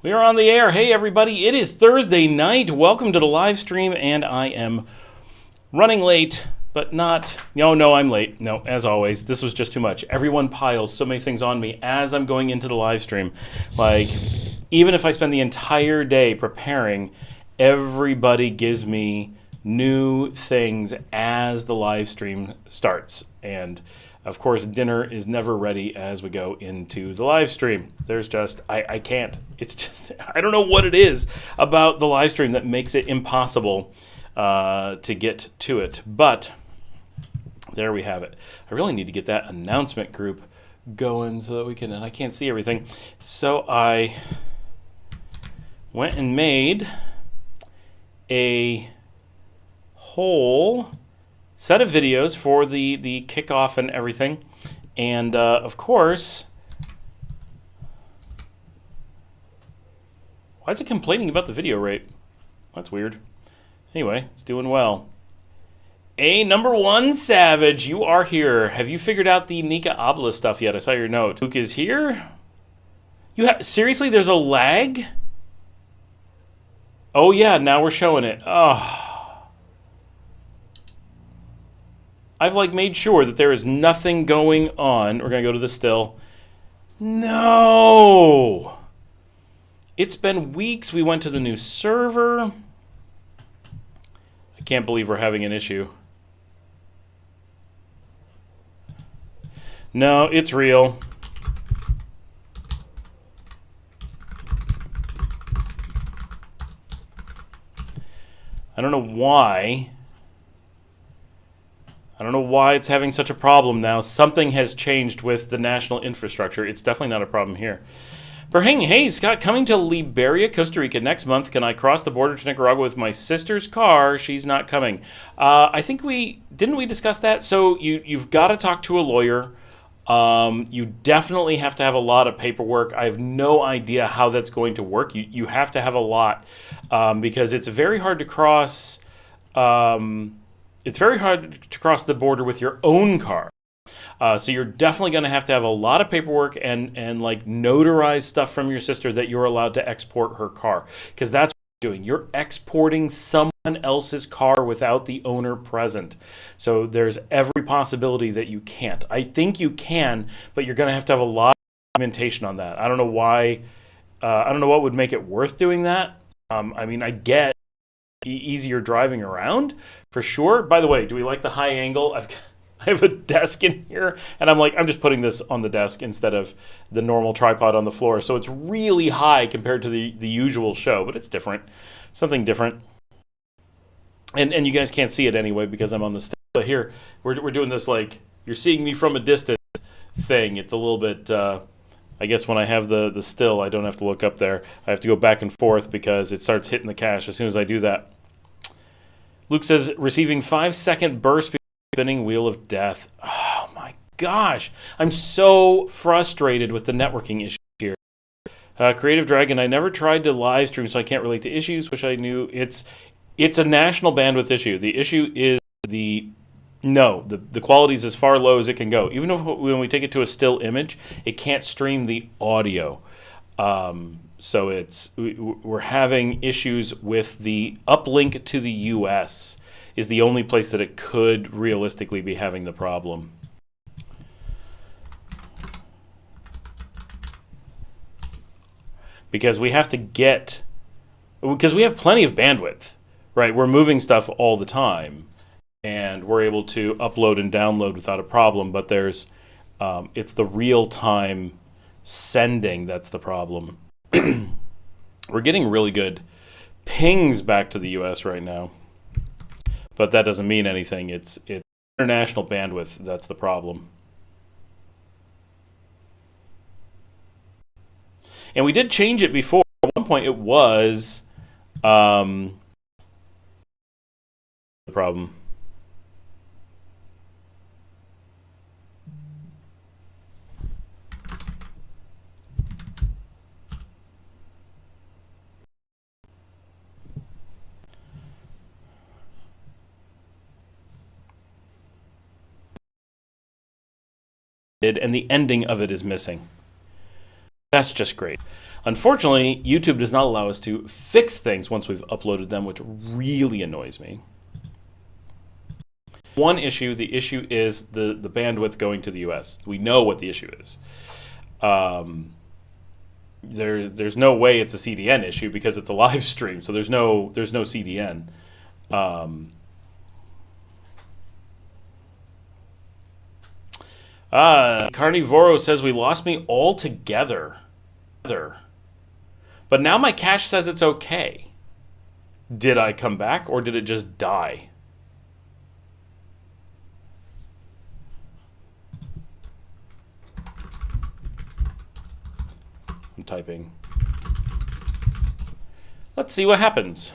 We are on the air. Hey, everybody. It is Thursday night. Welcome to the live stream, and I am running late, but not... No, I'm late. No, as always, this was just too much. Everyone piles so many things on me as I'm going into the live stream. Like, even if I spend the entire day preparing, everybody gives me new things as the live stream starts. And of course, dinner is never ready as we go into the live stream. There's just, I can't. It's just, I don't know what it is about the live stream that makes it impossible to get to it. But there we have it. I really need to get that announcement group going so that we can, and I can't see everything. So I went and made a whole set of videos for the kickoff and everything, and of course, why is it complaining about the video rate? That's weird. Anyway, it's doing well. Number one Savage, you are here. Have you figured out the Nicaragua stuff yet? I saw your note. Luke is here. Seriously, there's a lag? Oh yeah, now we're showing it. Oh. I've made sure that there is nothing going on. We're going to go to the still. No! It's been weeks. We went to the new server. I can't believe we're having an issue. No, it's real. I don't know why. I don't know why it's having such a problem now. Something has changed with the national infrastructure. It's definitely not a problem here. Berhing, hey, Scott, coming to Liberia, Costa Rica next month. Can I cross the border to Nicaragua with my sister's car? She's not coming. I think didn't we discuss that? So you've got to talk to a lawyer. You definitely have to have a lot of paperwork. I have no idea how that's going to work. You have to have a lot because it's very hard to cross... It's very hard to cross the border with your own car. So you're definitely going to have a lot of paperwork and notarize stuff from your sister that you're allowed to export her car. Because that's what you're doing. You're exporting someone else's car without the owner present. So there's every possibility that you can't. I think you can, but you're going to have a lot of documentation on that. I don't know why. I don't know what would make it worth doing that. I mean, I get easier driving around for sure. By the way, do we like the high angle? I have a desk in here, and I'm just putting this on the desk instead of the normal tripod on the floor. So it's really high compared to the usual show, but it's different, something different. And you guys can't see it anyway because I'm on the stand. But here we're doing this you're seeing me from a distance thing. It's a little bit. I guess when I have the still, I don't have to look up there. I have to go back and forth because it starts hitting the cache as soon as I do that. Luke says, receiving 5-second burst spinning wheel of death. Oh my gosh. I'm so frustrated with the networking issue here. Creative Dragon, I never tried to live stream, so I can't relate to issues. Wish I knew. It's a national bandwidth issue. The issue is the quality is as far low as it can go. Even when we take it to a still image, it can't stream the audio. So we're having issues with the uplink to the US is the only place that it could realistically be having the problem. Because we have plenty of bandwidth, right? We're moving stuff all the time. And we're able to upload and download without a problem, but it's the real-time sending that's the problem. We're getting really good pings back to the US right now, but that doesn't mean anything. It's international bandwidth that's the problem. And we did change it before. At one point it was the problem. And the ending of it is missing. That's just great. Unfortunately, YouTube does not allow us to fix things once we've uploaded them, which really annoys me. One issue, the issue is the bandwidth going to the US. We know what the issue is. There's no way it's a CDN issue because it's a live stream, so there's no CDN. Carnivoro says we lost me altogether. But now my cache says it's okay. Did I come back or did it just die? I'm typing. Let's see what happens.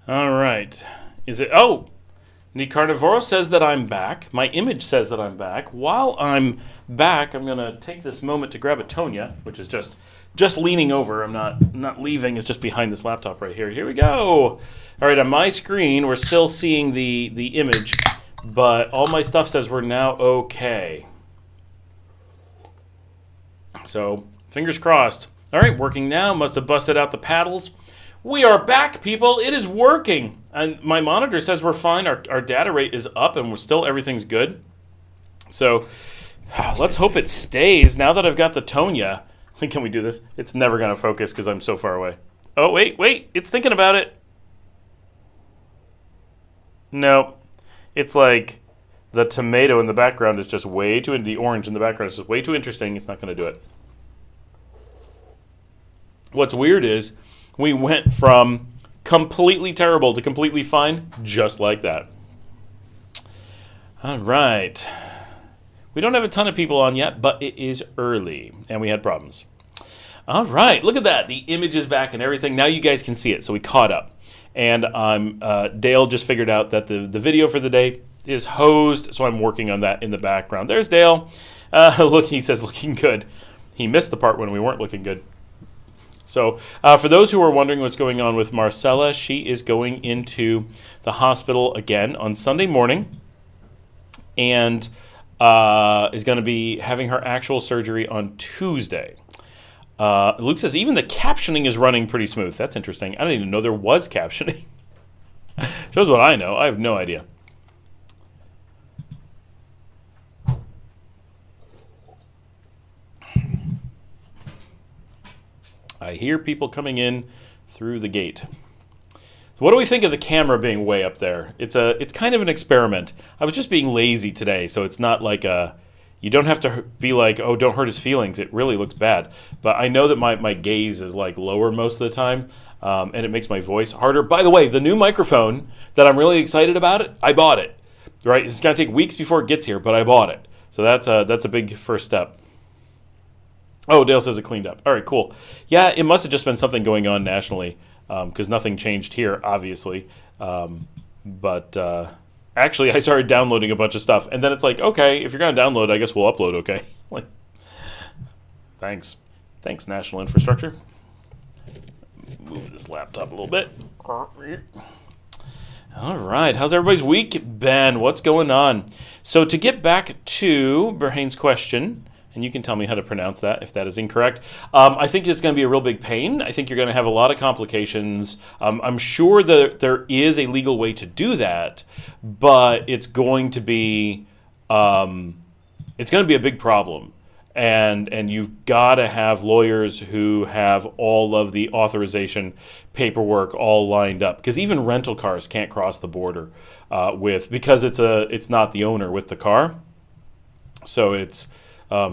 All right. Is it? Oh, Nicaragua says that I'm back. My image says that I'm back. While I'm back, I'm gonna take this moment to grab a Tonya, which is just leaning over. I'm not leaving. It's just behind this laptop right here. Here we go. All right, on my screen, we're still seeing the image, but all my stuff says we're now okay. So fingers crossed. All right, working now. Must have busted out the paddles. We are back, people. It is working. And my monitor says we're fine. Our data rate is up and everything's good. So let's hope it stays. Now that I've got the Tonya, can we do this? It's never going to focus because I'm so far away. Oh, wait. It's thinking about it. No. It's like the tomato in the background is just way too, the orange in the background is just way too interesting. It's not going to do it. What's weird is we went from completely terrible to completely fine, just like that. All right. We don't have a ton of people on yet, but it is early, and we had problems. All right, look at that. The image is back and everything. Now you guys can see it, so we caught up. And Dale just figured out that the video for the day is hosed, so I'm working on that in the background. There's Dale. Look, he says looking good. He missed the part when we weren't looking good. So for those who are wondering what's going on with Marcella, she is going into the hospital again on Sunday morning and is going to be having her actual surgery on Tuesday. Luke says even the captioning is running pretty smooth. That's interesting. I didn't even know there was captioning. Shows what I know. I have no idea. I hear people coming in through the gate. So what do we think of the camera being way up there? It's kind of an experiment. I was just being lazy today, so it's not like you don't have to be like, oh, don't hurt his feelings. It really looks bad. But I know that my gaze is like lower most of the time, and it makes my voice harder. By the way, the new microphone that I'm really excited about, I bought it. Right? It's going to take weeks before it gets here, but I bought it. So that's a big first step. Oh, Dale says it cleaned up. All right, cool. Yeah, it must have just been something going on nationally because nothing changed here, obviously. But actually, I started downloading a bunch of stuff. And then it's like, okay, if you're going to download, I guess we'll upload, okay? Like, thanks. Thanks, national infrastructure. Move this laptop a little bit. All right, how's everybody's week been? What's going on? So to get back to Berhane's question, and you can tell me how to pronounce that if that is incorrect. I think it's going to be a real big pain. I think you're going to have a lot of complications. I'm sure that there is a legal way to do that, but it's going to be a big problem. And you've got to have lawyers who have all of the authorization paperwork all lined up, because even rental cars can't cross the border because it's not the owner with the car. So it's a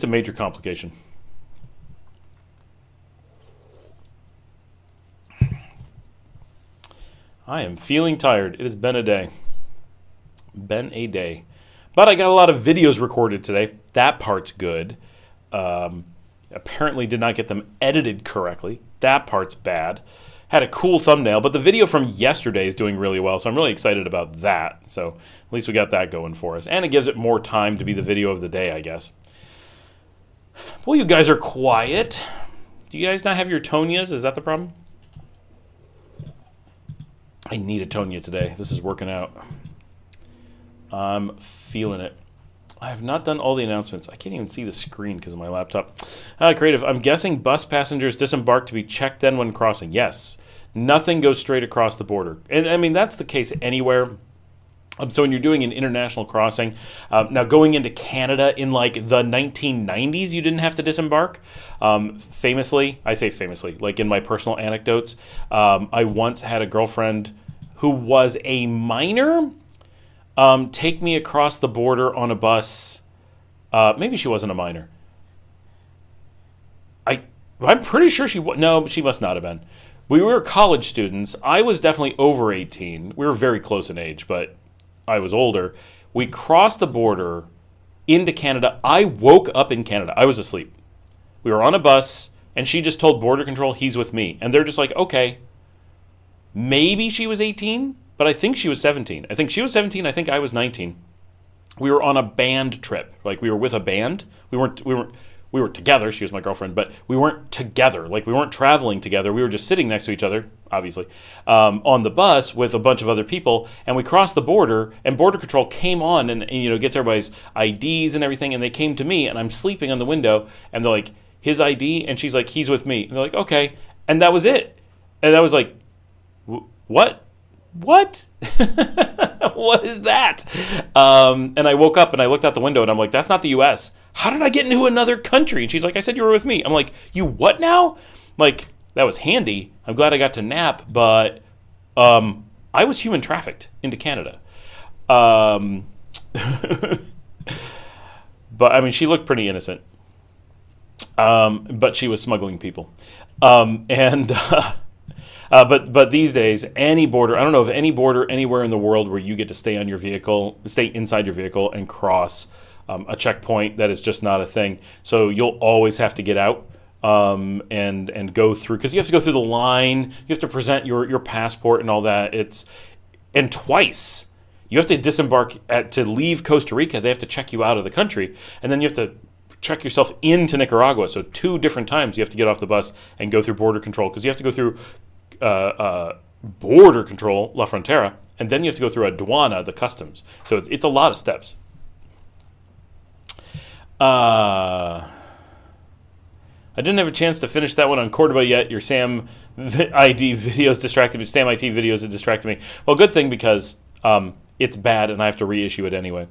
major complication. I am feeling tired. It has been a day. But I got a lot of videos recorded today. That part's good. Apparently did not get them edited correctly. that part's bad. Had a cool thumbnail, but the video from yesterday is doing really well, so I'm really excited about that. So at least we got that going for us. And it gives it more time to be the video of the day, I guess. Well, you guys are quiet. Do you guys not have your Tonias? Is that the problem? I need a Tonia today. This is working out. I'm feeling it. I have not done all the announcements. I can't even see the screen because of my laptop. Creative, I'm guessing bus passengers disembark to be checked then when crossing. Yes. Nothing goes straight across the border. And I mean, that's the case anywhere. So when you're doing an international crossing, now going into Canada in like the 1990s, you didn't have to disembark. Famously, I say famously, like in my personal anecdotes, I once had a girlfriend who was a minor take me across the border on a bus. Maybe she wasn't a minor. I'm pretty sure she was. No, she must not have been. We were college students. I was definitely over 18. We were very close in age, but I was older. We crossed the border into Canada. I woke up in Canada. I was asleep. We were on a bus, and she just told Border Control, he's with me. And they're just like, okay. Maybe she was 18, but I think she was 17. I think she was 17. I think I was 19. We were on a band trip. Like, we were with a band. We were together. She was my girlfriend, but we weren't together. Like, we weren't traveling together. We were just sitting next to each other, obviously, on the bus with a bunch of other people. And we crossed the border, and Border Control came on and gets everybody's IDs and everything. And they came to me, and I'm sleeping on the window, and they're like, his ID, and she's like, he's with me. And they're like, okay. And that was it. And I was like, what? What? What is that? And I woke up and I looked out the window and I'm like, that's not the U.S. How did I get into another country? And she's like, I said you were with me. I'm like, you what now? Like, that was handy. I'm glad I got to nap, but I was human trafficked into Canada. But I mean, she looked pretty innocent. But she was smuggling people. But these days, any border, I don't know of any border anywhere in the world where you get to stay inside your vehicle and cross a checkpoint. That is just not a thing. So you'll always have to get out and go through, because you have to go through the line. You have to present your passport and all that. And twice. You have to disembark to leave Costa Rica. They have to check you out of the country. And then you have to check yourself into Nicaragua. So 2 different times you have to get off the bus and go through border control, because you have to go through border control, La Frontera, and then you have to go through aduana, the customs. So it's a lot of steps. I didn't have a chance to finish that one on Cordoba yet. Your Sam ID videos distracted me. Sam IT videos have distracted me. Well, good thing, because it's bad and I have to reissue it anyway.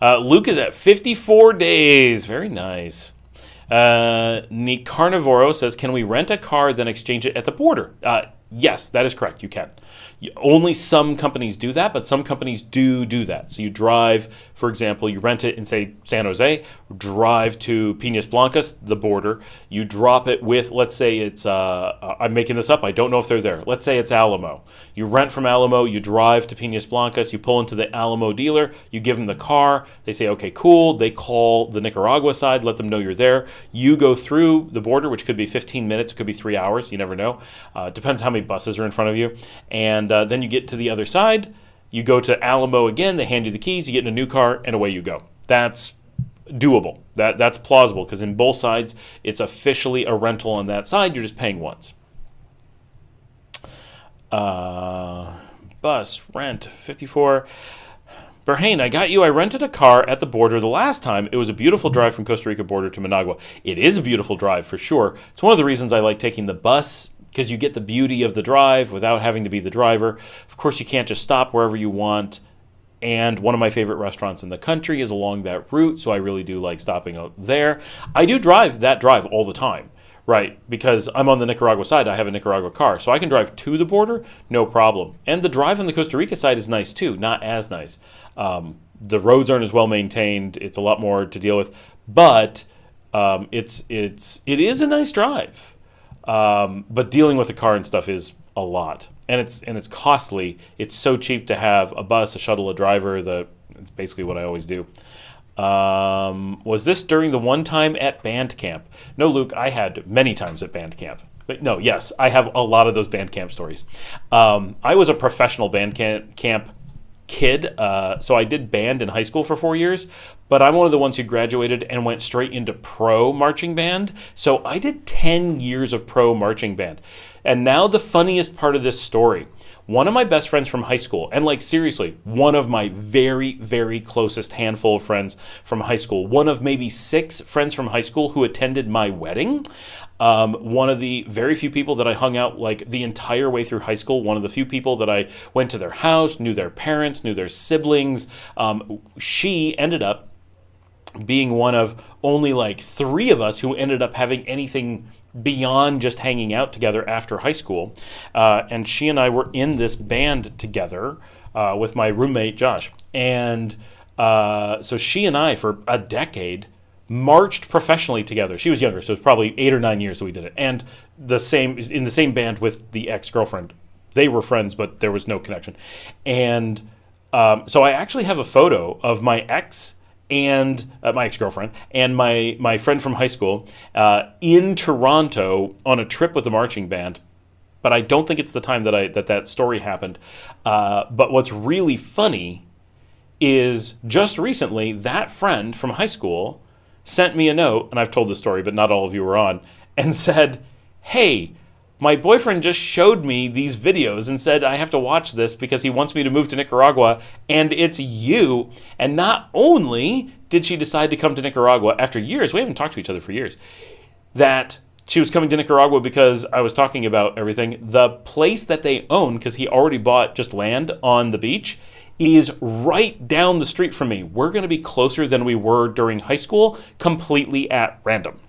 Luke is at 54 days. Very nice. Nicarnivoro says, can we rent a car then exchange it at the border? Yes, that is correct. You can. Only some companies do that, but some companies do that. So you drive, for example, you rent it in, say, San Jose, drive to Piñas Blancas, the border. You drop it with, let's say it's, I'm making this up, I don't know if they're there. Let's say it's Alamo. You rent from Alamo, you drive to Piñas Blancas, you pull into the Alamo dealer, you give them the car, they say, okay, cool. They call the Nicaragua side, let them know you're there. You go through the border, which could be 15 minutes, it could be 3 hours, you never know. Depends how many buses are in front of you. And then you get to the other side, you go to Alamo again, they hand you the keys, you get in a new car, and away you go. That's doable. That's plausible, because in both sides, it's officially a rental on that side, you're just paying once. Bus, rent, 54. Berhane, I got you. I rented a car at the border the last time. It was a beautiful drive from Costa Rica border to Managua. It is a beautiful drive, for sure. It's one of the reasons I like taking the bus, because you get the beauty of the drive without having to be the driver. Of course, you can't just stop wherever you want. And one of my favorite restaurants in the country is along that route, so I really do like stopping out there. I do drive that drive all the time, right? Because I'm on the Nicaragua side, I have a Nicaragua car, so I can drive to the border, no problem. And the drive on the Costa Rica side is nice too, not as nice. The roads aren't as well maintained, it's a lot more to deal with, but it is a nice drive. But dealing with a car and stuff is a lot, and it's costly. It's so cheap to have a bus, a shuttle, a driver. It's basically what I always do. Was this during the one time at band camp? No, Luke, I had many times at band camp. But no, yes, I have a lot of those band camp stories. I was a professional band camp kid, so I did band in high school for 4 years, but I'm one of the ones who graduated and went straight into pro marching band. So I did 10 years of pro marching band. And now the funniest part of this story. One of my best friends from high school, and like seriously, one of my very, very closest handful of friends from high school, one of maybe 6 friends from high school who attended my wedding, one of the very few people that I hung out like the entire way through high school, one of the few people that I went to their house, knew their parents, knew their siblings. She ended up being one of only like 3 of us who ended up having anything beyond just hanging out together after high school. And she and I were in this band together with my roommate, Josh. And so she and I, for a decade, marched professionally together. She was younger, so it was probably 8 or 9 years that we did it. And in the same band with the ex-girlfriend. They were friends, but there was no connection. And so I actually have a photo of my ex and my ex-girlfriend and my friend from high school in Toronto on a trip with the marching band. But I don't think it's the time that story happened. But what's really funny is just recently that friend from high school sent me a note, and I've told this story, but not all of you were on, and said, "Hey, my boyfriend just showed me these videos and said I have to watch this because he wants me to move to Nicaragua, and it's you." And not only did she decide to come to Nicaragua after years, we haven't talked to each other for years, that she was coming to Nicaragua because I was talking about everything. The place that they own, because he already bought just land on the beach, is right down the street from me. We're going to be closer than we were during high school, completely at random.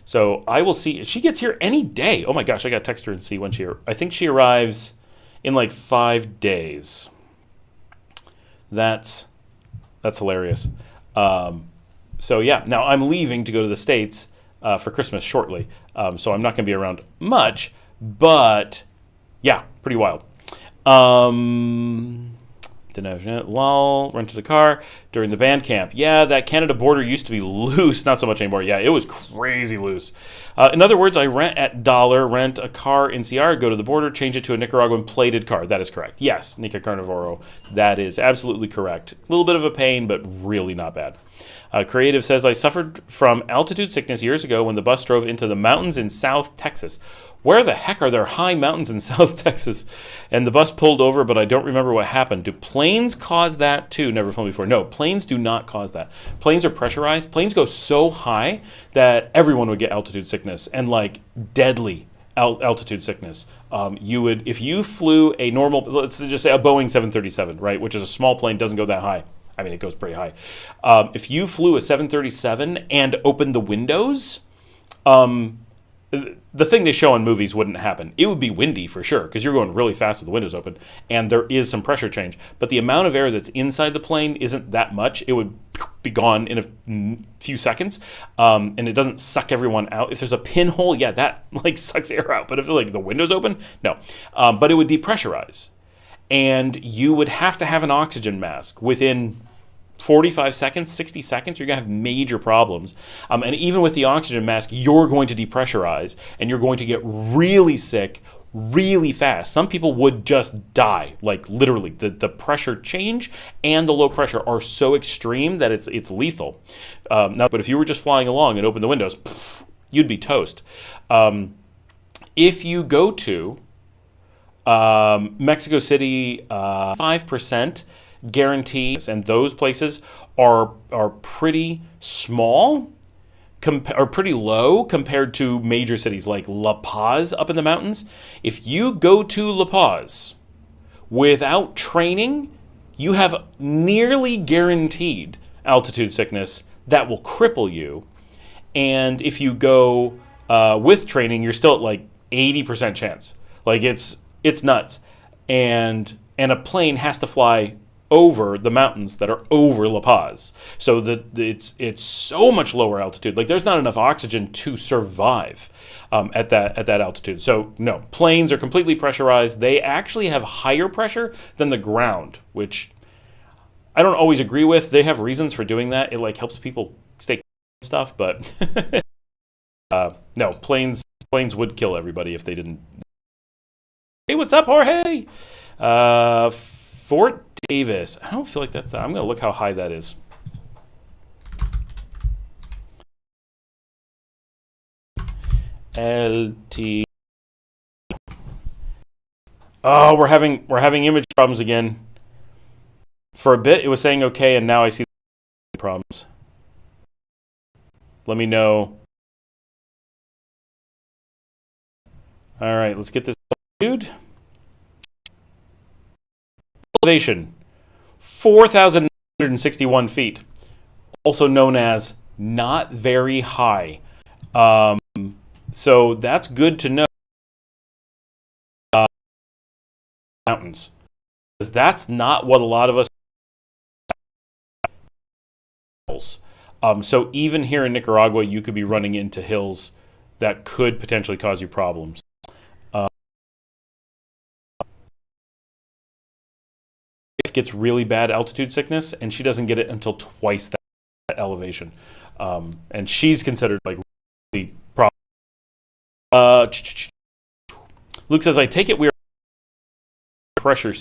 So I will see. She gets here any day. Oh my gosh, I got to text her and see when I think she arrives in like 5 days. That's hilarious. So yeah, now I'm leaving to go to the States for Christmas shortly. So I'm not going to be around much, but yeah, pretty wild. Rented a car during the band camp. Yeah, that Canada border used to be loose. Not so much anymore. Yeah, it was crazy loose. In other words, I rent a car in CR, go to the border, change it to a Nicaraguan plated car. That is correct. Yes, Nica Carnivoro. That is absolutely correct. A little bit of a pain, but really not bad. Creative says, I suffered from altitude sickness years ago when the bus drove into the mountains in South Texas. Where the heck are there high mountains in South Texas? And the bus pulled over, but I don't remember what happened. Do planes cause that too? Never flown before. No, planes do not cause that. Planes are pressurized. Planes go so high that everyone would get altitude sickness, and like deadly altitude sickness. You would, if you flew a normal, let's just say a Boeing 737, right, which is a small plane, doesn't go that high. I mean, it goes pretty high. If you flew a 737 and opened the windows, the thing they show in movies wouldn't happen. It would be windy for sure because you're going really fast with the windows open, and there is some pressure change. But the amount of air that's inside the plane isn't that much. It would be gone in a few seconds, and it doesn't suck everyone out. If there's a pinhole, yeah, that like sucks air out. But if like the window's open, no. But it would depressurize, and you would have to have an oxygen mask within 45 seconds, 60 seconds, you're going to have major problems. And even with the oxygen mask, you're going to depressurize and you're going to get really sick really fast. Some people would just die, like literally. The pressure change and the low pressure are so extreme that it's lethal. But if you were just flying along and opened the windows, you'd be toast. If you go to Mexico City, 5% guarantees, and those places are pretty small, are pretty low compared to major cities like La Paz up in the mountains. If you go to La Paz without training, you have nearly guaranteed altitude sickness that will cripple you. And if you go with training, you're still at like 80% chance. Like it's nuts. And a plane has to fly over the mountains that are over La Paz. So it's so much lower altitude. Like there's not enough oxygen to survive at that altitude. So no, planes are completely pressurized. They actually have higher pressure than the ground, which I don't always agree with. They have reasons for doing that. It like helps people stay and stuff, but no, planes Planes would kill everybody if they didn't. Hey, what's up, Jorge? Fort Davis. I don't feel like that's that. I'm going to look how high that is. LT. Oh, we're having image problems again. For a bit, it was saying okay, and now I see problems. Let me know. All right, let's get this dude. Elevation, 4,961 feet, also known as not very high. So that's good to know. Mountains, because that's not what a lot of us. So even here in Nicaragua, you could be running into hills that could potentially cause you problems. It gets really bad altitude sickness, and she doesn't get it until twice that elevation, and she's considered like really problem. Luke says, "I take it we are pressure."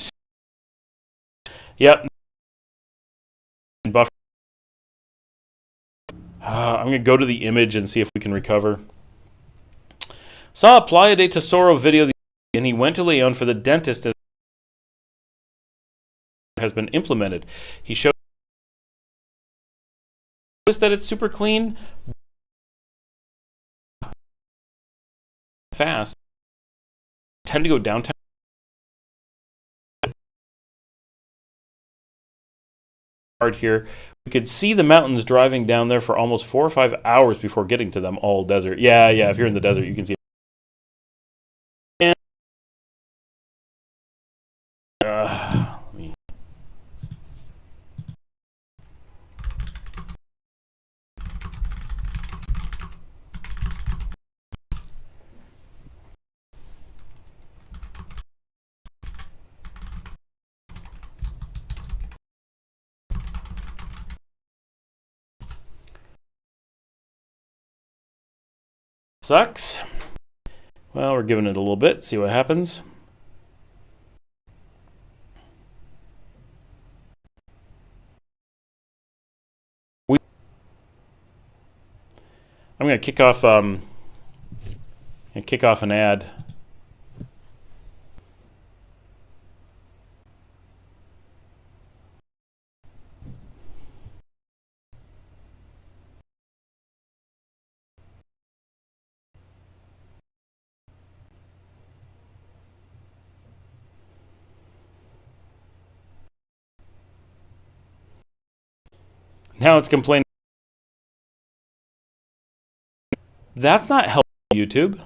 Yep. Buffer. I'm going to go to the image and see if we can recover. Saw a Playa de Tesoro video, and he went to Leon for the dentist as has been implemented. He showed that it's super clean, fast. Tend to go downtown. Here, we could see the mountains driving down there for almost 4 or 5 hours before getting to them. All desert. Yeah. If you're in the desert, you can see. And, let me. Sucks. Well, we're giving it a little bit, see what happens. I'm going to kick off an ad. Now it's complaining. That's not helping YouTube.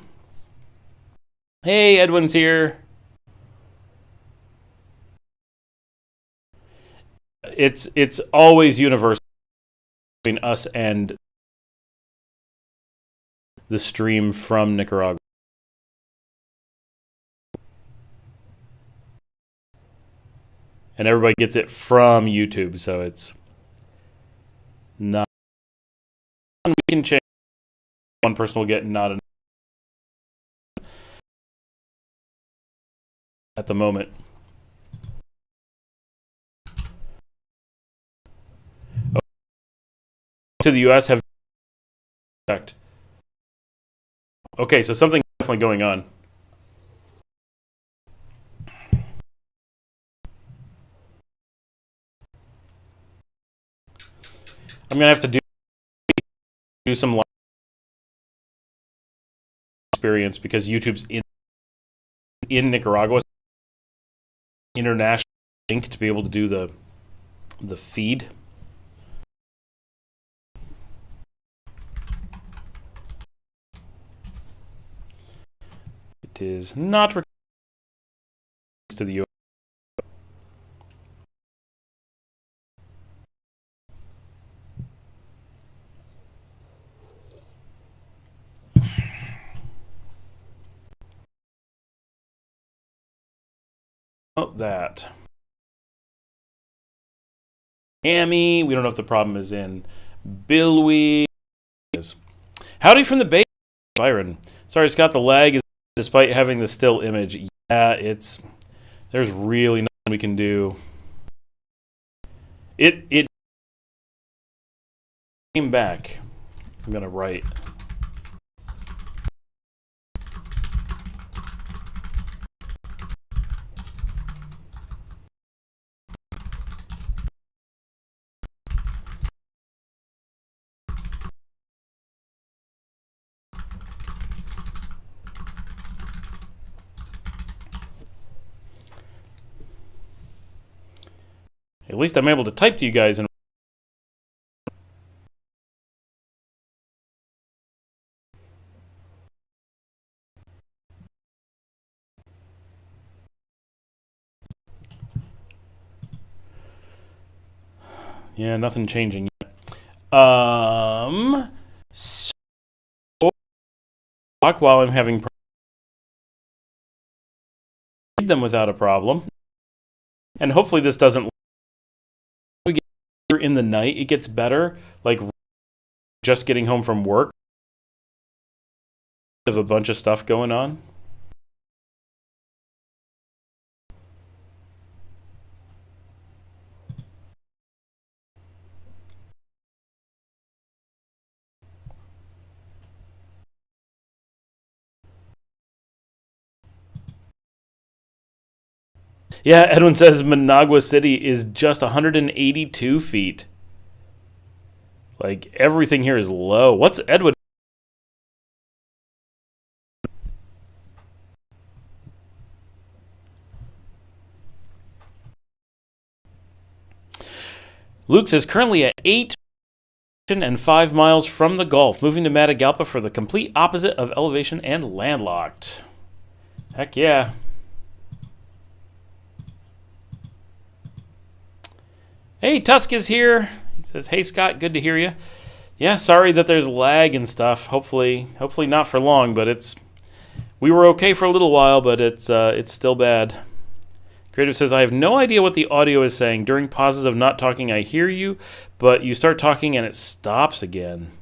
Hey, Edwin's here. It's always universal between us and the stream from Nicaragua. And everybody gets it from YouTube, so it's not. We can change. One person will get not enough at the moment. To the US have checked. Okay, so something's definitely going on. I'm gonna have to do some experience because YouTube's in Nicaragua, international link to be able to do the feed. It is not to the US. Oh, that. Miami, we don't know if the problem is in Bilwi. Howdy from the Bay, Byron. So Sorry, Scott, the lag is despite having the still image. Yeah, there's really nothing we can do. It came back. I'm going to write. At least I'm able to type to you guys. Yeah, nothing changing yet. So while I'm having read them without a problem, and hopefully this doesn't. We get in the night, it gets better. Like just getting home from work, have a bunch of stuff going on. Yeah, Edwin says Managua City is just 182 feet. Like, everything here is low. What's Edwin? Luke says currently at 8 and 5 miles from the Gulf, moving to Matagalpa for the complete opposite of elevation and landlocked. Heck yeah. Hey, Tusk is here. He says, hey, Scott, good to hear you. Yeah, sorry that there's lag and stuff. Hopefully not for long, but we were okay for a little while, but it's still bad. Creative says, I have no idea what the audio is saying. During pauses of not talking, I hear you, but you start talking and it stops again.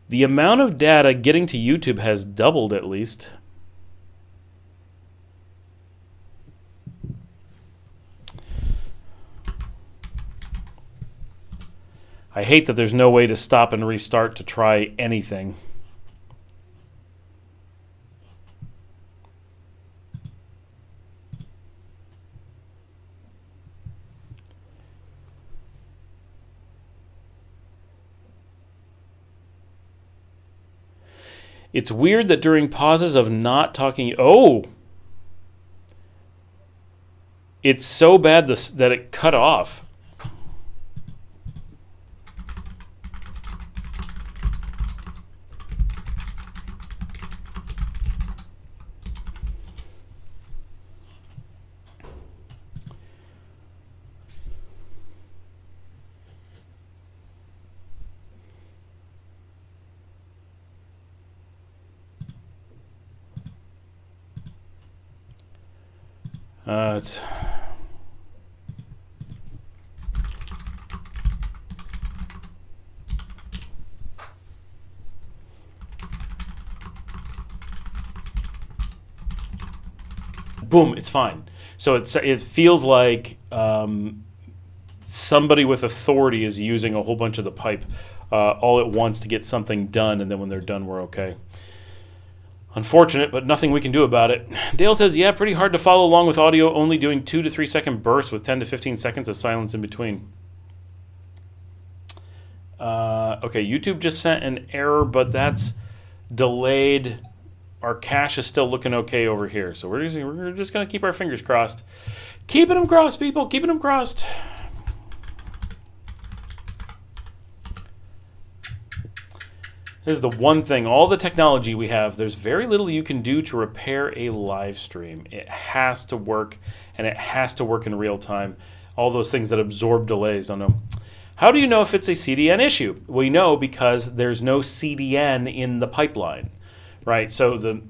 The amount of data getting to YouTube has doubled at least. I hate that there's no way to stop and restart to try anything. It's weird that during pauses of not talking... Oh! It's so bad that it cut off. It's... Boom, it's fine. So it feels like somebody with authority is using a whole bunch of the pipe all at once to get something done, and then when they're done, we're okay. Unfortunate, but nothing we can do about it. Dale says, yeah, pretty hard to follow along with audio, only doing 2 to 3 second bursts with 10 to 15 seconds of silence in between. Okay, YouTube just sent an error, but that's delayed. Our cache is still looking okay over here. So we're just going to keep our fingers crossed. Keeping them crossed, people. Keeping them crossed. This is the one thing, all the technology we have, there's very little you can do to repair a live stream. It has to work, and it has to work in real time. All those things that absorb delays, don't know. How do you know if it's a CDN issue? We know because there's no CDN in the pipeline, right? So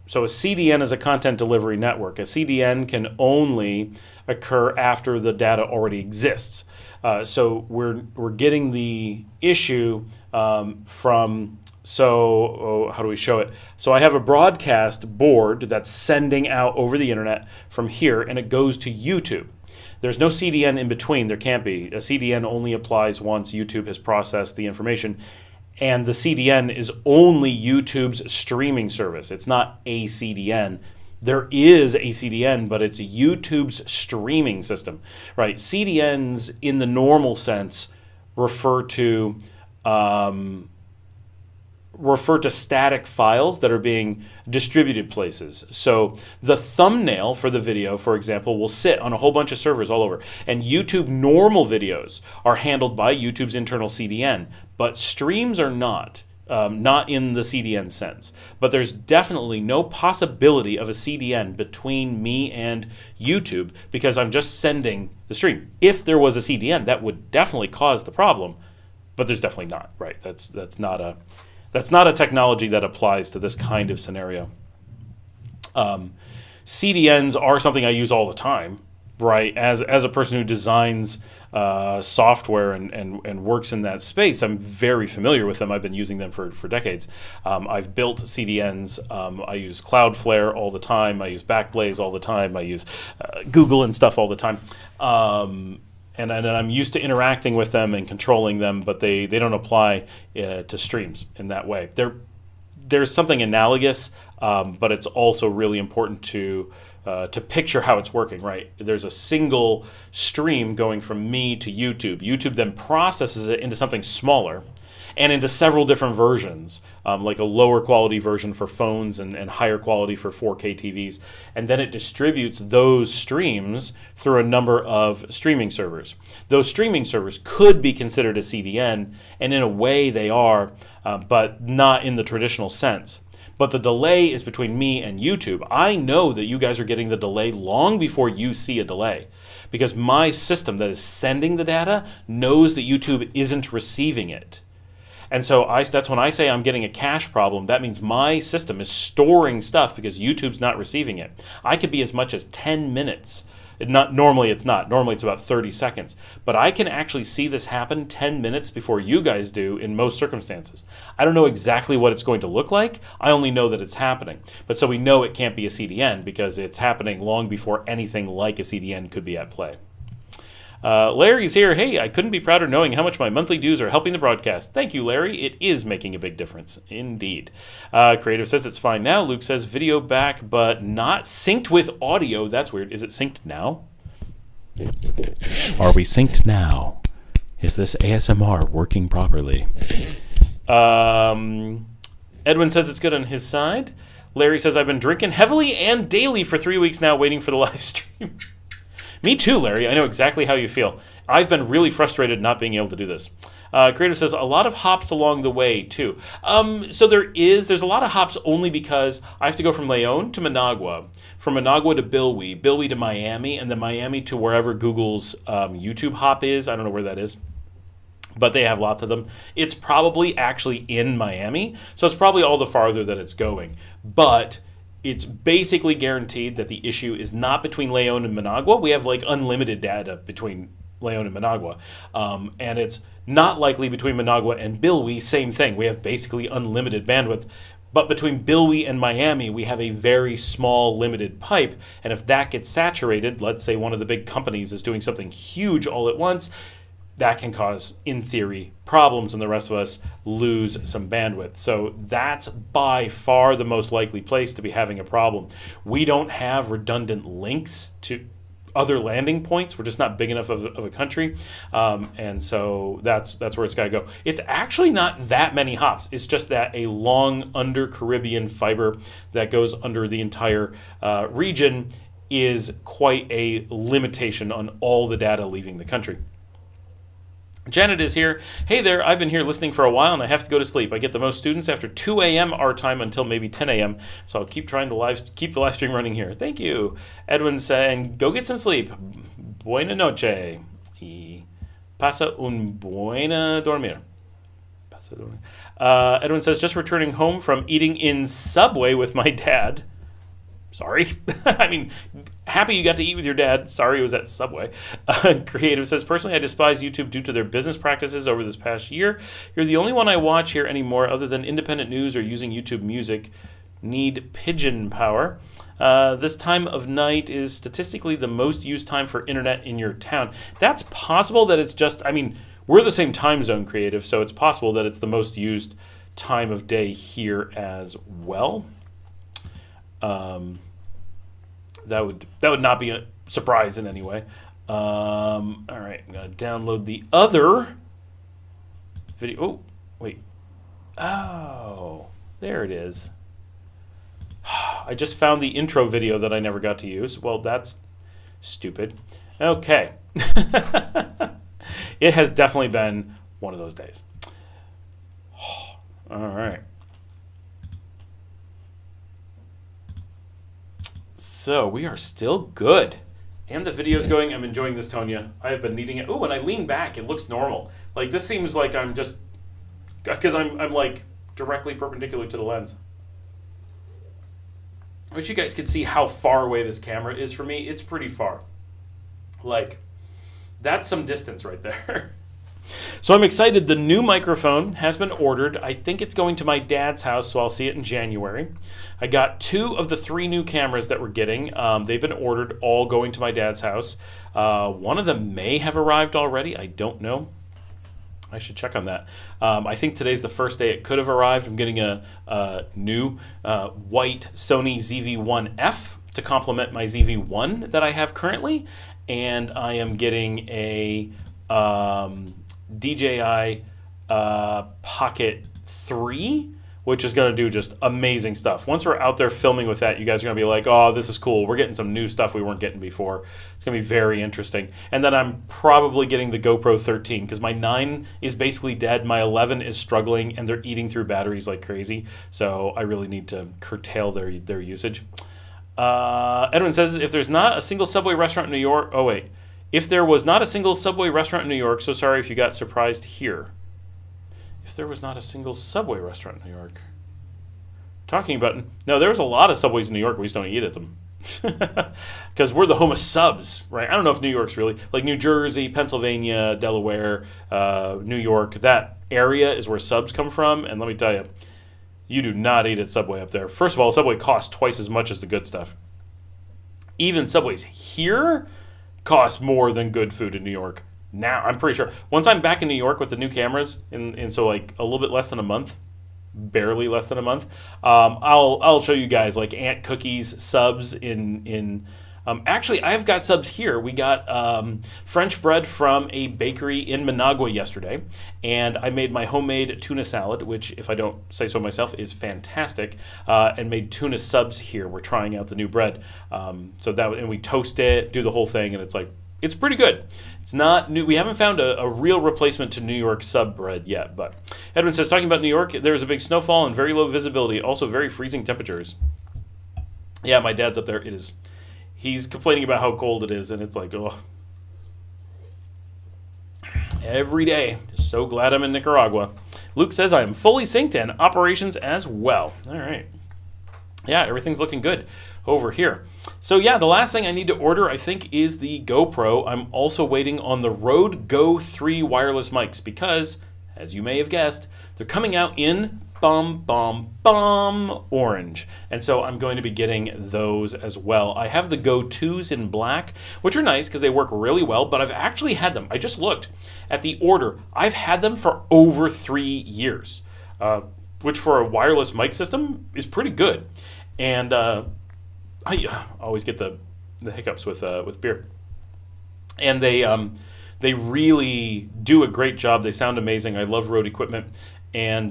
So a CDN is a content delivery network. A CDN can only occur after the data already exists. So we're getting the issue from. So how do we show it? So I have a broadcast board that's sending out over the internet from here, and it goes to YouTube. There's no CDN in between. There can't be. A CDN only applies once YouTube has processed the information. And the CDN is only YouTube's streaming service. It's not a CDN. There is a CDN, but it's YouTube's streaming system, right? CDNs in the normal sense refer to static files that are being distributed places. So the thumbnail for the video, for example, will sit on a whole bunch of servers all over. And YouTube normal videos are handled by YouTube's internal CDN, but streams are not. Not in the CDN sense. But there's definitely no possibility of a CDN between me and YouTube because I'm just sending the stream. If there was a CDN, that would definitely cause the problem, but there's definitely not, right? That's not a technology that applies to this kind of scenario. CDNs are something I use all the time, right? As a person who designs software and works in that space, I'm very familiar with them. I've been using them for decades. I've built CDNs. I use Cloudflare all the time. I use Backblaze all the time. I use Google and stuff all the time. And I'm used to interacting with them and controlling them, but they don't apply to streams in that way. There's something analogous, but it's also really important to picture how it's working, right? There's a single stream going from me to YouTube. YouTube then processes it into something smaller and into several different versions, like a lower quality version for phones and higher quality for 4K TVs. And then it distributes those streams through a number of streaming servers. Those streaming servers could be considered a CDN, and in a way they are, but not in the traditional sense. But the delay is between me and YouTube. I know that you guys are getting the delay long before you see a delay, because my system that is sending the data knows that YouTube isn't receiving it. And so that's when I say I'm getting a cache problem. That means my system is storing stuff because YouTube's not receiving it. I could be as much as 10 minutes. Normally it's not. Normally it's about 30 seconds. But I can actually see this happen 10 minutes before you guys do in most circumstances. I don't know exactly what it's going to look like. I only know that it's happening. But so we know it can't be a CDN because it's happening long before anything like a CDN could be at play. Larry's here. Hey, I couldn't be prouder knowing how much my monthly dues are helping the broadcast. Thank you, Larry. It is making a big difference. Indeed. Creative says it's fine now. Luke says video back, but not synced with audio. That's weird. Is it synced now? Are we synced now? Is this ASMR working properly? Edwin says it's good on his side. Larry says I've been drinking heavily and daily for 3 weeks now waiting for the live stream. Me too, Larry. I know exactly how you feel. I've been really frustrated not being able to do this. Creative says a lot of hops along the way too. So there's a lot of hops only because I have to go from Leon to Managua, from Managua to Bilwi to Miami, and then Miami to wherever Google's YouTube hop is. I don't know where that is, but they have lots of them. It's probably actually in Miami, so it's probably all the farther that it's going. But it's basically guaranteed that the issue is not between Leon and Managua. We have like unlimited data between Leon and Managua. And it's not likely between Managua and Bilwi, same thing. We have basically unlimited bandwidth. But between Bilwi and Miami, we have a very small limited pipe. And if that gets saturated, let's say one of the big companies is doing something huge all at once, that can cause, in theory, problems, and the rest of us lose some bandwidth. So that's by far the most likely place to be having a problem. We don't have redundant links to other landing points. We're just not big enough of a country, and so that's where it's got to go. It's actually not that many hops. It's just that a long under-Caribbean fiber that goes under the entire region is quite a limitation on all the data leaving the country. Janet is here. Hey there, I've been here listening for a while and I have to go to sleep. I get the most students after 2 a.m. our time until maybe 10 a.m. So I'll keep trying to keep the live stream running here. Thank you. Edwin saying, go get some sleep. Buena noche. Y pasa un buena dormir. Edwin says, just returning home from eating in Subway with my dad. Sorry. I mean, happy you got to eat with your dad. Sorry it was at Subway. Creative says, personally, I despise YouTube due to their business practices over this past year. You're the only one I watch here anymore other than independent news or using YouTube Music. Need pigeon power. This time of night is statistically the most used time for internet in your town. That's possible that it's just, I mean, we're the same time zone, Creative, so it's possible that it's the most used time of day here as well. That would not be a surprise in any way. All right, I'm gonna download the other video. Oh, wait. Oh, there it is. I just found the intro video that I never got to use. Well, that's stupid. Okay. It has definitely been one of those days. All right. So we are still good. And the video's going. I'm enjoying this, Tonya. I have been needing it. Oh, when I lean back, it looks normal. Like, this seems like I'm just, because I'm like directly perpendicular to the lens. I wish you guys could see how far away this camera is from me. It's pretty far. Like, that's some distance right there. So I'm excited. The new microphone has been ordered. I think it's going to my dad's house, so I'll see it in January. I got 2 of the 3 new cameras that we're getting. They've been ordered, all going to my dad's house. One of them may have arrived already. I don't know. I should check on that. I think today's the first day it could have arrived. I'm getting a new white Sony ZV-1F to complement my ZV-1 that I have currently. And I am getting a DJI Pocket 3, which is going to do just amazing stuff. Once we're out there filming with that, you guys are going to be like, oh, this is cool. We're getting some new stuff we weren't getting before. It's going to be very interesting. And then I'm probably getting the GoPro 13 because my 9 is basically dead. My 11 is struggling, and they're eating through batteries like crazy. So I really need to curtail their usage. Edwin says, if there's not a single Subway restaurant in New York, oh wait. If there was not a single Subway restaurant in New York, so sorry if you got surprised here. If there was not a single Subway restaurant in New York. Talking about, no, there was a lot of Subways in New York. We just don't eat at them. Because we're the home of subs, right? I don't know if New York's really, like New Jersey, Pennsylvania, Delaware, New York, that area is where subs come from. And let me tell you, you do not eat at Subway up there. First of all, Subway costs twice as much as the good stuff. Even Subways here cost more than good food in New York. Now, I'm pretty sure. Once I'm back in New York with the new cameras, and so like a little bit less than a month, barely less than a month, I'll show you guys like Aunt Cookie's subs in actually, I've got subs here. We got French bread from a bakery in Managua yesterday, and I made my homemade tuna salad, which, if I don't say so myself, is fantastic, and made tuna subs here. We're trying out the new bread. So that, and we toast it, do the whole thing, and it's like, it's pretty good. It's not new. We haven't found a real replacement to New York sub bread yet, but Edwin says, talking about New York, there was a big snowfall and very low visibility, also very freezing temperatures. Yeah, my dad's up there. It is. He's complaining about how cold it is, and it's like, oh. Every day. Just so glad I'm in Nicaragua. Luke says, I am fully synced and operations as well. All right. Yeah, everything's looking good over here. So yeah, the last thing I need to order, I think, is the GoPro. I'm also waiting on the Rode Go 3 wireless mics because, as you may have guessed, they're coming out in orange. And so I'm going to be getting those as well. I have the Go 2s in black, which are nice because they work really well, but I've actually had them. I just looked at the order. I've had them for over 3 years, which for a wireless mic system is pretty good. And I always get the hiccups with beer. And they really do a great job. They sound amazing. I love Rode equipment. And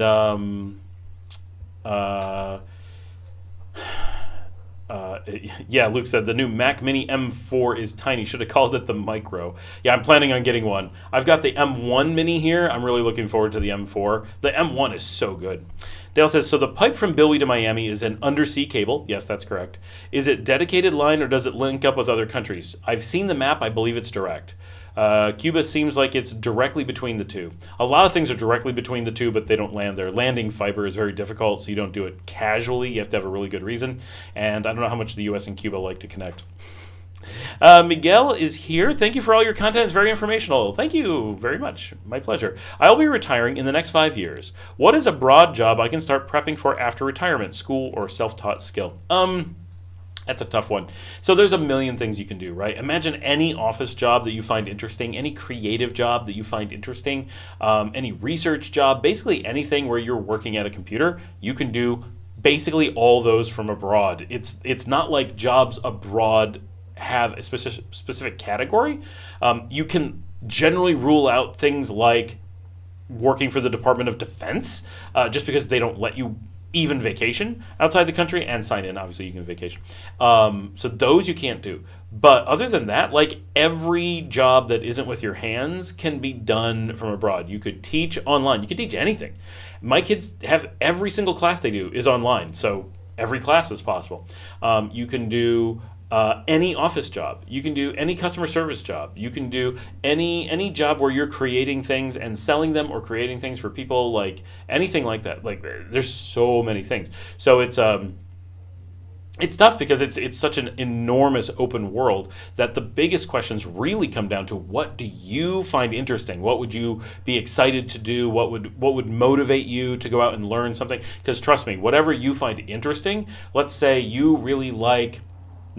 yeah, Luke said the new Mac Mini M4 is tiny. Should have called it the Micro. Yeah, I'm planning on getting one. I've got the M1 Mini here. I'm really looking forward to the M4. The M1 is so good. Dale says, so the pipe from Bilby to Miami is an undersea cable. Yes, that's correct. Is it dedicated line or does it link up with other countries? I've seen the map. I believe it's direct. Cuba seems like it's directly between the two. A lot of things are directly between the two, but they don't land there. Landing fiber is very difficult, so you don't do it casually. You have to have a really good reason. And I don't know how much the U.S. and Cuba like to connect. Miguel is here. Thank you for all your content. It's very informational. Thank you very much. My pleasure. I'll be retiring in the next 5 years. What is a broad job I can start prepping for after retirement? School or self-taught skill? That's a tough one. So there's a million things you can do, right? Imagine any office job that you find interesting, any creative job that you find interesting, any research job, basically anything where you're working at a computer, you can do basically all those from abroad. It's not like jobs abroad have a specific category. You can generally rule out things like working for the Department of Defense, just because they don't let you even vacation outside the country, and sign in, obviously you can vacation. So those you can't do. But other than that, like every job that isn't with your hands can be done from abroad. You could teach online. You could teach anything. My kids have every single class they do is online, so every class is possible. You can do any office job. You can do any customer service job. You can do any job where you're creating things and selling them, or creating things for people, like anything like that. Like there's so many things. So it's tough because it's such an enormous open world that the biggest questions really come down to, what do you find interesting? What would you be excited to do? What would motivate you to go out and learn something? Because trust me, whatever you find interesting, let's say you really like,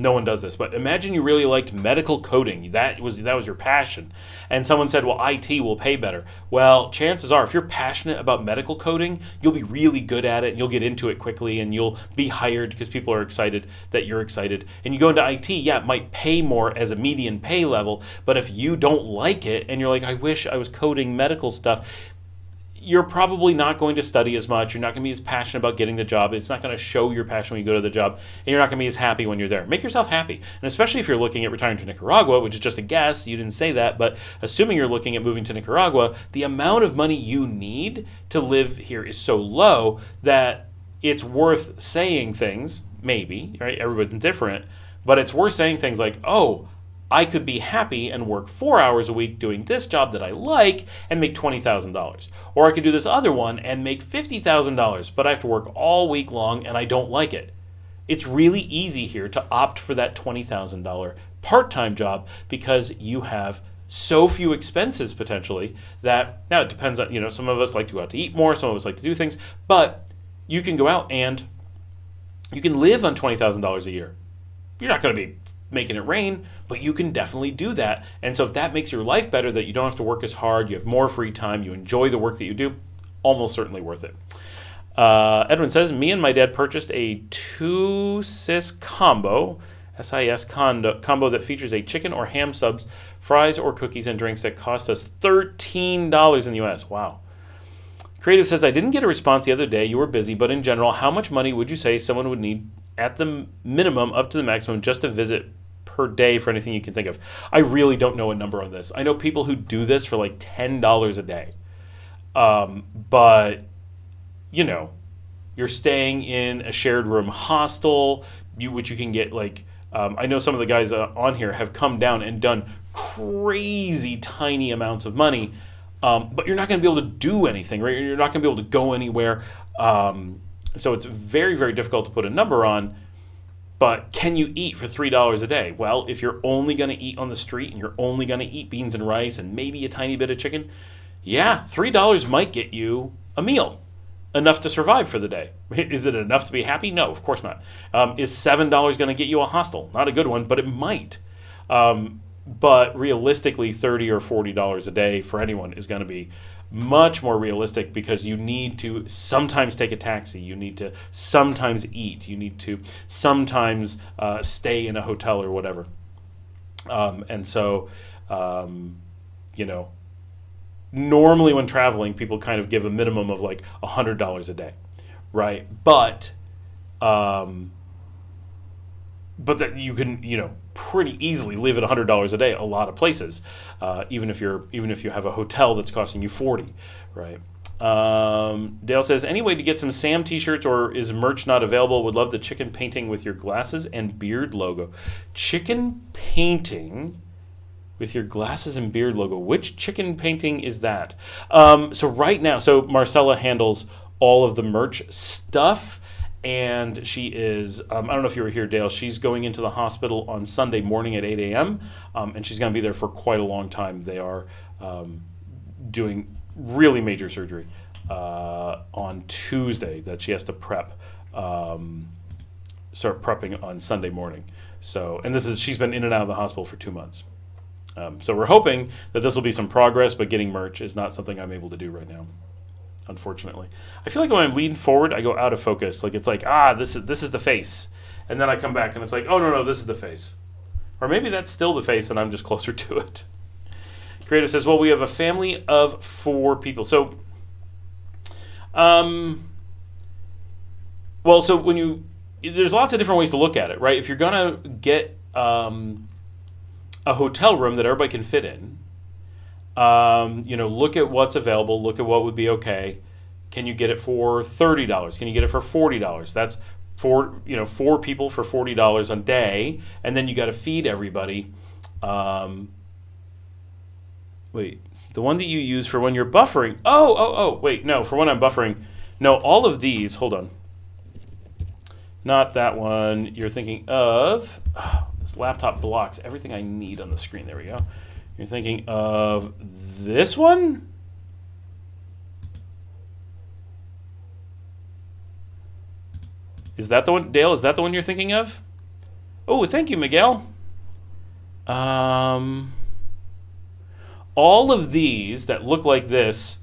no one does this, but imagine you really liked medical coding. That was your passion. And someone said, well, IT will pay better. Well, chances are, if you're passionate about medical coding, you'll be really good at it, and you'll get into it quickly, and you'll be hired because people are excited that you're excited. And you go into IT, yeah, it might pay more as a median pay level, but if you don't like it, and you're like, I wish I was coding medical stuff, you're probably not going to study as much. You're not going to be as passionate about getting the job. It's not going to show your passion when you go to the job, and you're not going to be as happy when you're there. Make yourself happy. And especially if you're looking at retiring to Nicaragua, which is just a guess, you didn't say that, but assuming you're looking at moving to Nicaragua, the amount of money you need to live here is so low that it's worth saying things, maybe, right? Everybody's different, but it's worth saying things like, oh, I could be happy and work 4 hours a week doing this job that I like and make $20,000. Or I could do this other one and make $50,000, but I have to work all week long and I don't like it. It's really easy here to opt for that $20,000 part-time job because you have so few expenses potentially that, now it depends on, some of us like to go out to eat more, some of us like to do things, but you can go out and you can live on $20,000 a year. You're not going to be making it rain, but you can definitely do that. And so if that makes your life better, that you don't have to work as hard, you have more free time, you enjoy the work that you do, almost certainly worth it. Edwin says, me and my dad purchased a 2-sis combo, SIS combo that features a chicken or ham subs, fries or cookies, and drinks that cost us $13 in the US. Wow. Creative says, I didn't get a response the other day. You were busy, but in general, how much money would you say someone would need at the minimum up to the maximum just to visit per day for anything you can think of? I really don't know a number on this. I know people who do this for like $10 a day. But, you're staying in a shared room hostel, which you can get like, I know some of the guys on here have come down and done crazy tiny amounts of money, but you're not going to be able to do anything, right? You're not going to be able to go anywhere. So it's very, very difficult to put a number on. But can you eat for $3 a day? Well, if you're only going to eat on the street and you're only going to eat beans and rice and maybe a tiny bit of chicken, yeah, $3 might get you a meal, enough to survive for the day. Is it enough to be happy? No, of course not. Is $7 going to get you a hostel? Not a good one, but it might. But realistically, $30 or $40 a day for anyone is going to be much more realistic, because you need to sometimes take a taxi, you need to sometimes eat, you need to sometimes stay in a hotel or whatever. And so, normally when traveling, people kind of give a minimum of like $100 a day, right? But that you can, pretty easily live at $100 a day a lot of places, even if you have a hotel that's costing you $40, right? Dale says, any way to get some Sam t-shirts, or is merch not available? Would love the chicken painting with your glasses and beard logo. Chicken painting, with your glasses and beard logo. Which chicken painting is that? So right now, so Marcella handles all of the merch stuff, and she is, I don't know if you were here, Dale, she's going into the hospital on Sunday morning at 8 a.m., and she's going to be there for quite a long time. They are doing really major surgery on Tuesday that she has to prep, start prepping on Sunday morning. So, and she's been in and out of the hospital for 2 months. So we're hoping that this will be some progress, but getting merch is not something I'm able to do right now, unfortunately. I feel like when I'm leaning forward, I go out of focus. Like it's like, this is the face. And then I come back and it's like, oh, no, this is the face. Or maybe that's still the face and I'm just closer to it. Creative says, well, we have a family of 4 people. So, so when there's lots of different ways to look at it, right? If you're going to get a hotel room that everybody can fit in, look at what's available, look at what would be okay. Can you get it for $30? Can you get it for $40? That's 4 people for $40 a day, and then you got to feed everybody. Wait, the one that you use for when you're buffering. Wait, no, for when I'm buffering. No, all of these, hold on. Not that one. You're thinking of, this laptop blocks everything I need on the screen. There we go. You're thinking of this one? Is that the one, Dale? Is that the one you're thinking of? Oh, thank you, Miguel. All of these that look like this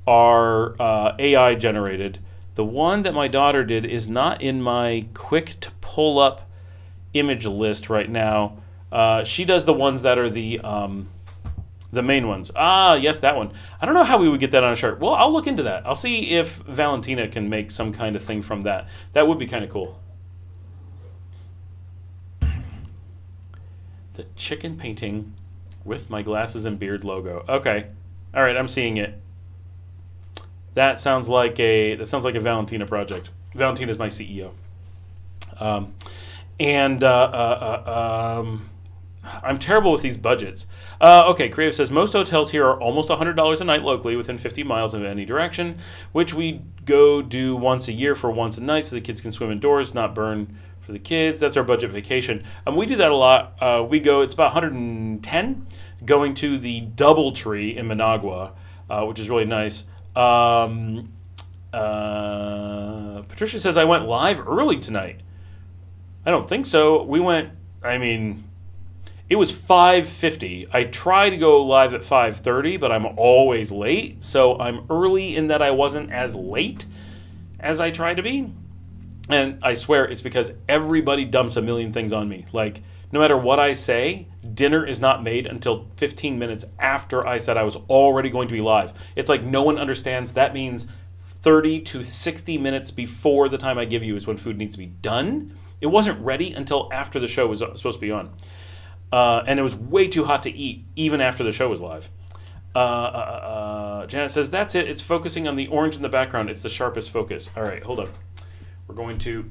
are AI generated. The one that my daughter did is not in my quick to pull up image list right now. She does the ones that are the main ones. Yes, that one. I don't know how we would get that on a shirt. Well, I'll look into that. I'll see if Valentina can make some kind of thing from that. That would be kind of cool. The chicken painting with my glasses and beard logo. Okay. All right, I'm seeing it. That sounds like a Valentina project. Valentina is my CEO. I'm terrible with these budgets. Okay, Creative says, most hotels here are almost $100 a night locally within 50 miles in any direction, which we go do once a year for once a night so the kids can swim indoors, not burn for the kids. That's our budget vacation. We do that a lot. It's about 110 going to the DoubleTree in Managua, which is really nice. Patricia says, I went live early tonight. I don't think so. It was 5:50. I try to go live at 5:30, but I'm always late. So I'm early in that I wasn't as late as I try to be. And I swear it's because everybody dumps a million things on me. Like, no matter what I say, dinner is not made until 15 minutes after I said I was already going to be live. It's like no one understands. That means 30 to 60 minutes before the time I give you is when food needs to be done. It wasn't ready until after the show was supposed to be on. And it was way too hot to eat, even after the show was live. Janet says, that's it. It's focusing on the orange in the background. It's the sharpest focus. All right, hold on. We're going to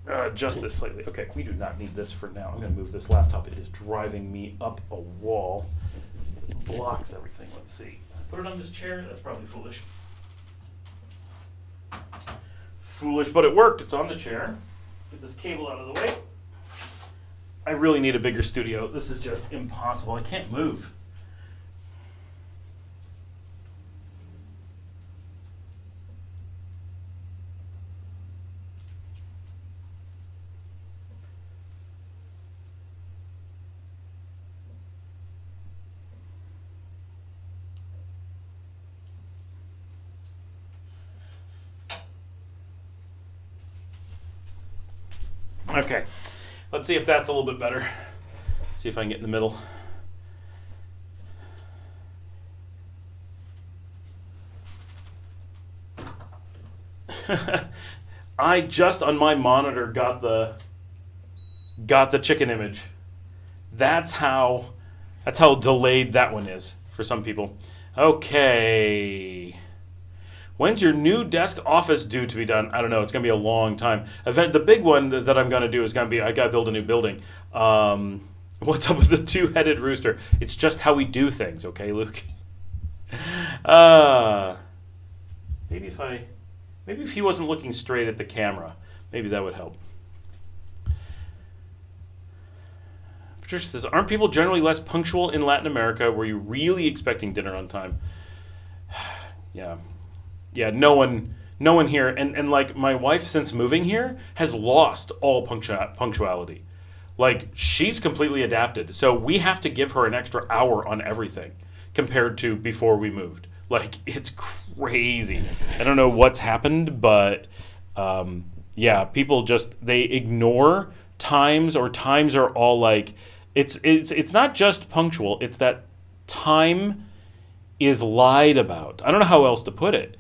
adjust this slightly. Okay, we do not need this for now. I'm going to move this laptop. It is driving me up a wall. It blocks everything. Let's see. Put it on this chair. That's probably foolish. Foolish, but it worked. It's on the chair. Get this cable out of the way. I really need a bigger studio. This is just impossible. I can't move. Okay, let's see if that's a little bit better. See if I can get in the middle. I just on my monitor got the chicken image. That's how delayed that one is for some people. Okay. When's your new desk office due to be done? I don't know. It's going to be a long time. The big one that I'm going to do is going to be, I got to build a new building. What's up with the two-headed rooster? It's just how we do things, okay, Luke? Maybe if he wasn't looking straight at the camera, maybe that would help. Patricia says, aren't people generally less punctual in Latin America? Were you really expecting dinner on time? Yeah, no one here, and like my wife since moving here has lost all punctuality. Like she's completely adapted, so we have to give her an extra hour on everything compared to before we moved. Like it's crazy. I don't know what's happened, but people just they ignore times, or times are all like it's not just punctual. It's that time is lied about. I don't know how else to put it.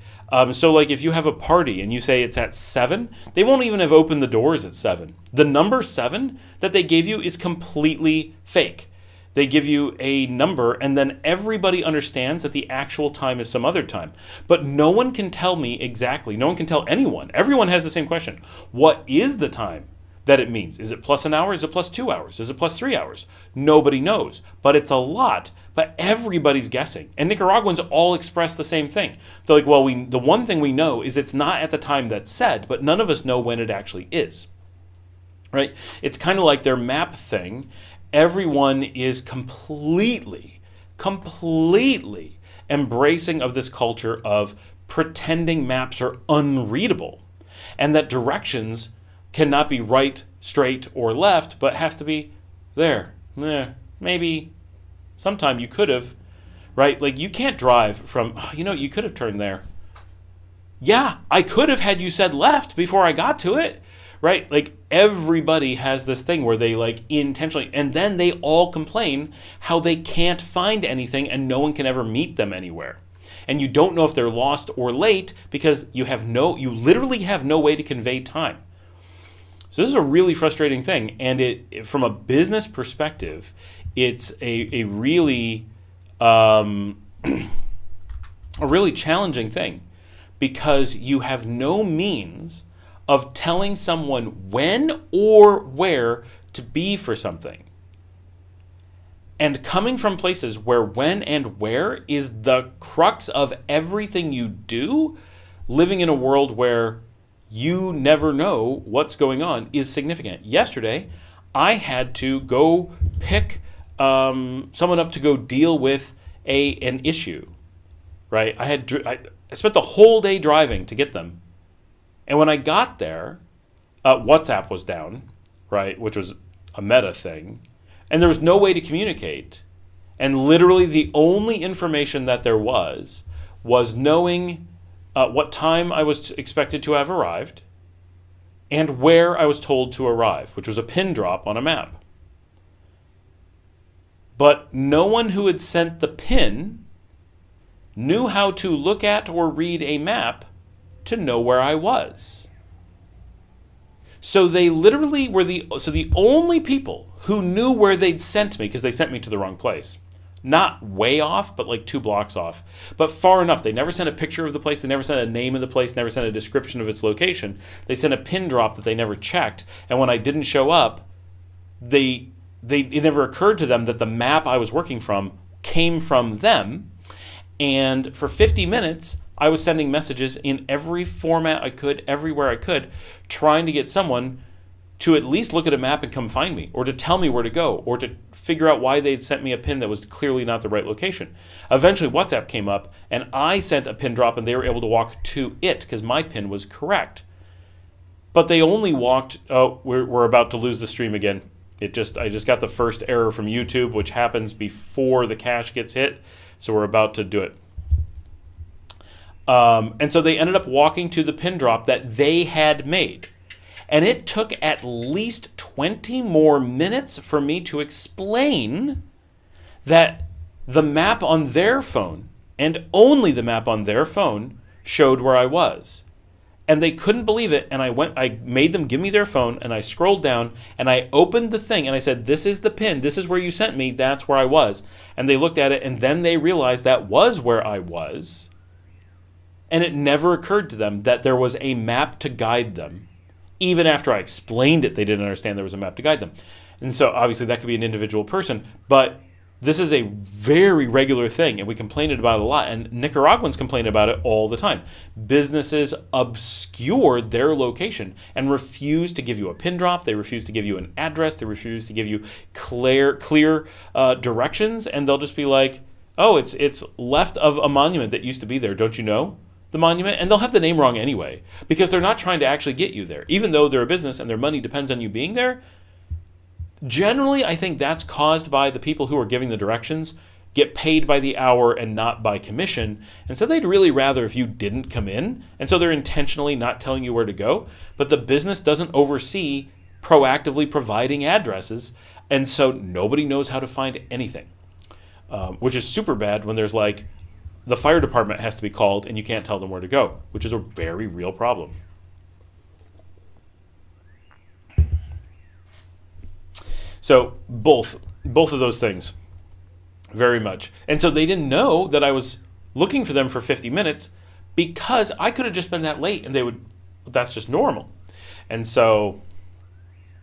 So like if you have a party and you say it's at 7, they won't even have opened the doors at 7. The number 7 that they gave you is completely fake. They give you a number and then everybody understands that the actual time is some other time. But no one can tell me exactly. No one can tell anyone. Everyone has the same question. What is the time that it means? Is it plus an hour? Is it plus 2 hours? Is it plus 3 hours? Nobody knows. But it's a lot. But everybody's guessing. And Nicaraguans all express the same thing. They're like, well, the one thing we know is it's not at the time that's said, but none of us know when it actually is. Right? It's kind of like their map thing. Everyone is completely embracing of this culture of pretending maps are unreadable and that directions cannot be right, straight, or left, but have to be there. Maybe sometime you could have, right? Like you can't drive from, you could have turned there. Yeah, I could have had you said left before I got to it, right? Like everybody has this thing where they like intentionally, and then they all complain how they can't find anything and no one can ever meet them anywhere. And you don't know if they're lost or late because you literally have no way to convey time. So this is a really frustrating thing, and it from a business perspective, it's a really a really challenging thing because you have no means of telling someone when or where to be for something. And coming from places where when and where is the crux of everything you do, living in a world where you never know what's going on is significant. Yesterday, I had to go pick someone up to go deal with an issue, right? I spent the whole day driving to get them. And when I got there, WhatsApp was down, right, which was a meta thing. And there was no way to communicate. And literally the only information that there was knowing what time I was expected to have arrived and where I was told to arrive, which was a pin drop on a map. But no one who had sent the pin knew how to look at or read a map to know where I was. So they literally were the only people who knew where they'd sent me, because they sent me to the wrong place. Not way off, but like 2 blocks off. But far enough. They never sent a picture of the place. They never sent a name of the place. Never sent a description of its location. They sent a pin drop that they never checked. And when I didn't show up, it never occurred to them that the map I was working from came from them. And for 50 minutes, I was sending messages in every format I could, everywhere I could, trying to get someone to at least look at a map and come find me, or to tell me where to go, or to figure out why they'd sent me a pin that was clearly not the right location. Eventually, WhatsApp came up, and I sent a pin drop, and they were able to walk to it, because my pin was correct. But they only walked, we're about to lose the stream again. I just got the first error from YouTube, which happens before the cache gets hit, so we're about to do it. And so they ended up walking to the pin drop that they had made. And it took at least 20 more minutes for me to explain that the map on their phone, and only the map on their phone, showed where I was. And they couldn't believe it, and I made them give me their phone, and I scrolled down, and I opened the thing, and I said, this is the pin, this is where you sent me, that's where I was. And they looked at it, and then they realized that was where I was. And it never occurred to them that there was a map to guide them. Even after I explained it, they didn't understand there was a map to guide them. And so obviously that could be an individual person, but this is a very regular thing, and we complain about it a lot, and Nicaraguans complain about it all the time. Businesses obscure their location and refuse to give you a pin drop. They refuse to give you an address. They refuse to give you clear directions, and they'll just be like, oh, it's left of a monument that used to be there. Don't you know the monument? And they'll have the name wrong anyway, because they're not trying to actually get you there. Even though they're a business and their money depends on you being there, generally, I think that's caused by the people who are giving the directions get paid by the hour and not by commission. And so they'd really rather if you didn't come in. And so they're intentionally not telling you where to go. But the business doesn't oversee proactively providing addresses. And so nobody knows how to find anything, which is super bad when there's like the fire department has to be called and you can't tell them where to go, which is a very real problem. So both of those things, very much. And so they didn't know that I was looking for them for 50 minutes because I could have just been that late and that's just normal. And so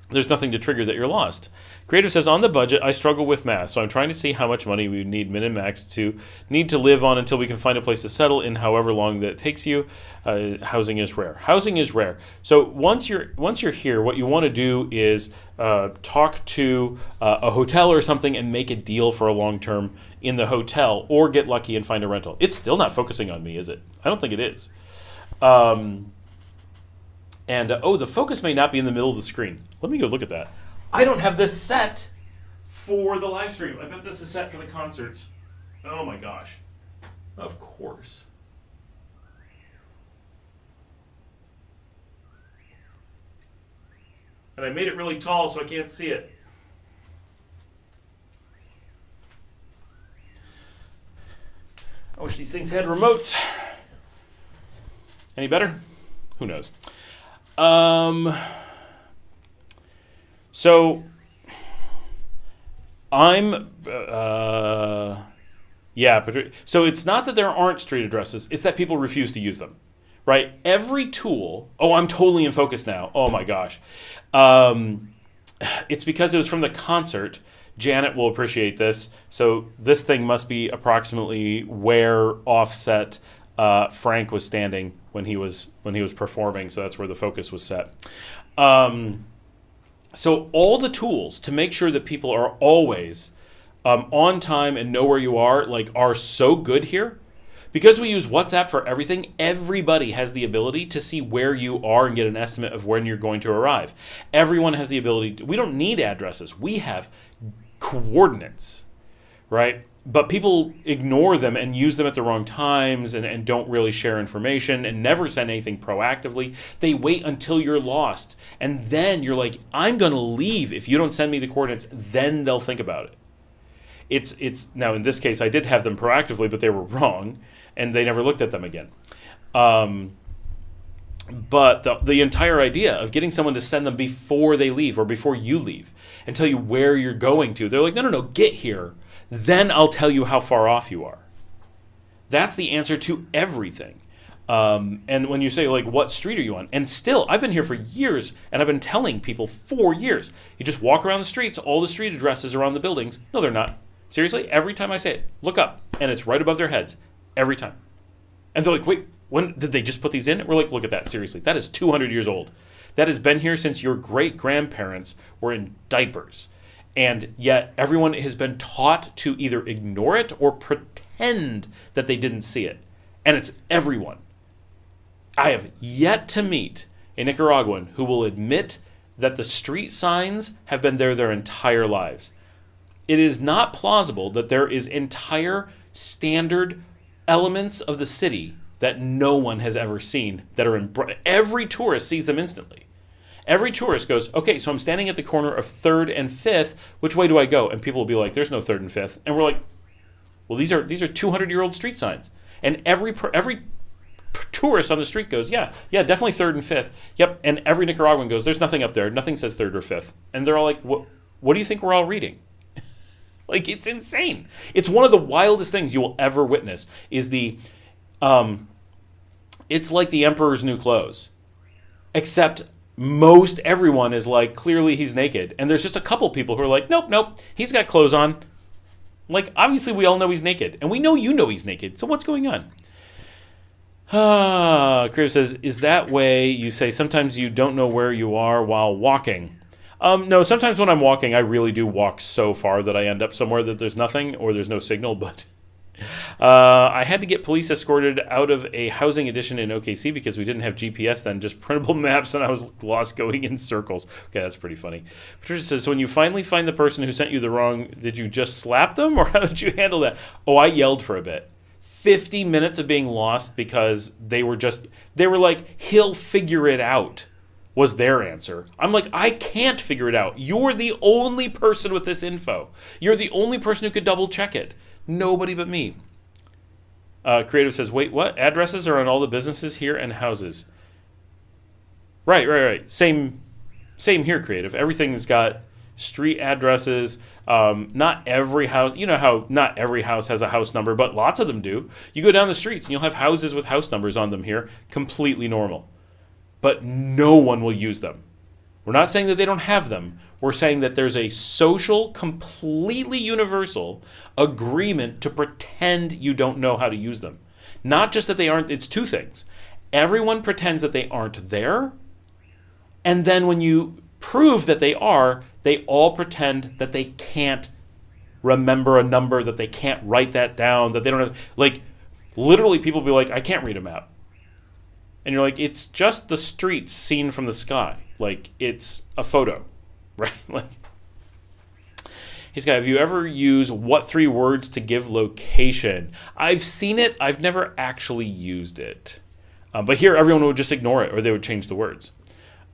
there's nothing to trigger that you're lost. Creative says, on the budget, I struggle with math, so I'm trying to see how much money we need min and max to need to live on until we can find a place to settle in however long that takes you. Housing is rare. Housing is rare. So once you're here, what you want to do is talk to a hotel or something and make a deal for a long term in the hotel, or get lucky and find a rental. It's still not focusing on me, is it? I don't think it is. The focus may not be in the middle of the screen. Let me go look at that. I don't have this set for the live stream. I bet this is set for the concerts. Oh my gosh. Of course. And I made it really tall so I can't see it. I wish these things had remotes. Any better? Who knows? So I'm, so it's not that there aren't street addresses, it's that people refuse to use them, right? Every tool, I'm totally in focus now. Oh my gosh. It's because it was from the concert. Janet will appreciate this. So this thing must be approximately where offset Frank was standing when he was performing. So that's where the focus was set. So all the tools to make sure that people are always on time and know where you are so good here. Because we use WhatsApp for everything, everybody has the ability to see where you are and get an estimate of when you're going to arrive. Everyone has the ability. We don't need addresses. We have coordinates, right? But people ignore them and use them at the wrong times and don't really share information and never send anything proactively. They wait until you're lost. And then you're like, I'm going to leave if you don't send me the coordinates. Then they'll think about it. It's now, in this case, I did have them proactively, but they were wrong. And they never looked at them again. But the entire idea of getting someone to send them before they leave or before you leave and tell you where you're going to. They're like, no, get here. Then I'll tell you how far off you are. That's the answer to everything. And when you say, like, what street are you on? And still, I've been here for years, and I've been telling people for years. You just walk around the streets, all the street addresses are on the buildings. No, they're not. Seriously, every time I say it, look up, and it's right above their heads. Every time. And they're like, wait, when did they just put these in? We're like, look at that, seriously. That is 200 years old. That has been here since your great-grandparents were in diapers. And yet everyone has been taught to either ignore it or pretend that they didn't see it. And it's everyone. I have yet to meet a Nicaraguan who will admit that the street signs have been there their entire lives. It is not plausible that there is entire standard elements of the city that no one has ever seen that are in. Every tourist sees them instantly. Every tourist goes, okay, so I'm standing at the corner of 3rd and 5th. Which way do I go? And people will be like, there's no 3rd and 5th. And we're like, well, these are 200-year-old street signs. And every tourist on the street goes, yeah, definitely 3rd and 5th. Yep. And every Nicaraguan goes, there's nothing up there. Nothing says 3rd or 5th. And they're all like, what do you think we're all reading? Like, it's insane. It's one of the wildest things you will ever witness is it's like the Emperor's New Clothes. Except most everyone is like, clearly he's naked. And there's just a couple people who are like, nope, he's got clothes on. Like, obviously we all know he's naked. And we know you know he's naked. So what's going on? Creative says, is that way you say sometimes you don't know where you are while walking? No, sometimes when I'm walking, I really do walk so far that I end up somewhere that there's nothing or there's no signal. But I had to get police escorted out of a housing addition in OKC because we didn't have GPS then, just printable maps, and I was lost going in circles. Okay, that's pretty funny. Patricia says, so when you finally find the person who sent you the wrong, did you just slap them, or how did you handle that? Oh, I yelled for a bit. 50 minutes of being lost because they were like, he'll figure it out, was their answer. I'm like, I can't figure it out. You're the only person with this info. You're the only person who could double check it. Nobody but me. Creative says, wait, what? Addresses are on all the businesses here and houses. Right. Same here, Creative. Everything's got street addresses. Not every house, you know how not every house has a house number, but lots of them do. You go down the streets and you'll have houses with house numbers on them here. Completely normal. But no one will use them. We're not saying that they don't have them. We're saying that there's a social, completely universal agreement to pretend you don't know how to use them. Not just that they aren't, it's two things. Everyone pretends that they aren't there, and then when you prove that they are, they all pretend that they can't remember a number, that they can't write that down, that they don't have, like, literally people be like, I can't read a map. And you're like, it's just the streets seen from the sky. Like, it's a photo, right? Like, hey, Scott, have you ever used what 3 words to give location? I've seen it. I've never actually used it. But here, everyone would just ignore it, or they would change the words.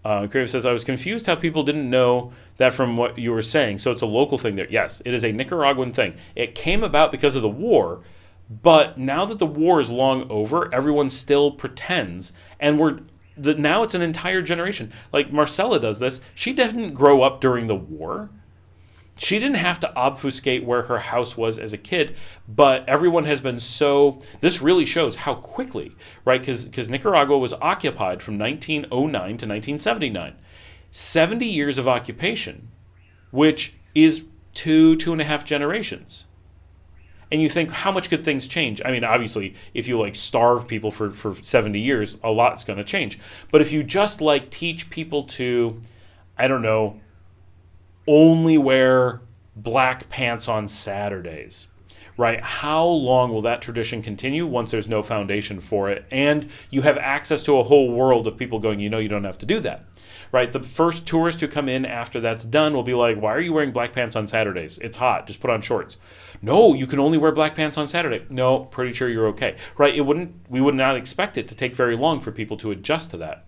Creative says, I was confused how people didn't know that from what you were saying. So it's a local thing there. Yes, it is a Nicaraguan thing. It came about because of the war. But now that the war is long over, everyone still pretends. And now it's an entire generation. Like Marcella does this. She didn't grow up during the war. She didn't have to obfuscate where her house was as a kid, but everyone has been this really shows how quickly, right? Because Nicaragua was occupied from 1909 to 1979. 70 years of occupation, which is 2.5 generations. And you think, how much could things change? I mean, obviously, if you like starve people for 70 years, a lot's going to change. But if you just like teach people to, I don't know, only wear black pants on Saturdays, right? How long will that tradition continue once there's no foundation for it? And you have access to a whole world of people going, you don't have to do that, right? The first tourist who come in after that's done will be like, why are you wearing black pants on Saturdays? It's hot. Just put on shorts. No, you can only wear black pants on Saturday. No, pretty sure you're okay, right? We would not expect it to take very long for people to adjust to that.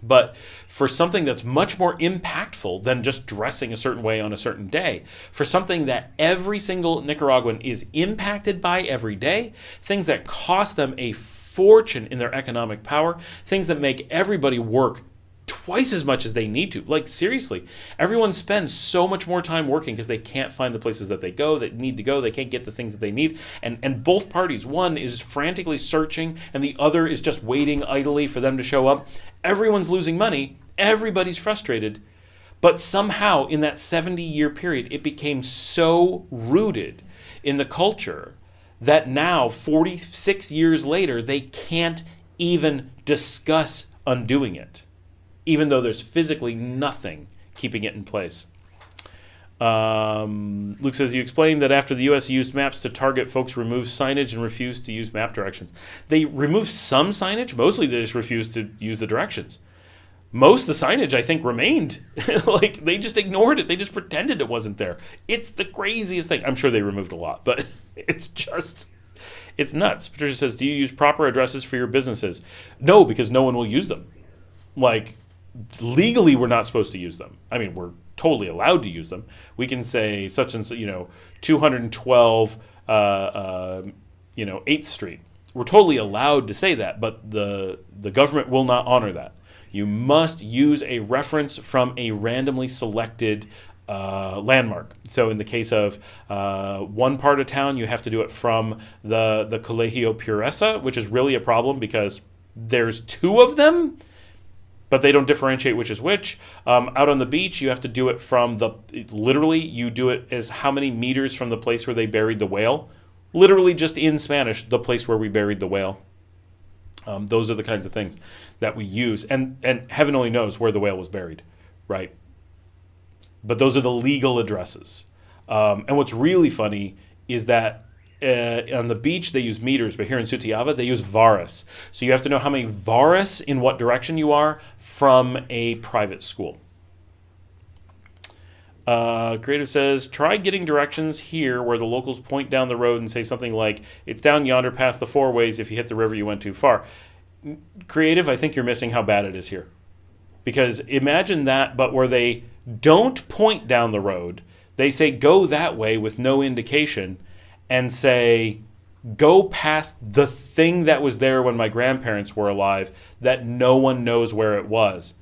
But for something that's much more impactful than just dressing a certain way on a certain day, for something that every single Nicaraguan is impacted by every day, things that cost them a fortune in their economic power, things that make everybody work twice as much as they need to. Like, seriously, everyone spends so much more time working because they can't find the places that they need to go. They can't get the things that they need. And both parties, one is frantically searching and the other is just waiting idly for them to show up. Everyone's losing money. Everybody's frustrated. But somehow in that 70-year period, it became so rooted in the culture that now, 46 years later, they can't even discuss undoing it, even though there's physically nothing keeping it in place. Luke says, you explained that after the U.S. used maps to target folks, removed signage and refused to use map directions. They removed some signage. Mostly they just refused to use the directions. Most of the signage, I think, remained. Like, they just ignored it. They just pretended it wasn't there. It's the craziest thing. I'm sure they removed a lot, but it's nuts. Patricia says, do you use proper addresses for your businesses? No, because no one will use them. Like, legally, we're not supposed to use them. I mean, we're totally allowed to use them. We can say such and 212, 8th Street. We're totally allowed to say that, but the government will not honor that. You must use a reference from a randomly selected landmark. So in the case of one part of town, you have to do it from the Colegio Pureza, which is really a problem because there's 2 of them. but they don't differentiate which is which. Out on the beach, you have to do it from literally, you do it as how many meters from the place where they buried the whale. Literally, just in Spanish, the place where we buried the whale. Those are the kinds of things that we use. And heaven only knows where the whale was buried, right? But those are the legal addresses. And what's really funny is that on the beach, they use meters, but here in Sutiava, they use varas. So you have to know how many varas in what direction you are from a private school. Creative says, try getting directions here where the locals point down the road and say something like, it's down yonder past the four ways. If you hit the river, you went too far. Creative, I think you're missing how bad it is here. Because imagine that, but where they don't point down the road, they say go that way with no indication and say go past the thing that was there when my grandparents were alive that no one knows where it was.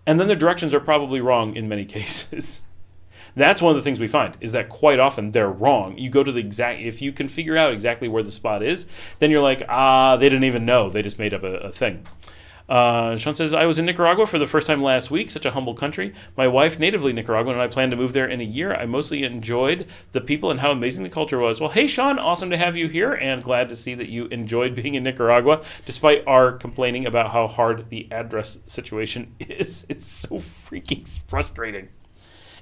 And then the directions are probably wrong in many cases. That's one of the things we find, is that quite often they're wrong. You go to the exact, if you can figure out exactly where the spot is, then you're like, they didn't even know. They just made up a thing. Sean says, I was in Nicaragua for the first time last week, such a humble country. My wife, natively Nicaraguan, and I plan to move there in a year. I mostly enjoyed the people and how amazing the culture was. Well, hey, Sean, awesome to have you here, and glad to see that you enjoyed being in Nicaragua, despite our complaining about how hard the address situation is. It's so freaking frustrating.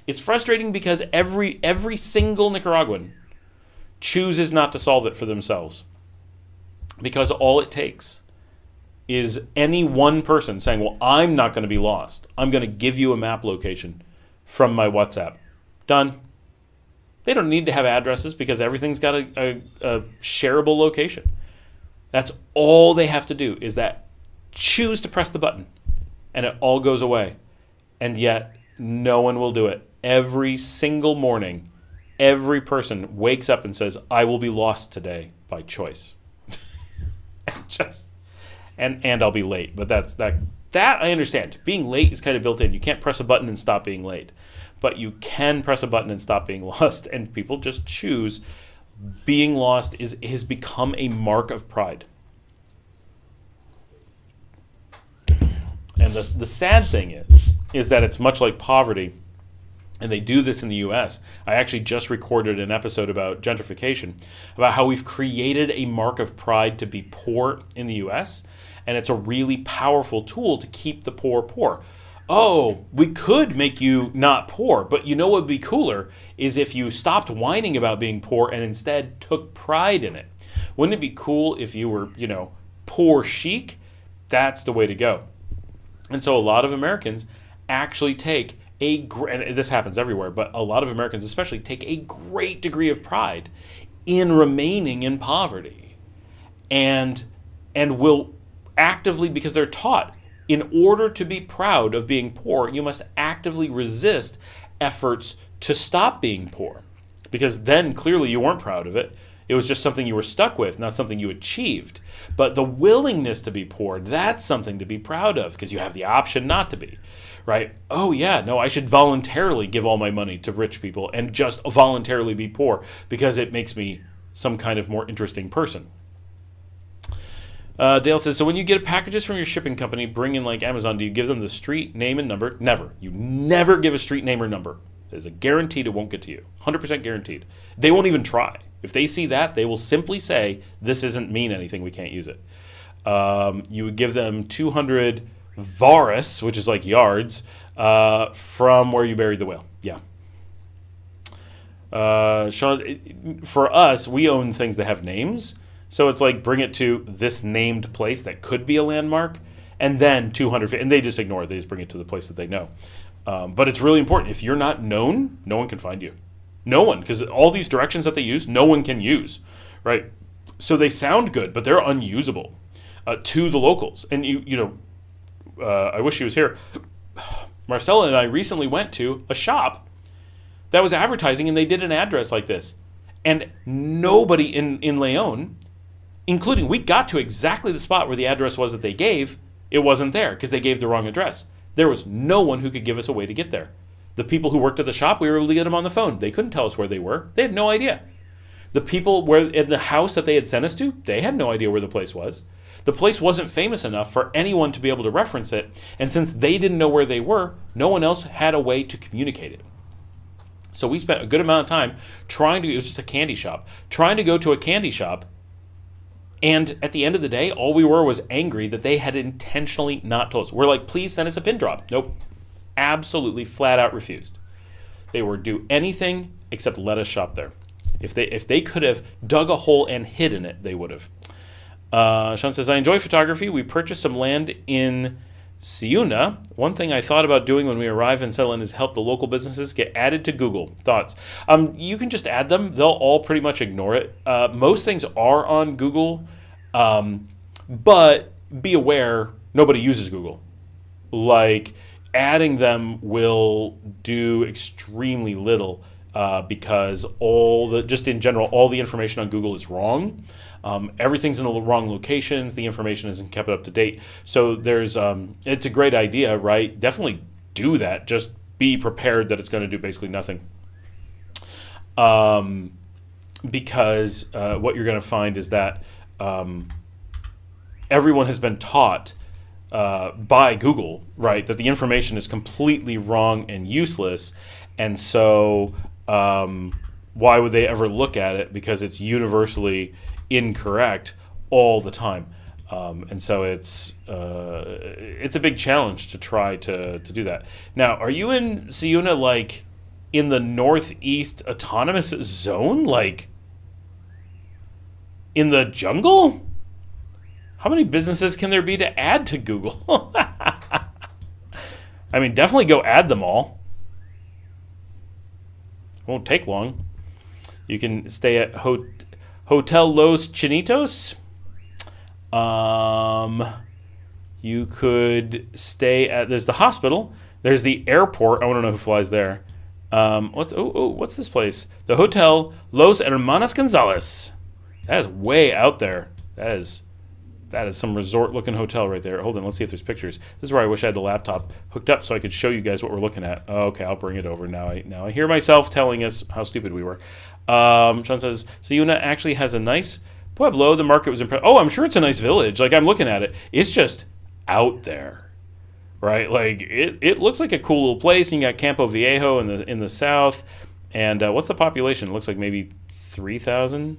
It's frustrating because every single Nicaraguan chooses not to solve it for themselves. Because all it takes is any one person saying, well, I'm not going to be lost. I'm going to give you a map location from my WhatsApp. Done. They don't need to have addresses because everything's got a shareable location. That's all they have to do is that choose to press the button and it all goes away. And yet no one will do it. Every single morning, every person wakes up and says, I will be lost today by choice. And I'll be late. But that I understand. Being late is kind of built in. You can't press a button and stop being late. But you can press a button and stop being lost. And people just choose. Being lost has become a mark of pride. And the sad thing is that it's much like poverty. And they do this in the U.S. I actually just recorded an episode about gentrification, about how we've created a mark of pride to be poor in the U.S., and it's a really powerful tool to keep the poor poor. Oh, we could make you not poor, but you know what would be cooler is if you stopped whining about being poor and instead took pride in it. Wouldn't it be cool if you were, poor chic? That's the way to go. And so a lot of Americans actually take and this happens everywhere, but a lot of Americans especially take a great degree of pride in remaining in poverty and will actively, because they're taught, in order to be proud of being poor, you must actively resist efforts to stop being poor, because then clearly you weren't proud of it. It was just something you were stuck with, not something you achieved. But the willingness to be poor, that's something to be proud of, because you have the option not to be. Right? Oh yeah, no, I should voluntarily give all my money to rich people and just voluntarily be poor because it makes me some kind of more interesting person. Dale says, so when you get packages from your shipping company, bring in like Amazon, do you give them the street name and number? Never. You never give a street name or number. There's a guaranteed it won't get to you. 100% guaranteed. They won't even try. If they see that, they will simply say, this doesn't mean anything, we can't use it. You would give them 200 varas, which is like yards, from where you buried the whale. Yeah. Sean, for us, we own things that have names. So it's like bring it to this named place that could be a landmark, and then 200, and they just ignore it. They just bring it to the place that they know. But it's really important. If you're not known, no one can find you. No one, because all these directions that they use, no one can use, right? So they sound good, but they're unusable to the locals. And I wish she was here. Marcella and I recently went to a shop that was advertising, and they did an address like this. And nobody in Leon, including, we got to exactly the spot where the address was that they gave. It wasn't there because they gave the wrong address. There was no one who could give us a way to get there. The people who worked at the shop, we were able to get them on the phone. They couldn't tell us where they were. They had no idea. The people in the house that they had sent us to, they had no idea where the place was. The place wasn't famous enough for anyone to be able to reference it, and since they didn't know where they were, no one else had a way to communicate it. So we spent a good amount of time it was just a candy shop, trying to go to a candy shop, and at the end of the day, all we were was angry that they had intentionally not told us. We're like, please send us a pin drop. Nope. Absolutely flat out refused. They would do anything except let us shop there. If they could have dug a hole and hidden it, they would have. Sean says, I enjoy photography. We purchased some land in Ciuna. One thing I thought about doing when we arrive and settle in is help the local businesses get added to Google. Thoughts? You can just add them. They'll all pretty much ignore it. Most things are on Google, but be aware, nobody uses Google. Like, adding them will do extremely little because just in general, all the information on Google is wrong. Everything's in the wrong locations. The information isn't kept up to date. So it's a great idea, right? Definitely do that. Just be prepared that it's going to do basically nothing. Because what you're going to find is that everyone has been taught by Google, right, that the information is completely wrong and useless, and so why would they ever look at it? Because it's universally incorrect all the time, and so it's a big challenge to try to do that. Now, are you in Ciuna, like in the Northeast Autonomous Zone, like in the jungle? How many businesses can there be to add to Google? I mean, definitely go add them all. It won't take long. You can stay at Hotel Los Chinitos. You could stay at, there's the hospital. There's the airport. I want to know who flies there. What's this place? The Hotel Los Hermanas Gonzalez. That is way out there. That is some resort-looking hotel right there. Hold on, let's see if there's pictures. This is where I wish I had the laptop hooked up so I could show you guys what we're looking at. Okay, I'll bring it over now. I hear myself telling us how stupid we were. Sean says, Ciuna actually has a nice pueblo. The market was impressive. Oh, I'm sure it's a nice village. Like, I'm looking at it. It's just out there, right? Like, it looks like a cool little place. And you got Campo Viejo in the south. And what's the population? It looks like maybe 3,000.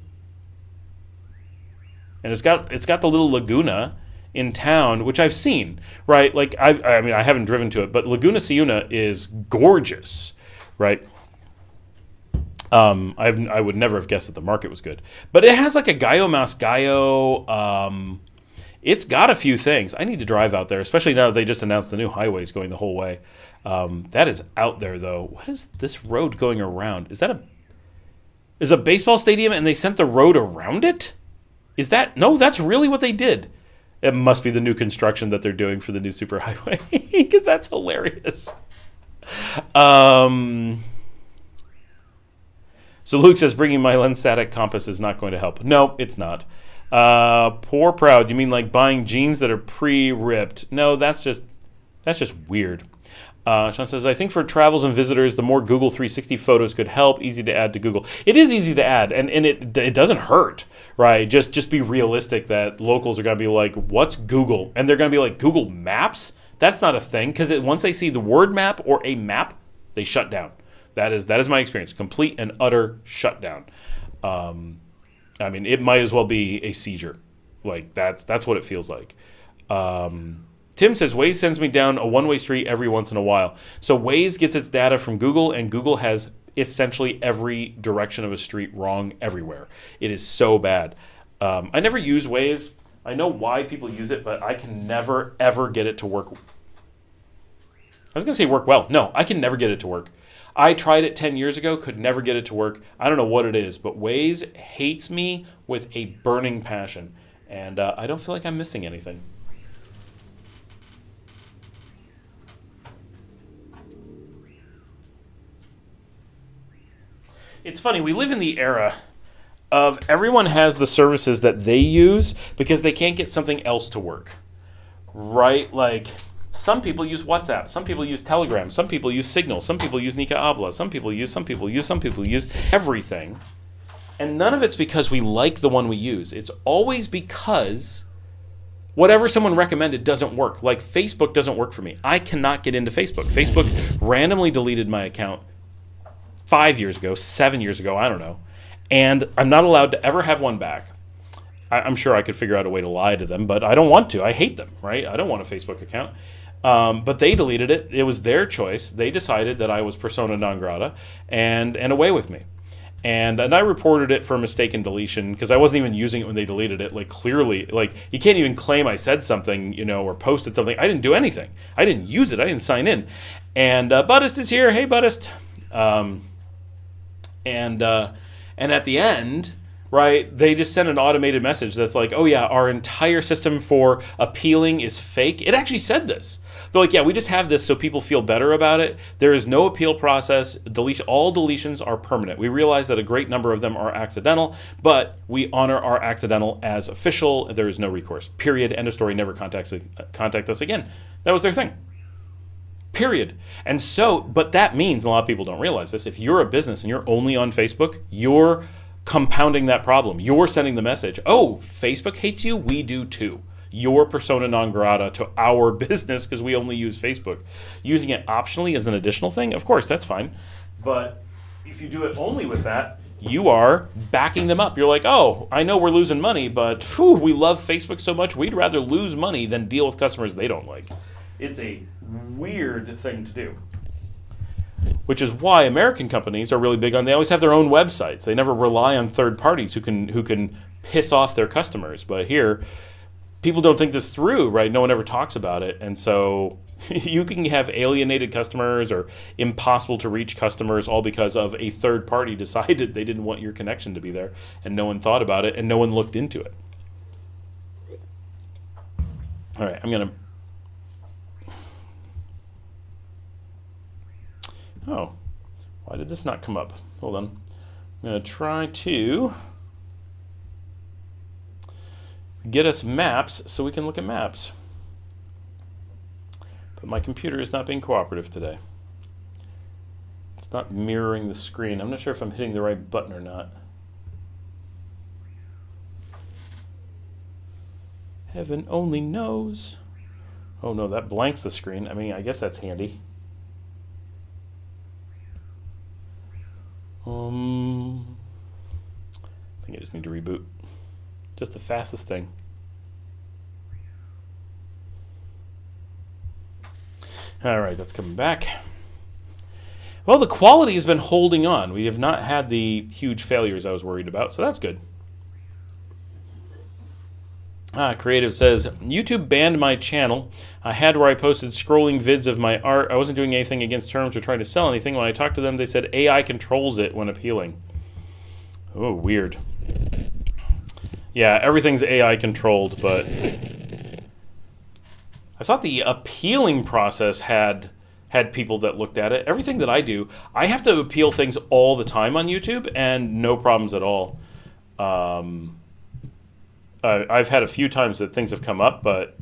And it's got the little laguna in town, which I've seen, right? Like, I mean, I haven't driven to it, but Laguna Ciuna is gorgeous, right? I would never have guessed that the market was good. But it has like a Gallo Mas Gallo. It's got a few things. I need to drive out there, especially now that they just announced the new highways going the whole way. That is out there, though. What is this road going around? Is a baseball stadium and they sent the road around it? No, that's really what they did. It must be the new construction that they're doing for the new superhighway, because that's hilarious. So Luke says, bringing my Lensatic compass is not going to help. No, it's not. Poor proud. You mean like buying jeans that are pre-ripped? No, that's just weird. Sean says, I think for travels and visitors, the more Google 360 photos could help. Easy to add to Google. It is easy to add, and it doesn't hurt, right? Just be realistic that locals are going to be like, what's Google? And they're going to be like, Google Maps? That's not a thing, because once they see the word map or a map, they shut down. That is my experience. Complete and utter shutdown. I mean, it might as well be a seizure. Like, that's what it feels like. Tim says, Waze sends me down a one-way street every once in a while. So Waze gets its data from Google, and Google has essentially every direction of a street wrong everywhere. It is so bad. I never use Waze. I know why people use it, but I can never, ever get it to work. I was going to say work well. No, I can never get it to work. I tried it 10 years ago, could never get it to work. I don't know what it is, but Waze hates me with a burning passion. And I don't feel like I'm missing anything. It's funny, we live in the era of everyone has the services that they use because they can't get something else to work, right? Like, some people use WhatsApp, some people use Telegram, some people use Signal, some people use Nika Habla, some people use everything. And none of it's because we like the one we use. It's always because Whatever someone recommended doesn't work. Like Facebook doesn't work for me. I cannot get into Facebook. Facebook randomly deleted my account 5 years ago, 7 years ago, I don't know. And I'm not allowed to ever have one back. I'm sure I could figure out a way to lie to them, but I don't want to. I hate them, right? I don't want a Facebook account. But they deleted it. It was their choice. They decided that I was persona non grata and away with me. And I reported it for mistaken deletion because I wasn't even using it when they deleted it. Like clearly, like you can't even claim I said something, you know, or posted something. I didn't do anything. I didn't use it. I didn't sign in. And Buddhist is here. Hey, Buddhist. And at the end, right, they just sent an automated message that's like, oh yeah, our entire system for appealing is fake. It actually said this. They're like, yeah, we just have this so people feel better about it. There is no appeal process. All deletions are permanent. We realize that a great number of them are accidental, but we honor our accidental as official. There is no recourse. Period. End of story. Never contact us again. That was their thing. Period. And so, but that means, and a lot of people don't realize this, if you're a business and you're only on Facebook, you're compounding that problem. You're sending the message, oh, Facebook hates you, we do too. You're persona non grata to our business because we only use Facebook. Using it optionally as an additional thing, of course, that's fine. But if you do it only with that, you are backing them up. You're like, oh, I know we're losing money, but we love Facebook so much, we'd rather lose money than deal with customers they don't like. It's a weird thing to do. Which is why American companies are really big on, they always have their own websites. They never rely on third parties who can piss off their customers. But here, people don't think this through, right? No one ever talks about it. And so you can have alienated customers or impossible to reach customers all because of a third party decided they didn't want your connection to be there and no one thought about it and no one looked into it. All right, I'm going to... Oh, why did this not come up? Hold on. I'm going to try to get us maps so we can look at maps. But my computer is not being cooperative today. It's not mirroring the screen. I'm not sure if I'm hitting the right button or not. Heaven only knows. Oh no, that blanks the screen. I mean, I guess that's handy. I think I just need to reboot. Just the fastest thing. All right, that's coming back. Well, the quality has been holding on. We have not had the huge failures I was worried about, so that's good. Creative says, YouTube banned my channel. I had where I posted scrolling vids of my art. I wasn't doing anything against terms or trying to sell anything. When I talked to them, they said AI controls it when appealing. Oh, weird. Yeah, everything's AI controlled, but I thought the appealing process had people that looked at it. Everything that I do, I have to appeal things all the time on YouTube, and no problems at all. I've had a few times that things have come up, but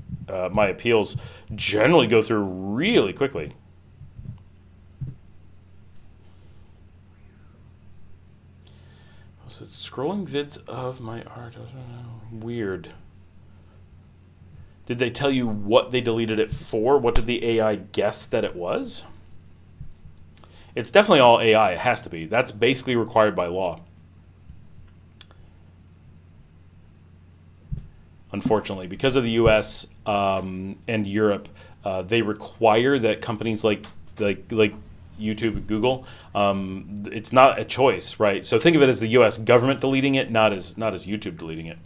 my appeals generally go through really quickly. So it's scrolling vids of my art. Weird. Did they tell you what they deleted it for? What did the AI guess that it was? It's definitely all AI. It has to be. That's basically required by law. Unfortunately, because of the U.S. And Europe, they require that companies like YouTube and Google, it's not a choice, right? So think of it as the U.S. government deleting it, not as YouTube deleting it.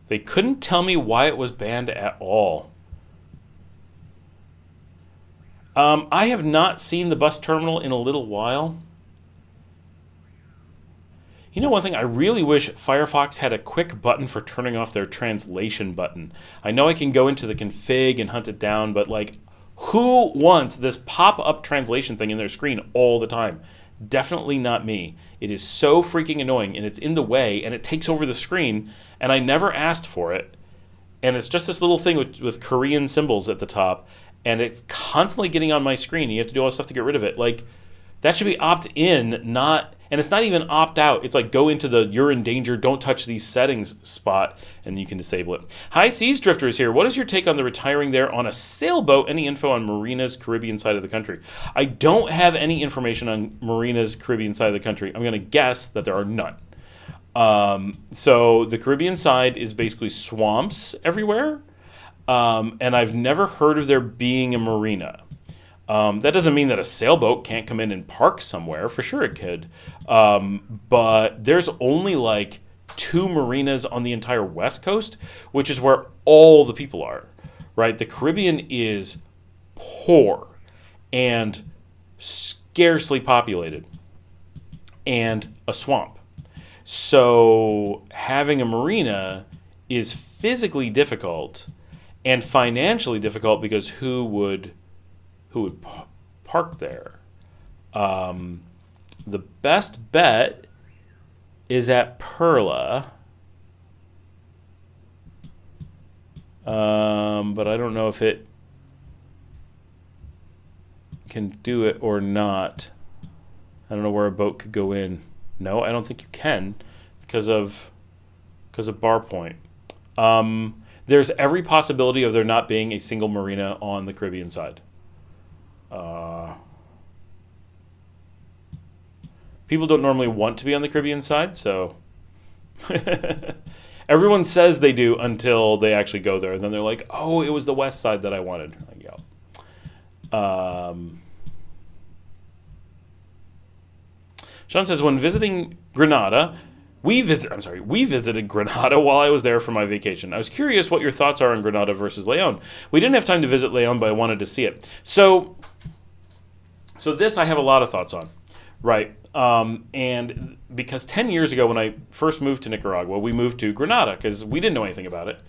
They couldn't tell me why it was banned at all. I have not seen the bus terminal in a little while. You know one thing, I really wish Firefox had a quick button for turning off their translation button. I know I can go into the config and hunt it down, but like, who wants this pop-up translation thing in their screen all the time? Definitely not me. It is so freaking annoying, and it's in the way, and it takes over the screen, and I never asked for it. And it's just this little thing with Korean symbols at the top, and it's constantly getting on my screen. You have to do all this stuff to get rid of it. Like, That should be opt-in, not, and it's not even opt-out. It's like go into the you're in danger, don't touch these settings spot, and you can disable it. High Seas Drifter is here. What is your take on the retiring there on a sailboat? Any info on marinas, Caribbean side of the country? I don't have any information on marinas, Caribbean side of the country. I'm going to guess that there are none. So the Caribbean side is basically swamps everywhere, and I've never heard of there being a marina. That doesn't mean that a sailboat can't come in and park somewhere. For sure it could. But there's only like 2 marinas on the entire West Coast, which is where all the people are, right? The Caribbean is poor and scarcely populated and a swamp. So having a marina is physically difficult and financially difficult because who would park there? The best bet is at Perla, but I don't know if it can do it or not. I don't know where a boat could go in. No, I don't think you can because of Bar Point. There's every possibility of there not being a single marina on the Caribbean side. People don't normally want to be on the Caribbean side, so everyone says they do until they actually go there. And then they're like, oh, it was the west side that I wanted. Like, yeah. Sean says, when visiting Grenada, we visited Grenada while I was there for my vacation. I was curious what your thoughts are on Grenada versus Leon. We didn't have time to visit Leon, but I wanted to see it. So this I have a lot of thoughts on, right? And because 10 years ago when I first moved to Nicaragua, we moved to Grenada because we didn't know anything about it.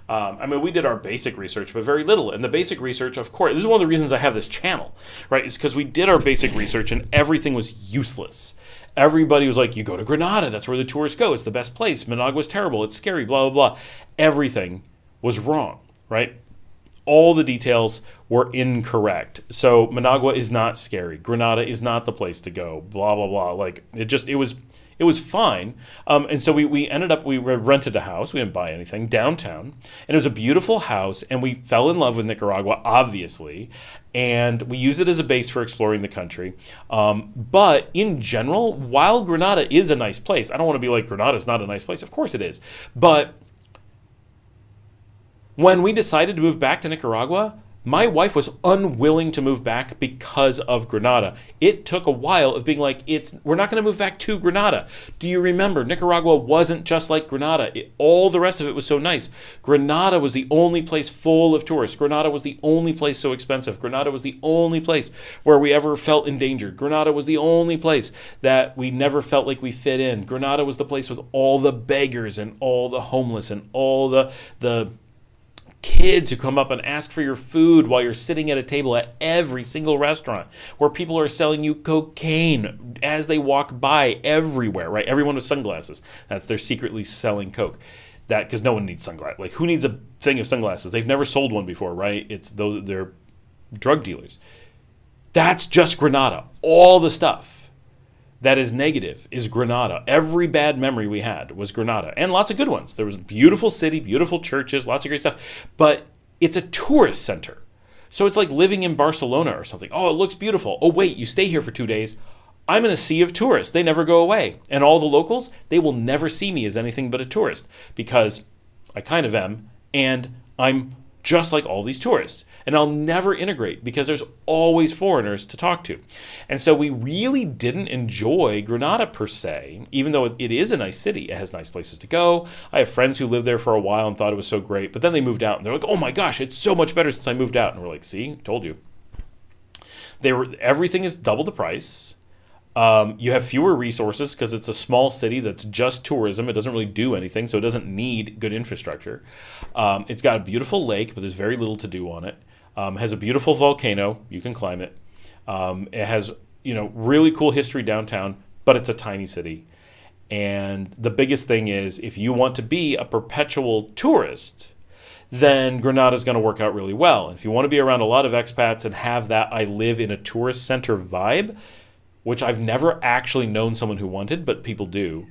I mean, we did our basic research, but very little. And the basic research, of course, this is one of the reasons I have this channel, right? Is because we did our basic research and everything was useless. Everybody was like, you go to Grenada, that's where the tourists go. It's the best place. Managua's terrible. It's scary, blah, blah, blah. Everything was wrong, right? All the details were incorrect. So Managua is not scary. Grenada is not the place to go, blah, blah, blah. Like, it was fine. And so we rented a house. We didn't buy anything downtown. And it was a beautiful house. And we fell in love with Nicaragua, obviously. And we used it as a base for exploring the country. But in general, while Grenada is a nice place, I don't want to be like, Grenada's not a nice place. Of course it is. But when we decided to move back to Nicaragua, my wife was unwilling to move back because of Grenada. It took a while of being like, we're not going to move back to Grenada. Do you remember? Nicaragua wasn't just like Grenada. All the rest of it was so nice. Grenada was the only place full of tourists. Grenada was the only place so expensive. Grenada was the only place where we ever felt endangered. Grenada was the only place that we never felt like we fit in. Grenada was the place with all the beggars and all the homeless and all the kids who come up and ask for your food while you're sitting at a table at every single restaurant, where people are selling you cocaine as they walk by everywhere, right? Everyone with sunglasses. They're secretly selling coke. Because no one needs sunglasses. Like, who needs a thing of sunglasses? They've never sold one before, right? They're drug dealers. That's just Grenada. All the stuff that is negative is Grenada. Every bad memory we had was Grenada. And lots of good ones. There was a beautiful city, beautiful churches, lots of great stuff. But it's a tourist center. So it's like living in Barcelona or something. Oh, it looks beautiful. Oh, wait, you stay here for 2 days. I'm in a sea of tourists. They never go away. And all the locals, they will never see me as anything but a tourist. Because I kind of am. And I'm just like all these tourists. And I'll never integrate because there's always foreigners to talk to. And so we really didn't enjoy Grenada per se, even though it is a nice city. It has nice places to go. I have friends who lived there for a while and thought it was so great, but then they moved out and they're like, oh my gosh, it's so much better since I moved out. And we're like, see, told you. Everything is double the price. You have fewer resources because it's a small city that's just tourism. It doesn't really do anything, so it doesn't need good infrastructure. It's got a beautiful lake, but there's very little to do on it. Has a beautiful volcano. You can climb it. It has, really cool history downtown, but it's a tiny city. And the biggest thing is, if you want to be a perpetual tourist, then Grenada is going to work out really well. And if you want to be around a lot of expats and have that I live in a tourist center vibe, which I've never actually known someone who wanted, but people do,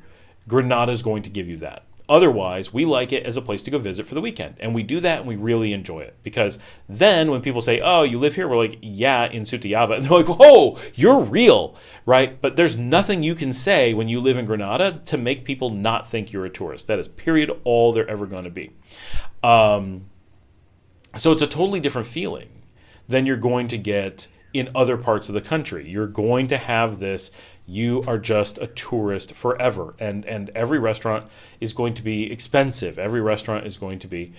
Granada is going to give you that. Otherwise, we like it as a place to go visit for the weekend. And we do that and we really enjoy it. Because then when people say, oh, you live here? We're like, yeah, in Sutiaba. And they're like, oh, you're real, right? But there's nothing you can say when you live in Granada to make people not think you're a tourist. That is, period, all they're ever going to be. So it's a totally different feeling than you're going to get in other parts of the country. You're going to have this, you are just a tourist forever. And every restaurant is going to be expensive. Every restaurant is going to be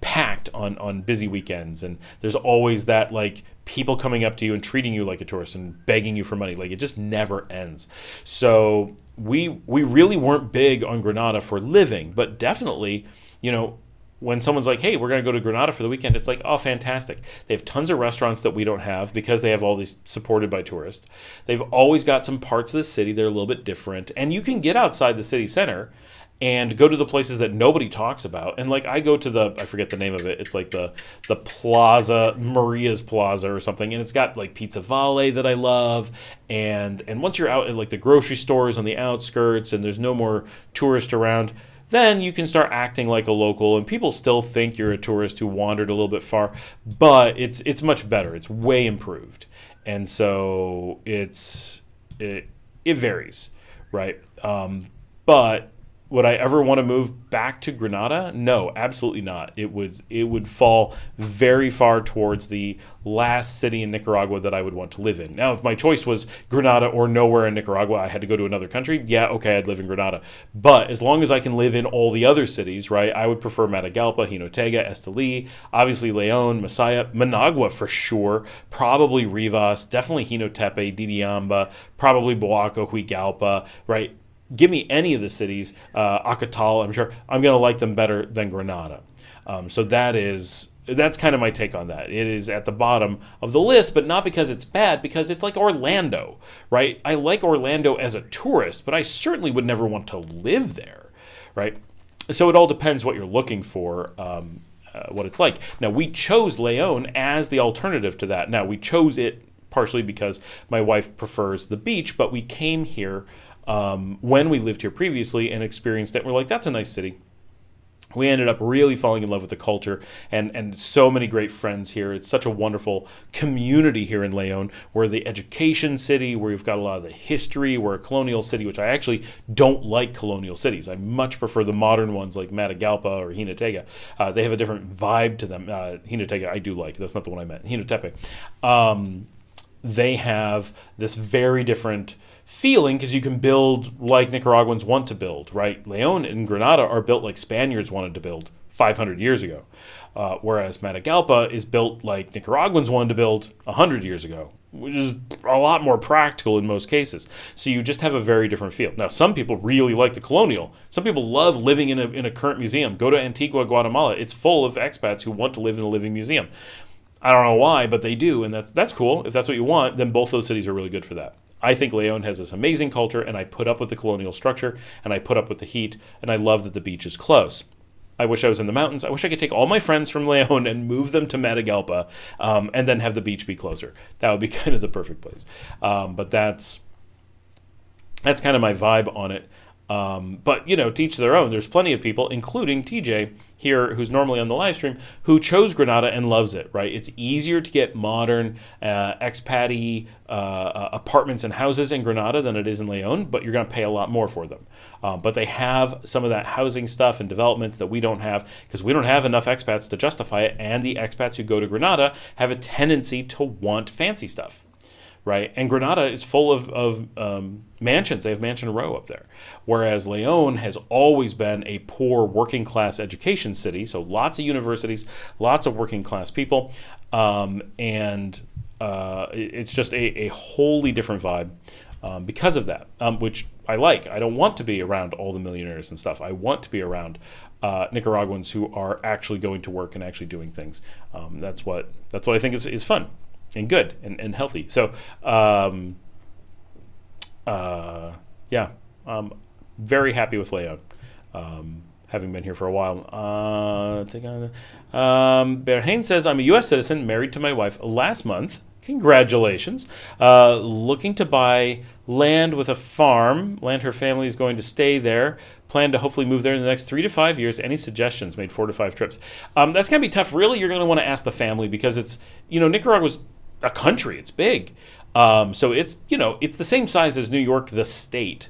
packed on busy weekends. And there's always that, like, people coming up to you and treating you like a tourist and begging you for money. Like, it just never ends. So we really weren't big on Granada for living, but definitely, when someone's like, hey, we're going to go to Granada for the weekend, it's like, oh, fantastic. They have tons of restaurants that we don't have because they have all these supported by tourists. They've always got some parts of the city that are a little bit different. And you can get outside the city center and go to the places that nobody talks about. And like, I go to I forget the name of it. It's like the Plaza, Maria's Plaza or something. And it's got like Pizza Valle that I love. And once you're out at like the grocery stores on the outskirts and there's no more tourists around, then you can start acting like a local, and people still think you're a tourist who wandered a little bit far, but it's much better. It's way improved. And so it varies, right? But would I ever want to move back to Granada? No, absolutely not. It would fall very far towards the last city in Nicaragua that I would want to live in. Now, if my choice was Granada or nowhere in Nicaragua, I had to go to another country, yeah, okay, I'd live in Granada. But as long as I can live in all the other cities, right, I would prefer Matagalpa, Jinotega, Esteli, obviously León, Masaya, Managua for sure, probably Rivas, definitely Jinotepe, Diriamba, probably Boaco, Huigalpa, right? Give me any of the cities, Acatal, I'm sure I'm going to like them better than Granada. So that's kind of my take on that. It is at the bottom of the list, but not because it's bad, because it's like Orlando, right? I like Orlando as a tourist, but I certainly would never want to live there, right? So it all depends what you're looking for, what it's like. Now, we chose León as the alternative to that. Now, we chose it partially because my wife prefers the beach, but we came here when we lived here previously and experienced it. We're like, that's a nice city. We ended up really falling in love with the culture and so many great friends here. It's such a wonderful community here in León. We're the education city, where we've got a lot of the history. We're a colonial city, which I actually don't like colonial cities. I much prefer the modern ones like Matagalpa or Jinotega. They have a different vibe to them. Jinotega I do like. That's not the one I meant. Jinotepe. They have this very different feeling because you can build like Nicaraguans want to build, right? León and Granada are built like Spaniards wanted to build 500 years ago, whereas Matagalpa is built like Nicaraguans wanted to build 100 years ago, which is a lot more practical in most cases. So you just have a very different feel. Now, some people really like the colonial. Some people love living in a current museum. Go to Antigua, Guatemala. It's full of expats who want to live in a living museum. I don't know why, but they do, and that's cool. If that's what you want, then both those cities are really good for that. I think León has this amazing culture, and I put up with the colonial structure, and I put up with the heat, and I love that the beach is close. I wish I was in the mountains. I wish I could take all my friends from León and move them to Matagalpa, and then have the beach be closer. That would be kind of the perfect place. But that's kind of my vibe on it. But, to each their own. There's plenty of people, including TJ here, who's normally on the live stream, who chose Granada and loves it, right? It's easier to get modern, expat-y apartments and houses in Granada than it is in León, but you're going to pay a lot more for them. But they have some of that housing stuff and developments that we don't have because we don't have enough expats to justify it, and the expats who go to Granada have a tendency to want fancy stuff. Right, and Granada is full of mansions. They have Mansion Row up there, whereas León has always been a poor working class education city. So lots of universities, lots of working class people, and it's just a wholly different vibe because of that, which I like. I don't want to be around all the millionaires and stuff. I want to be around Nicaraguans who are actually going to work and actually doing things. That's what I think is fun. And good and healthy. So, very happy with León, having been here for a while. Berhain says, I'm a U.S. citizen married to my wife last month. Congratulations. Looking to buy land with a farm. Land her family is going to stay there. Plan to hopefully move there in the next 3 to 5 years. Any suggestions? Made 4 to 5 trips. That's going to be tough. Really, you're going to want to ask the family because it's, Nicaragua's a country. It's big. So it's, it's the same size as New York, the state.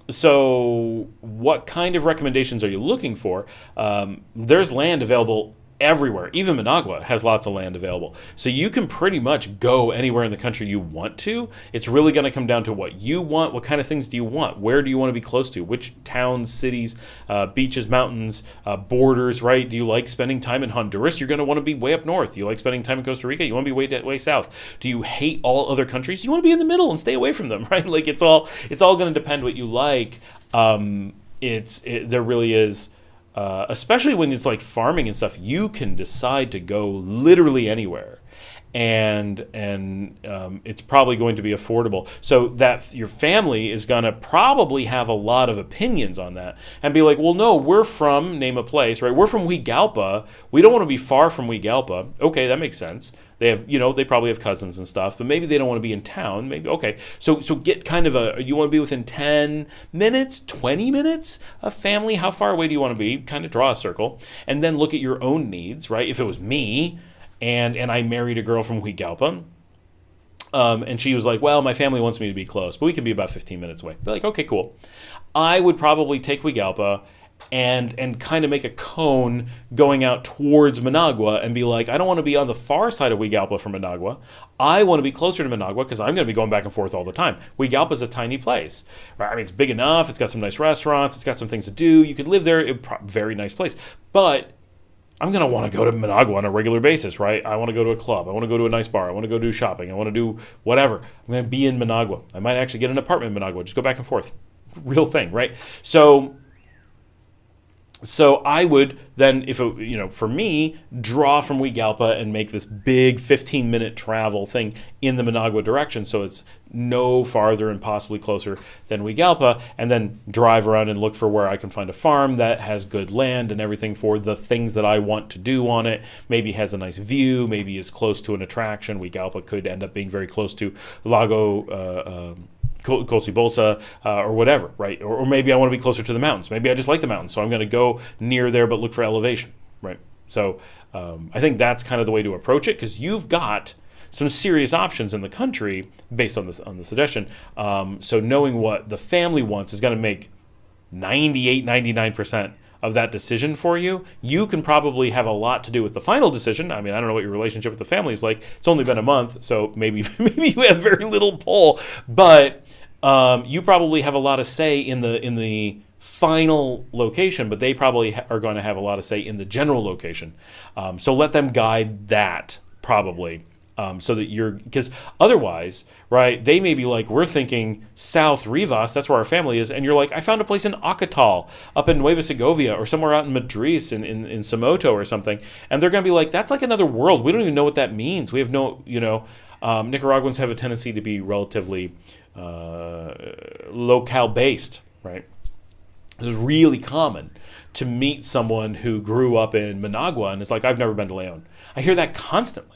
So what kind of recommendations are you looking for? There's land available everywhere. Even Managua has lots of land available. So you can pretty much go anywhere in the country you want to. It's really going to come down to what you want. What kind of things do you want? Where do you want to be close to? Which towns, cities, beaches, mountains, borders, right? Do you like spending time in Honduras? You're going to want to be way up north. Do you like spending time in Costa Rica? You want to be way south. Do you hate all other countries? You want to be in the middle and stay away from them, right? Like it's all going to depend what you like. There really is. Especially when it's like farming and stuff, you can decide to go literally anywhere, and it's probably going to be affordable. So that your family is going to probably have a lot of opinions on that and be like, well, no, we're from, name a place, right? We're from Huigalpa. We don't want to be far from Huigalpa. Okay, that makes sense. They have, they probably have cousins and stuff, but maybe they don't want to be in town. Maybe, okay. So get kind of you want to be within 10 minutes, 20 minutes of family. How far away do you want to be? Kind of draw a circle and then look at your own needs, right? If it was me and I married a girl from Huigalpa, and she was like, well, my family wants me to be close, but we can be about 15 minutes away. Be like, okay, cool. I would probably take Huigalpa and kind of make a cone going out towards Managua and be like, I don't want to be on the far side of Huigalpa from Managua. I want to be closer to Managua because I'm going to be going back and forth all the time. Huigalpa is a tiny place, right? I mean, it's big enough. It's got some nice restaurants. It's got some things to do. You could live there. Very nice place. But I'm going to want to go to Managua on a regular basis, right? I want to go to a club. I want to go to a nice bar. I want to go do shopping. I want to do whatever. I'm going to be in Managua. I might actually get an apartment in Managua. Just go back and forth. Real thing, right? So I would then, for me, draw from Huigalpa and make this big 15-minute travel thing in the Managua direction, so it's no farther and possibly closer than Huigalpa, and then drive around and look for where I can find a farm that has good land and everything for the things that I want to do on it. Maybe has a nice view, maybe is close to an attraction. Huigalpa could end up being very close to Lago Colsibolsa or whatever, right? Or maybe I want to be closer to the mountains. Maybe I just like the mountains, so I'm going to go near there but look for elevation, right? So I think that's kind of the way to approach it because you've got some serious options in the country based on the suggestion. So knowing what the family wants is going to make 99% of that decision for you. You can probably have a lot to do with the final decision. I mean, I don't know what your relationship with the family is like. It's only been a month, so maybe you have very little pull, but you probably have a lot of say in the final location, but they probably are going to have a lot of say in the general location. So let them guide that probably. So that because otherwise, right, they may be like, we're thinking South Rivas, that's where our family is, and you're like, I found a place in Acatal, up in Nueva Segovia, or somewhere out in Madrid, in Somoto or something, and they're going to be like, that's like another world, we don't even know what that means, we have no, Nicaraguans have a tendency to be relatively locale-based, right? It's really common to meet someone who grew up in Managua, and it's like, I've never been to Leon. I hear that constantly.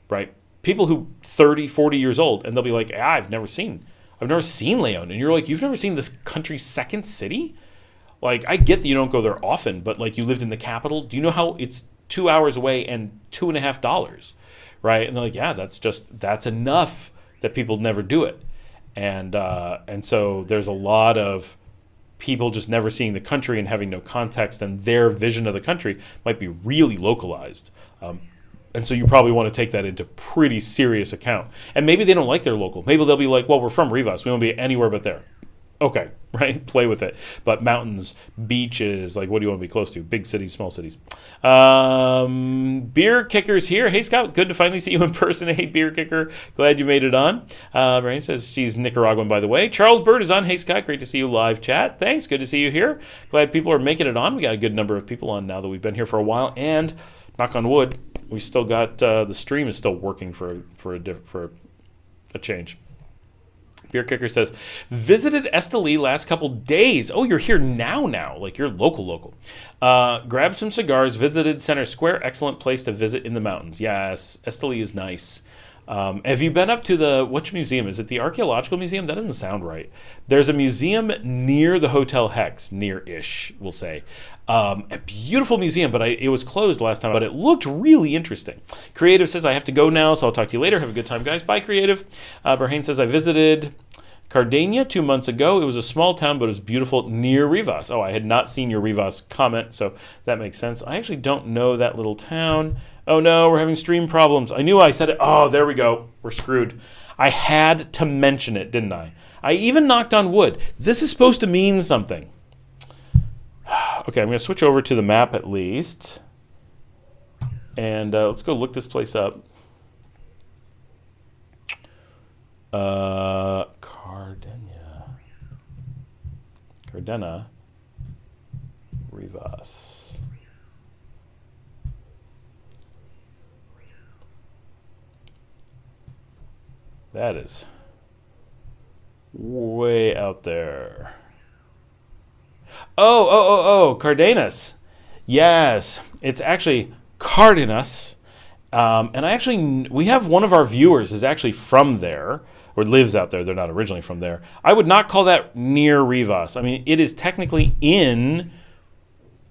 Right? People who 30, 40 years old, and they'll be like, I've never seen Leon. And you're like, you've never seen this country's second city? Like, I get that you don't go there often, but like you lived in the capital. Do you know how it's 2 hours away and $2.50? Right? And they're like, yeah, that's enough that people never do it. And so there's a lot of people just never seeing the country and having no context, and their vision of the country might be really localized. And so you probably want to take that into pretty serious account. And maybe they don't like their local. Maybe they'll be like, well, we're from Rivas. We won't be anywhere but there. Okay, right? Play with it. But mountains, beaches, like what do you want to be close to? Big cities, small cities. Beer Kicker's here. Hey, Scout, good to finally see you in person. Hey, Beer Kicker, glad you made it on. Brian says she's Nicaraguan, by the way. Charles Bird is on. Hey, Scott, great to see you live chat. Thanks, good to see you here. Glad people are making it on. We got a good number of people on now that we've been here for a while. And knock on wood, we still got the stream is still working for a change. Beer Kicker says, visited Esteli last couple days. Oh, you're here now. Like, you're local. Grabbed some cigars, visited Center Square. Excellent place to visit in the mountains. Yes, Esteli is nice. Have you been up to which museum? Is it the Archaeological Museum? That doesn't sound right. There's a museum near the Hotel Hex, near-ish, we'll say. A beautiful museum, but it was closed last time, but it looked really interesting. Creative says, I have to go now, so I'll talk to you later. Have a good time, guys. Bye, Creative. Berhain says, I visited Cardeña 2 months ago. It was a small town, but it was beautiful near Rivas. Oh, I had not seen your Rivas comment, so that makes sense. I actually don't know that little town. Oh no, we're having stream problems. I knew I said it. Oh, there we go. We're screwed. I had to mention it, didn't I? I even knocked on wood. This is supposed to mean something. Okay, I'm going to switch over to the map at least. And let's go look this place up. Cardeña, Rivas. That is way out there. Oh, Cardenas. Yes, it's actually Cardenas. And we have one of our viewers is actually from there, or lives out there. They're not originally from there. I would not call that near Rivas. I mean, it is technically in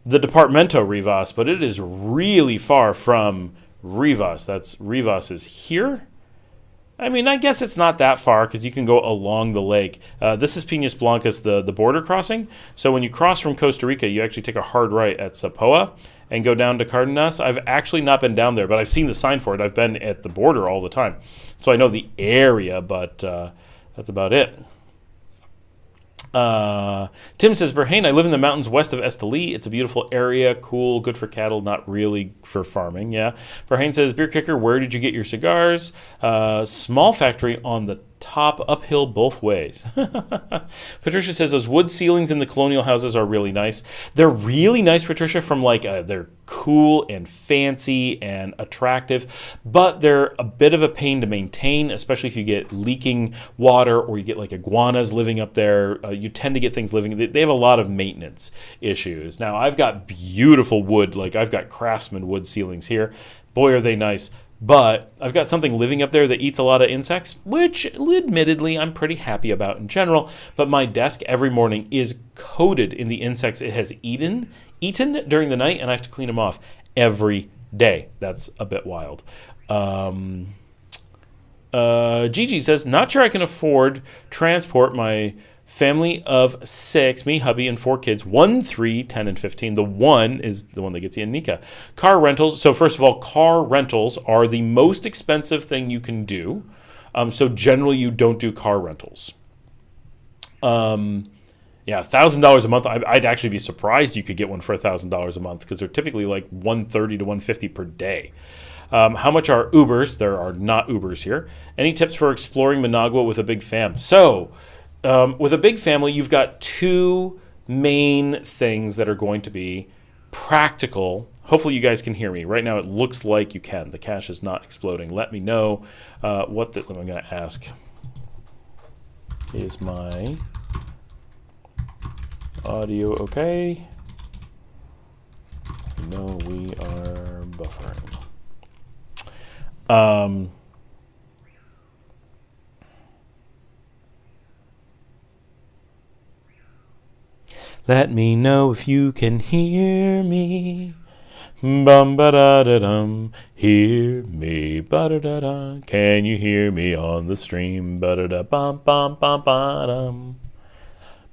the Departamento Rivas, but it is really far from Rivas. Rivas is here. I mean, I guess it's not that far because you can go along the lake. This is Piñas Blancas, the border crossing. So when you cross from Costa Rica, you actually take a hard right at Zapoa and go down to Cardenas. I've actually not been down there, but I've seen the sign for it. I've been at the border all the time. So I know the area, but that's about it. Tim says, Berhain, I live in the mountains west of Esteli. It's a beautiful area, cool, good for cattle, not really for farming. Yeah. Berhain says, Beer Kicker, where did you get your cigars? Small factory on the top, uphill both ways. Patricia says, those wood ceilings in the colonial houses are really nice. They're really nice, Patricia, from they're cool and fancy and attractive, but they're a bit of a pain to maintain, especially if you get leaking water or you get iguanas living up there. You tend to get things living. They have a lot of maintenance issues. Now, I've got beautiful wood, I've got Craftsman wood ceilings here. Boy, are they nice. But I've got something living up there that eats a lot of insects, which admittedly I'm pretty happy about in general. But my desk every morning is coated in the insects it has eaten during the night, and I have to clean them off every day. That's a bit wild. Gigi says, not sure I can afford transport my family of 6, me, hubby, and 4 kids, 1, 3, 10, and 15. The 1 is the one that gets you in Nika. Car rentals. So first of all, car rentals are the most expensive thing you can do. So generally you don't do car rentals. Yeah, $1,000 a month. I'd actually be surprised you could get one for $1,000 a month because they're typically like $130 to $150 per day. How much are Ubers? There are not Ubers here. Any tips for exploring Managua with a big fam? So with a big family, you've got 2 main things that are going to be practical. Hopefully you guys can hear me. Right now it looks like you can. The cache is not exploding. Let me know I'm going to ask. Is my audio okay? No, we are buffering. Let me know if you can hear me. Bum ba da da dum. Hear me. Ba da da da. Can you hear me on the stream? Ba da da bum bum bum ba dum.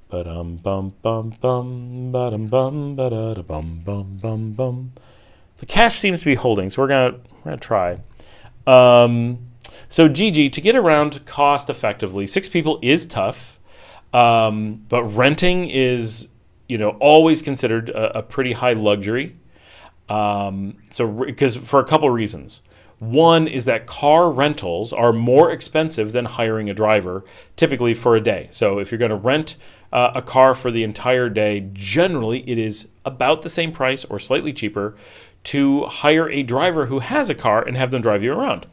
Ba dum bum bum bum ba dum bum ba da da bum bum bum bum. The cache seems to be holding, so we're gonna try. So Gigi, to get around cost effectively, 6 people is tough, but renting is always considered a pretty high luxury. Because for a couple reasons. One is that car rentals are more expensive than hiring a driver, typically for a day. So if you're going to rent a car for the entire day, generally it is about the same price or slightly cheaper to hire a driver who has a car and have them drive you around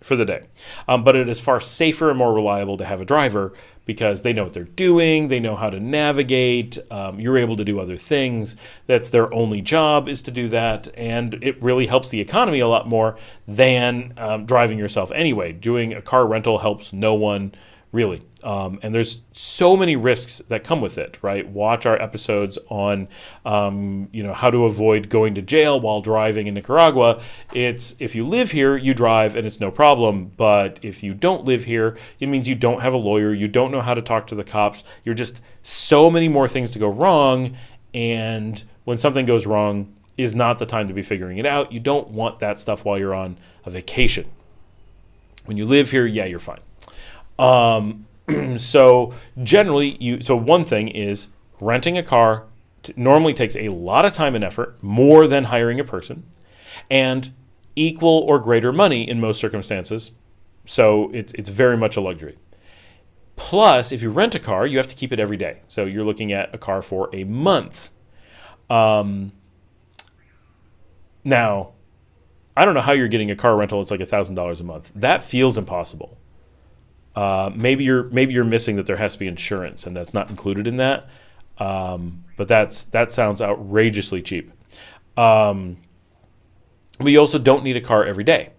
for the day. But it is far safer and more reliable to have a driver because they know what they're doing, they know how to navigate, you're able to do other things. That's their only job, is to do that, and it really helps the economy a lot more than driving yourself anyway. Doing a car rental helps no one, really. And there's so many risks that come with it, right? Watch our episodes on, how to avoid going to jail while driving in Nicaragua. It's, if you live here, you drive and it's no problem. But if you don't live here, it means you don't have a lawyer. You don't know how to talk to the cops. You're just so many more things to go wrong. And when something goes wrong, is not the time to be figuring it out. You don't want that stuff while you're on a vacation. When you live here, yeah, you're fine. So generally, one thing is renting a car normally takes a lot of time and effort, more than hiring a person, and equal or greater money in most circumstances. So it's very much a luxury. Plus, if you rent a car, you have to keep it every day. So you're looking at a car for a month. Now, I don't know how you're getting a car rental. It's like $1,000 a month. That feels impossible. Maybe you're missing that there has to be insurance, and that's not included in that. But that sounds outrageously cheap. But you also don't need a car every day.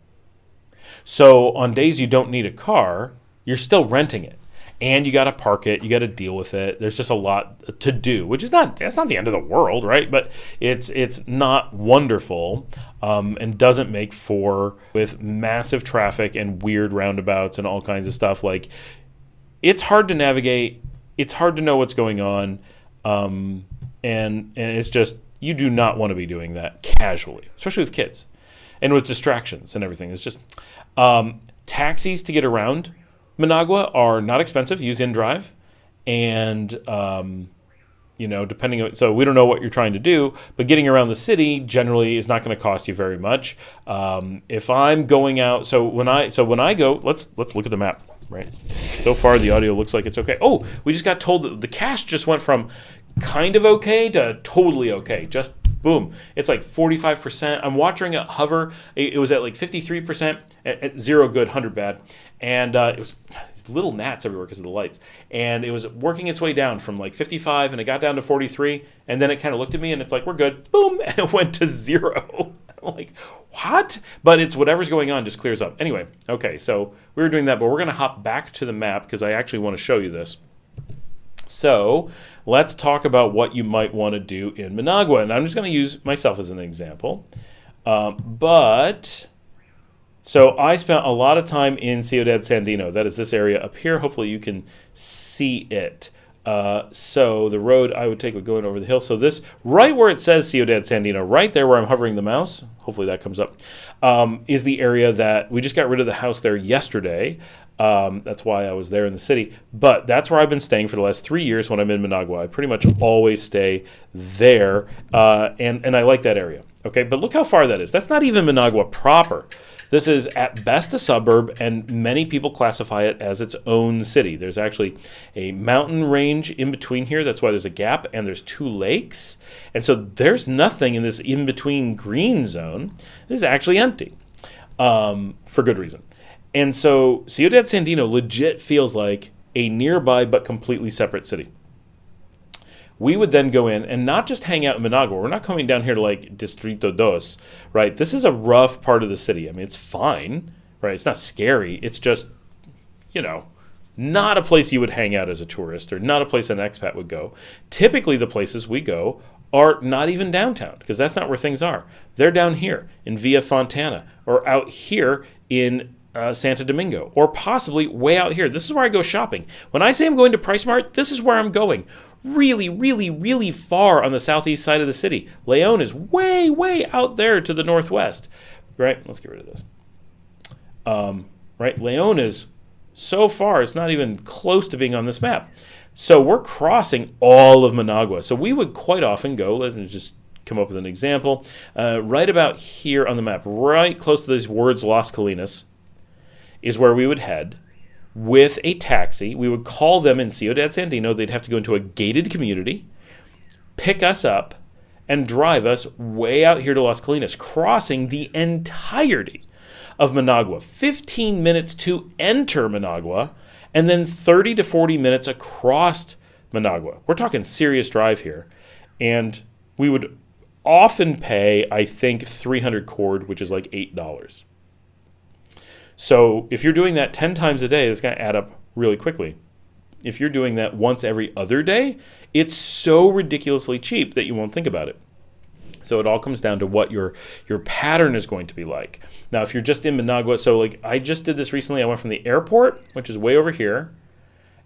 So on days you don't need a car, you're still renting it, and you got to park it. You got to deal with it. There's just a lot to do, which is that's not the end of the world, right? But it's not wonderful, and doesn't make for, with massive traffic and weird roundabouts and all kinds of stuff. Like, it's hard to navigate. It's hard to know what's going on, and it's just, you do not want to be doing that casually, especially with kids and with distractions and everything. It's just taxis to get around Managua are not expensive. Use InDrive, and depending on, so we don't know what you're trying to do, but getting around the city generally is not going to cost you very much. If I'm going out, so when I go, let's look at the map. Right. So far the audio looks like it's okay. Oh, we just got told that the cache just went from kind of okay to totally okay. Just boom. It's like 45%. I'm watching it hover. It was at like 53%, at 0 good, 100 bad. And it was little gnats everywhere because of the lights. And it was working its way down from like 55, and it got down to 43. And then it kind of looked at me and it's like, we're good. Boom. And it went to 0. I'm like, what? But it's whatever's going on just clears up. Anyway, okay, so we were doing that, but we're going to hop back to the map because I actually want to show you this. So let's talk about what you might want to do in Managua. And I'm just going to use myself as an example. So I spent a lot of time in Ciudad Sandino. That is this area up here. Hopefully you can see it. So the road I would take would go in over the hill. So this, right where it says Ciudad Sandino, right there where I'm hovering the mouse, hopefully that comes up, is the area that we just got rid of the house there yesterday. That's why I was there in the city. But that's where I've been staying for the last 3 years when I'm in Managua. I pretty much always stay there, and I like that area. Okay, but look how far that is. That's not even Managua proper. This is at best a suburb, and many people classify it as its own city. There's actually a mountain range in between here. That's why there's a gap, and there's 2 lakes. And so there's nothing in this in-between green zone. This is actually empty, for good reason. And so Ciudad Sandino legit feels like a nearby but completely separate city. We would then go in and not just hang out in Managua. We're not coming down here to like Distrito Dos, right? This is a rough part of the city. I mean, it's fine, right? It's not scary. It's just, not a place you would hang out as a tourist, or not a place an expat would go. Typically, the places we go are not even downtown, because that's not where things are. They're down here in Villa Fontana, or out here in Santo Domingo, or possibly way out here. This is where I go shopping. When I say I'm going to PriceSmart, this is where I'm going. Really, really, really far on the southeast side of the city. León is way, way out there to the northwest. Right? Let's get rid of this. Right? León is so far, it's not even close to being on this map. So we're crossing all of Managua. So we would quite often go, let's just come up with an example, right about here on the map, right close to these words Las Colinas, is where we would head with a taxi. We would call them in Ciudad Sandino. They'd have to go into a gated community, pick us up, and drive us way out here to Las Colinas, crossing the entirety of Managua, 15 minutes to enter Managua, and then 30 to 40 minutes across Managua. We're talking serious drive here. And we would often pay, I think, 300 cord, which is like $8. So if you're doing that 10 times a day, it's going to add up really quickly. If you're doing that once every other day, it's so ridiculously cheap that you won't think about it. So it all comes down to what your pattern is going to be like. Now, if you're just in Managua, so like I just did this recently. I went from the airport, which is way over here,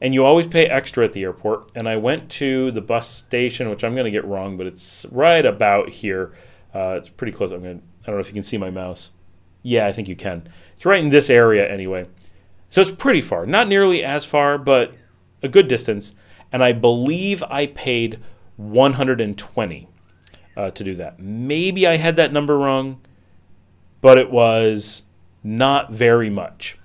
and you always pay extra at the airport. And I went to the bus station, which I'm going to get wrong, but it's right about here. It's pretty close. I don't know if you can see my mouse. Yeah, I think you can. It's right in this area anyway. So it's pretty far. Not nearly as far, but a good distance. And I believe I paid 120 to do that. Maybe I had that number wrong, but it was not very much.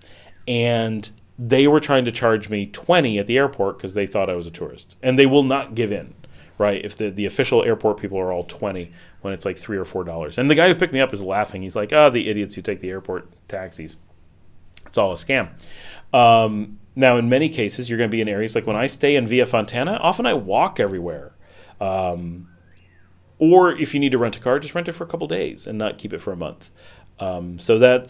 And they were trying to charge me 20 at the airport because they thought I was a tourist. And they will not give in, right? If the official airport people are all 20 when it's like $3 or $4. And the guy who picked me up is laughing. He's like, oh, the idiots who take the airport taxis. It's all a scam. Now, in many cases, you're going to be in areas like when I stay in Villa Fontana, often I walk everywhere. Or if you need to rent a car, just rent it for a couple days and not keep it for a month. So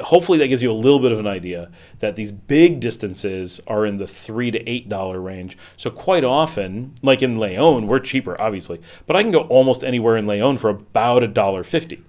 hopefully that gives you a little bit of an idea that these big distances are in the $3 to $8 range. So quite often, like in Leon, we're cheaper, obviously, but I can go almost anywhere in Leon for about $1.50.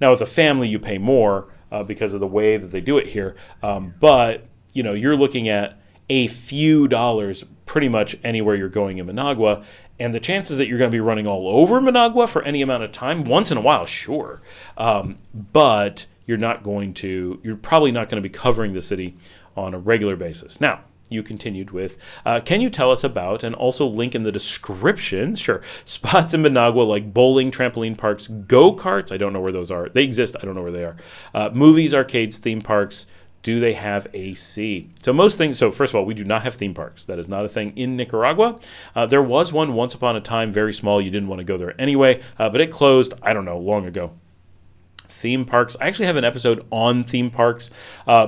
Now, with a family, you pay more because of the way that they do it here. But you're looking at a few dollars pretty much anywhere you're going in Managua. And the chances that you're going to be running all over Managua for any amount of time, once in a while, sure. But you're probably not going to be covering the city on a regular basis. Now, you continued with, can you tell us about, and also link in the description, sure, spots in Managua like bowling, trampoline parks, go-karts, I don't know where those are. They exist, I don't know where they are. Movies, arcades, theme parks. Do they have AC? So first of all, we do not have theme parks. That is not a thing in Nicaragua. There was one once upon a time, very small. You didn't want to go there anyway, but it closed, I don't know, long ago. Theme parks. I actually have an episode on theme parks.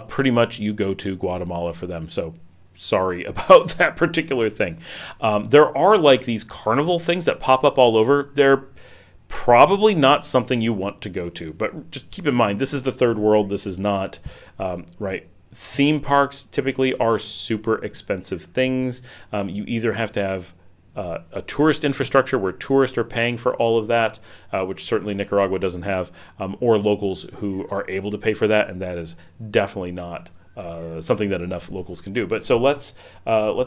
Pretty much you go to Guatemala for them. So sorry about that particular thing. There are like these carnival things that pop up all over. They're probably not something you want to go to, but just keep in mind, this is the third world. This is not, right? Theme parks typically are super expensive things. You either have to have a tourist infrastructure where tourists are paying for all of that, which certainly Nicaragua doesn't have, or locals who are able to pay for that, and that is definitely not something that enough locals can do. But so let's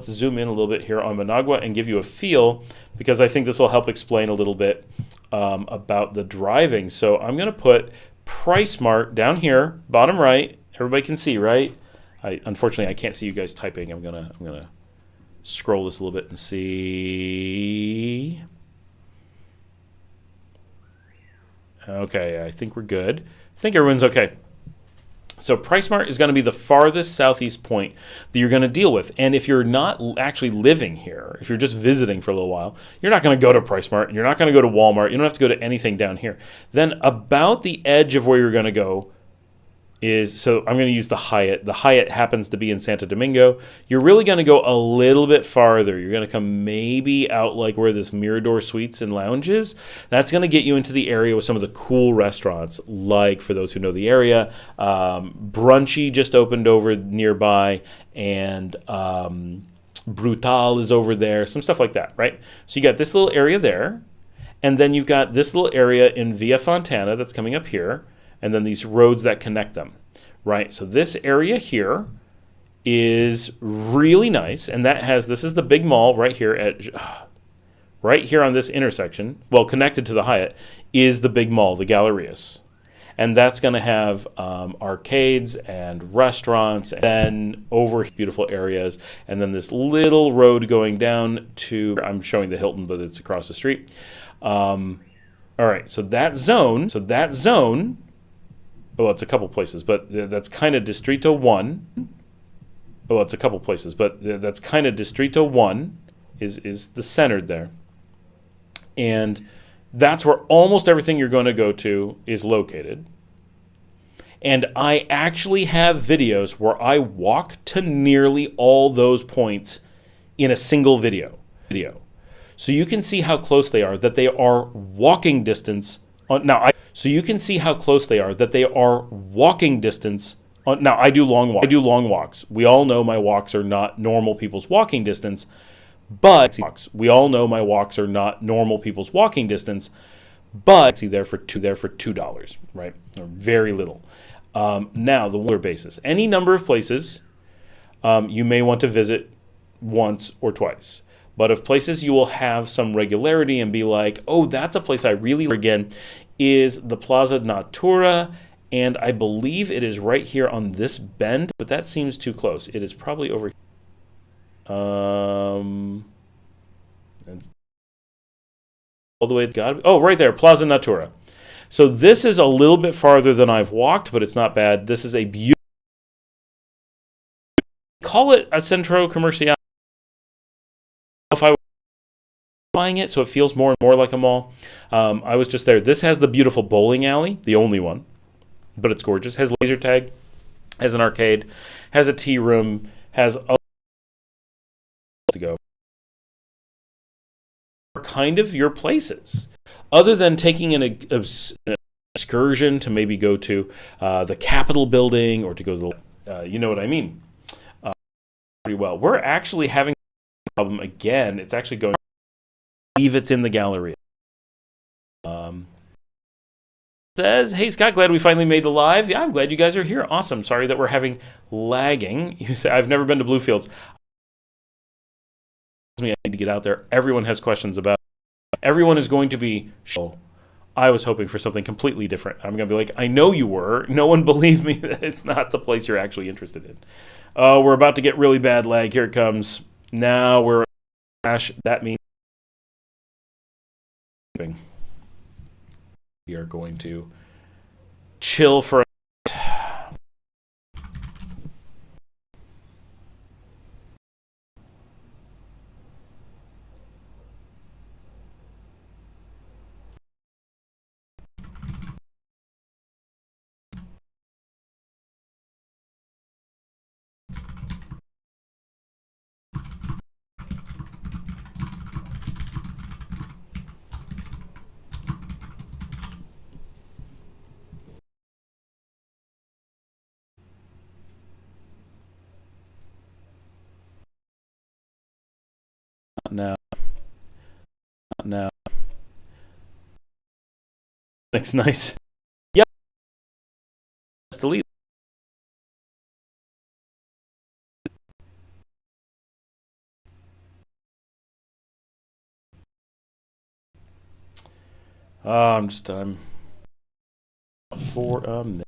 zoom in a little bit here on Managua and give you a feel, because I think this will help explain a little bit about the driving. So I'm going to put PriceSmart down here, bottom right. Everybody can see, right? Unfortunately, I can't see you guys typing. I'm gonna scroll this a little bit and see. Okay, I think we're good. I think everyone's okay. So PriceSmart is going to be the farthest southeast point that you're going to deal with. And if you're not actually living here, if you're just visiting for a little while, you're not going to go to PriceSmart, and you're not going to go to Walmart. You don't have to go to anything down here. Then about the edge of where you're going to go so I'm going to use the Hyatt. The Hyatt happens to be in Santo Domingo. You're really going to go a little bit farther. You're going to come maybe out like where this Mirador Suites and Lounge is. That's going to get you into the area with some of the cool restaurants, like, for those who know the area, Brunchy just opened over nearby, and Brutal is over there, some stuff like that, right? So you got this little area there, and then you've got this little area in Villa Fontana that's coming up here, and then these roads that connect them, right? So this area here is really nice, and this is the big mall right here right here on this intersection. Well, connected to the Hyatt is the big mall, the Gallerias, and that's going to have arcades and restaurants, and then over beautiful areas, and then this little road going down to, I'm showing the Hilton, but it's across the street. All right, so that zone. Well, it's a couple places, but that's kind of Distrito 1. Well, it's a couple places, but that's kind of Distrito 1 is the centered there. And that's where almost everything you're going to go to is located. And I actually have videos where I walk to nearly all those points in a single video. So you can see how close they are, that they are walking distance. So you can see how close they are, that they are walking distance. Now, I do long walks. We all know my walks are not normal people's walking distance, but we all know my walks are not normal people's walking distance, but see there for $2, right? Or very little. Now, the regular basis. Any number of places you may want to visit once or twice. But of places you will have some regularity and be like, oh, that's a place I really like again, is the Plaza Natura, and I believe it is right here on this bend, but that seems too close. It is probably over here. All the way, right there, Plaza Natura. So this is a little bit farther than I've walked, but it's not bad. This is a beautiful, call it a Centro Comercial. If I was buying it, so it feels more and more like a mall. I was just there. This has the beautiful bowling alley, the only one, but it's gorgeous. Has laser tag, has an arcade, has a tea room, has a to go. Kind of your places, other than taking an excursion to maybe go to the Capitol building or to go to the, you know what I mean. Pretty well. We're actually having a problem again. It's actually going. I believe it's in the Galleria. Says, hey Scott, glad we finally made the live. Yeah, I'm glad you guys are here. Awesome. Sorry that we're having lagging. You say I've never been to Bluefields. I need to get out there. Everyone has questions about it. Everyone is going to be, I was hoping for something completely different. I'm going to be like, I know you were. No one believed me that it's not the place you're actually interested in. We're about to get really bad lag. Here it comes. Now we're that means we are going to chill for a now. Looks nice. Yep. Let's delete. I'm for a minute.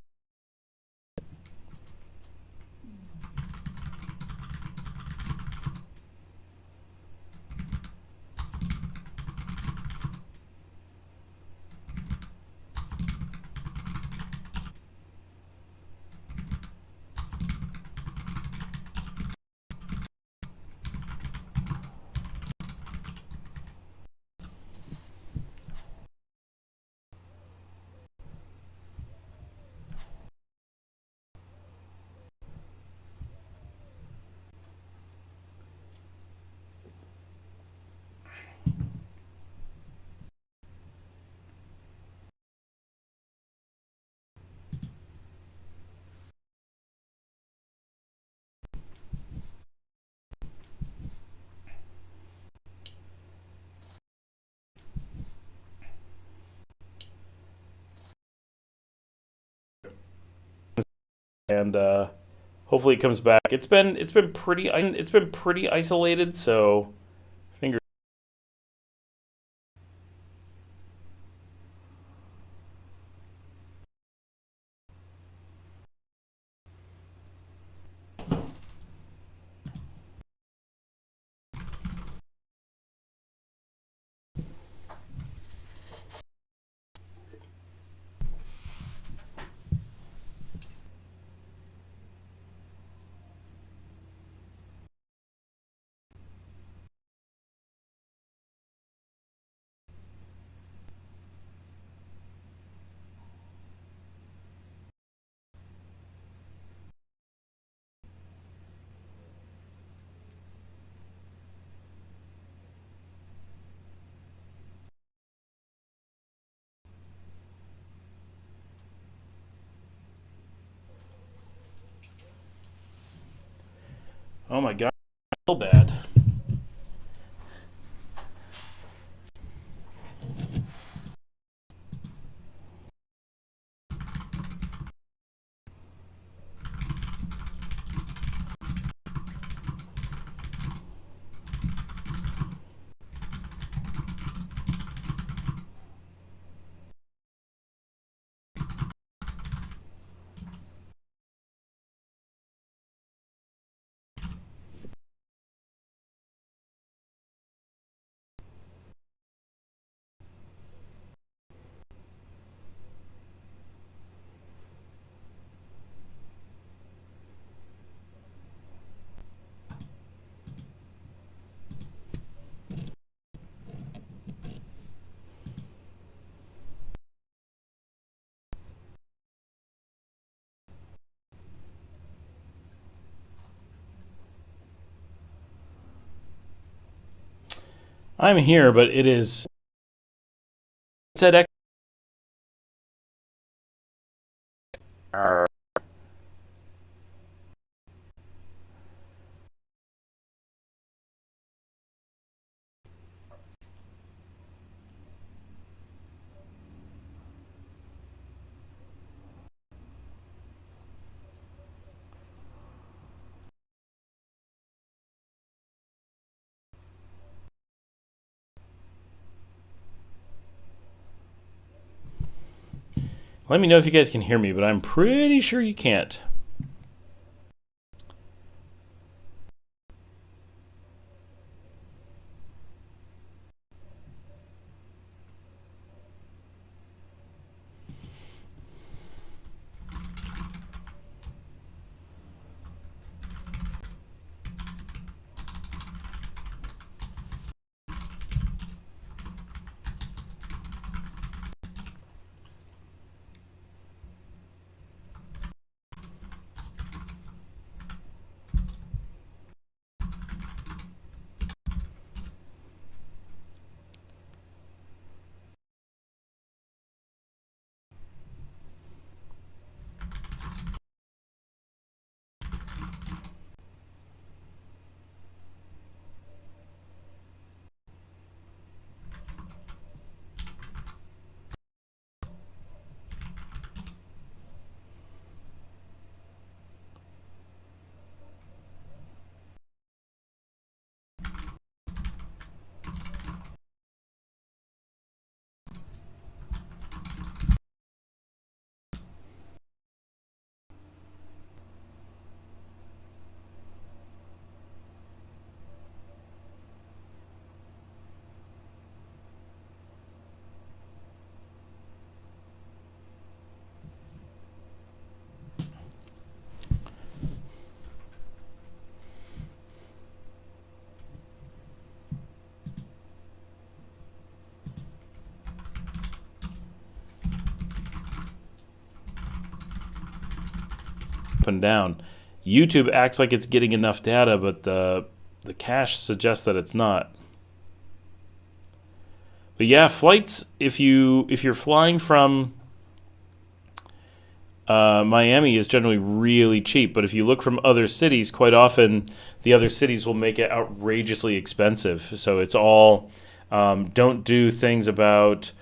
And hopefully it comes back. It's been pretty isolated, so fingers. Oh my god, so bad. I'm here, but it is. It said X. Let me know if you guys can hear me, but I'm pretty sure you can't. Up and down. YouTube acts like it's getting enough data, but the cache suggests that it's not. But yeah, flights. If you're flying from Miami, is generally really cheap. But if you look from other cities, quite often the other cities will make it outrageously expensive. So it's all don't do things about.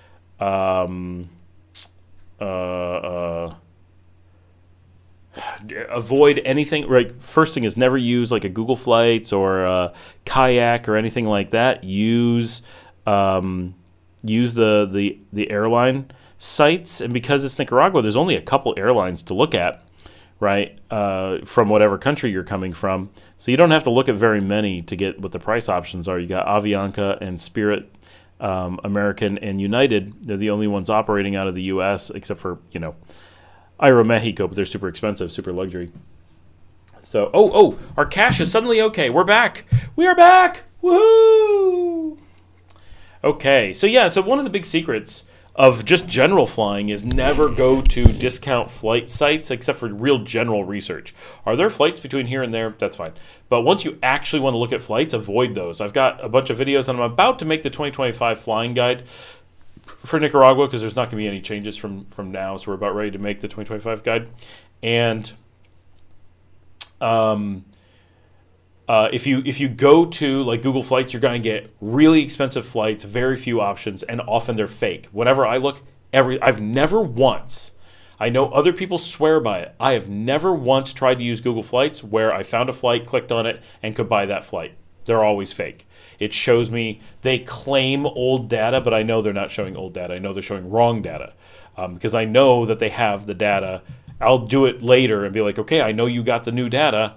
Avoid anything. Right, first thing is never use like a Google Flights or a Kayak or anything like that. Use the airline sites, and because it's Nicaragua, there's only a couple airlines to look at, right? From whatever country you're coming from, so you don't have to look at very many to get what the price options are. You got Avianca and Spirit, American and United. They're the only ones operating out of the U.S. except for Aeromexico, but they're super expensive, super luxury. So, our cache is suddenly okay. We're back. We are back. Woohoo! Okay, so one of the big secrets of just general flying is never go to discount flight sites except for real general research. Are there flights between here and there? That's fine. But once you actually want to look at flights, avoid those. I've got a bunch of videos, and I'm about to make the 2025 flying guide for Nicaragua because there's not going to be any changes from now, so we're about ready to make the 2025 guide. And if you go to like Google Flights, you're going to get really expensive flights, very few options, and often they're fake. Whenever I look, I've never once. I know other people swear by it. I have never once tried to use Google Flights where I found a flight, clicked on it, and could buy that flight. They're always fake. It shows me they claim old data, but I know they're not showing old data. I know they're showing wrong data because I know that they have the data. I'll do it later and be like, okay, I know you got the new data,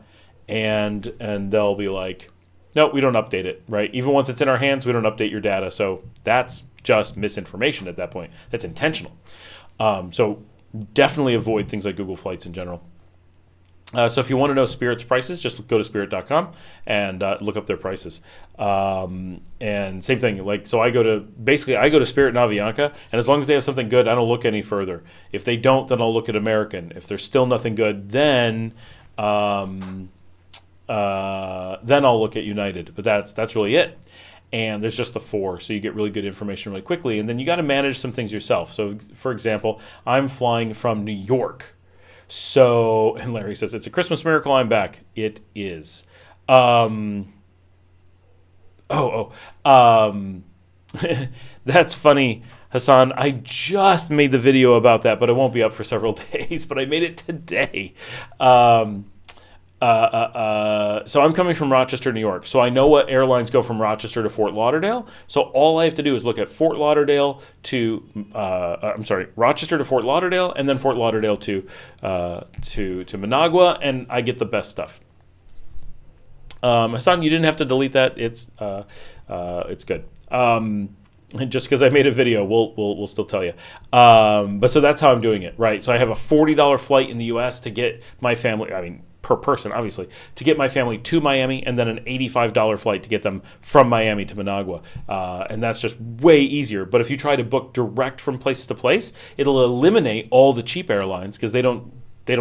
and they'll be like, no, we don't update it, right? Even once it's in our hands, we don't update your data. So that's just misinformation at that point. That's intentional. So definitely avoid things like Google Flights in general. So if you want to know Spirit's prices, just go to spirit.com and look up their prices. And same thing, like, so I go to Spirit and Avianca, and as long as they have something good, I don't look any further. If they don't, then I'll look at American. If there's still nothing good, then I'll look at United. But that's really it. And there's just the 4, so you get really good information really quickly. And then you got to manage some things yourself. So, for example, I'm flying from New York. So, and Larry says, it's a Christmas miracle I'm back. It is. That's funny, Hassan. I just made the video about that, but it won't be up for several days. But I made it today. So I'm coming from Rochester, New York. So I know what airlines go from Rochester to Fort Lauderdale. So all I have to do is look at Rochester to Fort Lauderdale, and then Fort Lauderdale to Managua, and I get the best stuff. Hassan, you didn't have to delete that. It's good. Just because I made a video, we'll still tell you. But so that's how I'm doing it, right? So I have a $40 flight in the U.S. to get my family. I mean, per person, obviously, to get my family to Miami, and then an $85 flight to get them from Miami to Managua. And that's just way easier. But if you try to book direct from place to place, it'll eliminate all the cheap airlines because they don't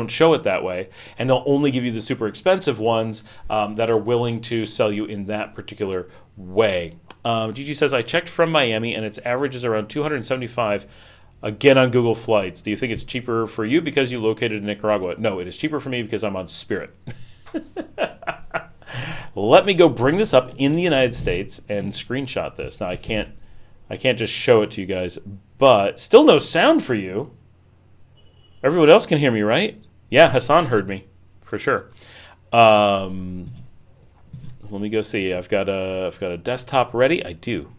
show it that way. And they'll only give you the super expensive ones that are willing to sell you in that particular way. Gigi says, I checked from Miami, and its average is around $275 again on Google Flights. Do you think it's cheaper for you because you located in Nicaragua? No, it is cheaper for me because I'm on Spirit. Let me go bring this up in the United States and screenshot this. Now I can't just show it to you guys, but still no sound for you. Everyone else can hear me, right? Yeah, Hassan heard me for sure. Let me go see. I've got a desktop ready. I do.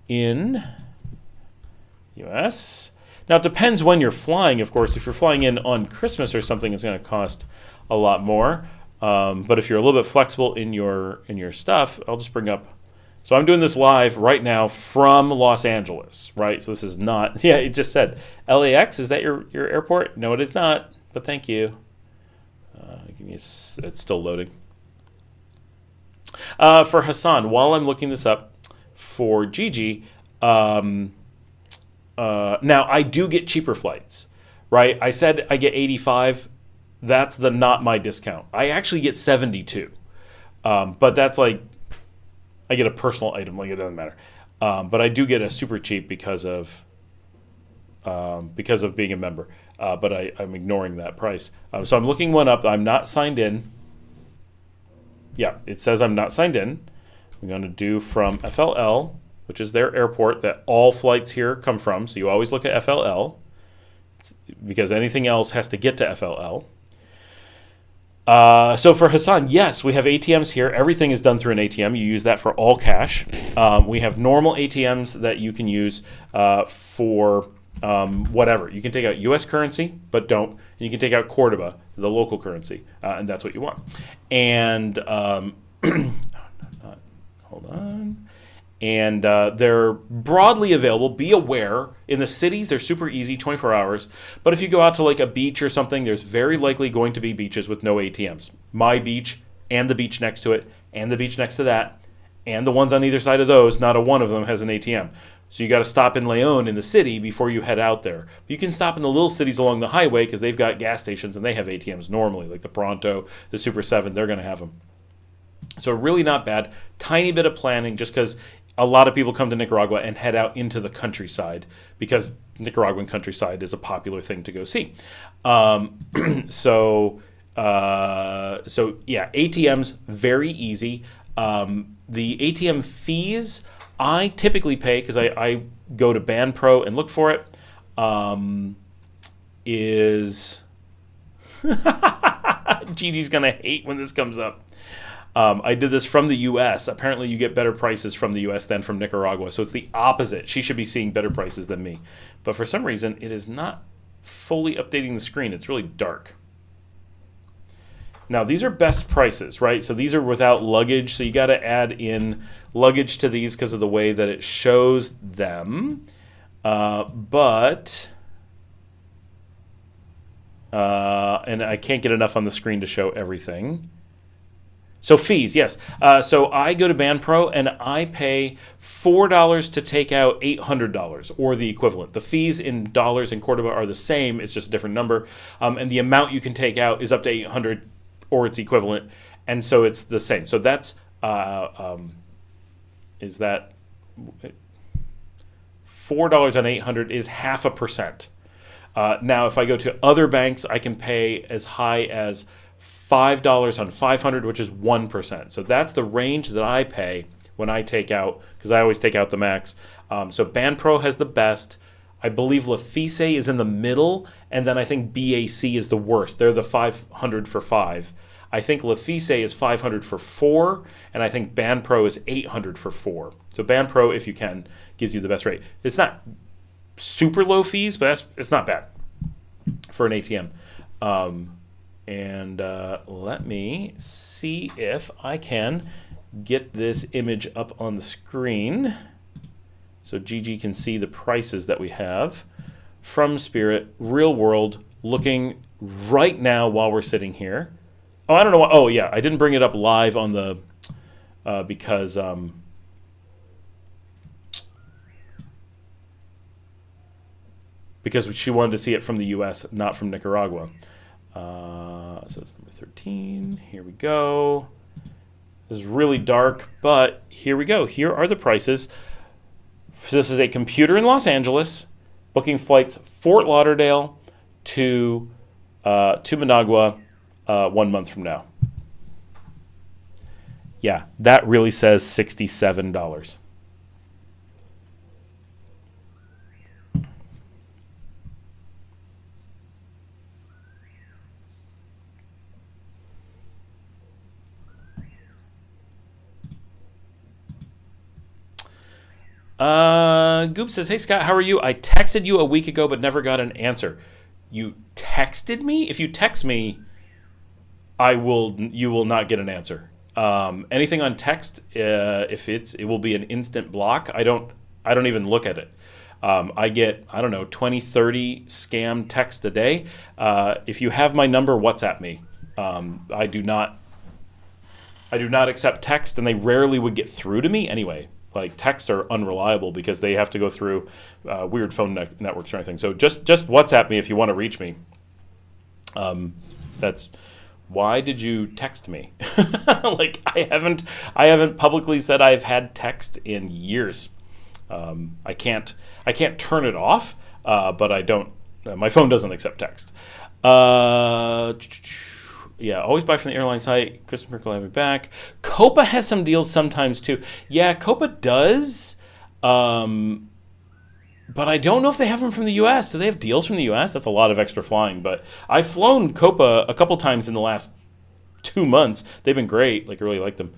In US. Now it depends when you're flying, of course. If you're flying in on Christmas or something, it's going to cost a lot more. But if you're a little bit flexible in your stuff, I'll just bring up. So I'm doing this live right now from Los Angeles, right? So this is not. Yeah, it just said LAX. Is that your airport? No, it is not. But thank you. It's still loading. For Hassan, while I'm looking this up for Gigi. Now, I do get cheaper flights, right? I said I get 85. That's not my discount. I actually get 72. But that's like, I get a personal item. Like, it doesn't matter. But I do get a super cheap because of being a member. But I'm ignoring that price. So I'm looking one up. I'm not signed in. Yeah, it says I'm not signed in. I'm going to do from FLL, which is their airport that all flights here come from. So you always look at FLL because anything else has to get to FLL. So for Hassan, yes, we have ATMs here. Everything is done through an ATM. You use that for all cash. We have normal ATMs that you can use for whatever. You can take out U.S. currency, but don't. And you can take out Cordoba, the local currency, and that's what you want. And hold on. And they're broadly available. Be aware, in the cities, they're super easy, 24 hours. But if you go out to like a beach or something, there's very likely going to be beaches with no ATMs. My beach, and the beach next to it, and the beach next to that, and the ones on either side of those, not a one of them has an ATM. So you got to stop in Leon in the city before you head out there. You can stop in the little cities along the highway because they've got gas stations and they have ATMs normally, like the Pronto, the Super 7, they're going to have them. So really not bad. Tiny bit of planning just because a lot of people come to Nicaragua and head out into the countryside because Nicaraguan countryside is a popular thing to go see. So So yeah, ATMs, very easy. The ATM fees I typically pay, because I go to BandPro and look for it, is Gigi's gonna hate when this comes up. I did this from the U.S. Apparently, you get better prices from the U.S. than from Nicaragua. So it's the opposite. She should be seeing better prices than me. But for some reason, it is not fully updating the screen. It's really dark. Now, these are best prices, right? So these are without luggage. So you got to add in luggage to these because of the way that it shows them. And I can't get enough on the screen to show everything. So fees, yes. So I go to BandPro and I pay $4 to take out $800 or the equivalent. The fees in dollars in Cordoba are the same. It's just a different number. And the amount you can take out is up to $800 or its equivalent. And so it's the same. So that's, is that $4 on 800 is 0.5%. Now, if I go to other banks, I can pay as high as $5 on 500, which is 1%. So that's the range that I pay when I take out, because I always take out the max. So BandPro has the best. I believe Lefise is in the middle, and then I think BAC is the worst. They're the 500 for 5. I think Lefise is 500 for 4, and I think BandPro is 800 for 4. So BandPro, if you can, gives you the best rate. It's not super low fees, but it's not bad for an ATM. And let me see if I can get this image up on the screen so Gigi can see the prices that we have from Spirit, real world, looking right now while we're sitting here. Oh, I don't know why. Oh, yeah, I didn't bring it up live on the because she wanted to see it from the U.S., not from Nicaragua. So it's number 13. Here we go. This is really dark, but here we go. Here are the prices. This is a computer in Los Angeles, booking flights Fort Lauderdale to Managua 1 month from now. Yeah, that really says $67. Goop says, hey Scott, how are you? I texted you a week ago but never got an answer. You texted me? If you text me, you will not get an answer. Anything on text, it will be an instant block. I don't even look at it. I get, 20, 30 scam texts a day. If you have my number, WhatsApp me. I do not accept text, and they rarely would get through to me anyway. Like, texts are unreliable because they have to go through weird phone networks or anything. So just WhatsApp me if you want to reach me. Why did you text me? Like, I haven't publicly said I've had text in years. I can't turn it off, but I don't. My phone doesn't accept text. Yeah, always buy from the airline site. Christmas Miracle, have me back. Copa has some deals sometimes too. Yeah, Copa does, but I don't know if they have them from the U.S. Do they have deals from the U.S.? That's a lot of extra flying. But I've flown Copa a couple times in the last 2 months. They've been great. Like, I really like them.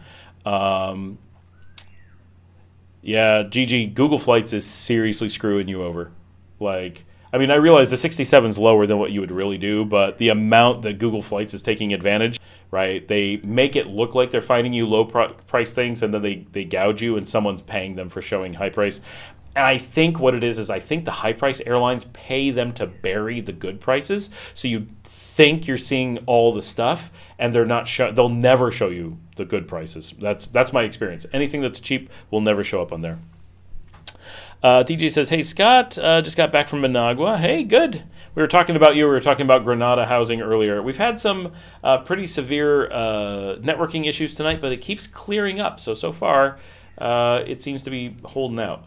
Yeah, Gigi, Google Flights is seriously screwing you over. Like, I mean, I realize the 67 is lower than what you would really do, but the amount that Google Flights is taking advantage, right? They make it look like they're finding you low price things, and then they gouge you, and someone's paying them for showing high price. And I think what it is I think the high price airlines pay them to bury the good prices, so you think you're seeing all the stuff, and they're not. They'll never show you the good prices. That's my experience. Anything that's cheap will never show up on there. DJ says, hey, Scott, just got back from Managua. Hey, good. We were talking about you. We were talking about Granada housing earlier. We've had some pretty severe networking issues tonight, but it keeps clearing up. So far, it seems to be holding out.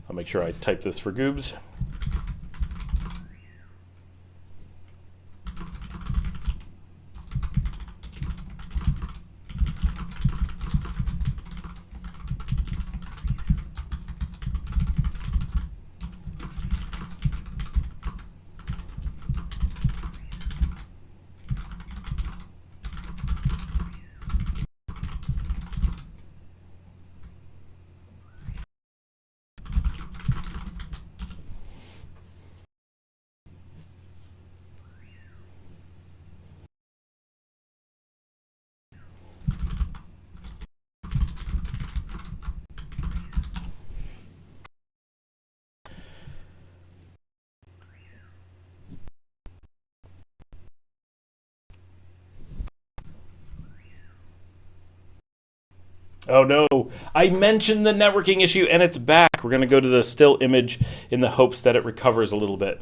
I'll make sure I type this for Goobs. Oh no, I mentioned the networking issue and it's back. We're going to go to the still image in the hopes that it recovers a little bit.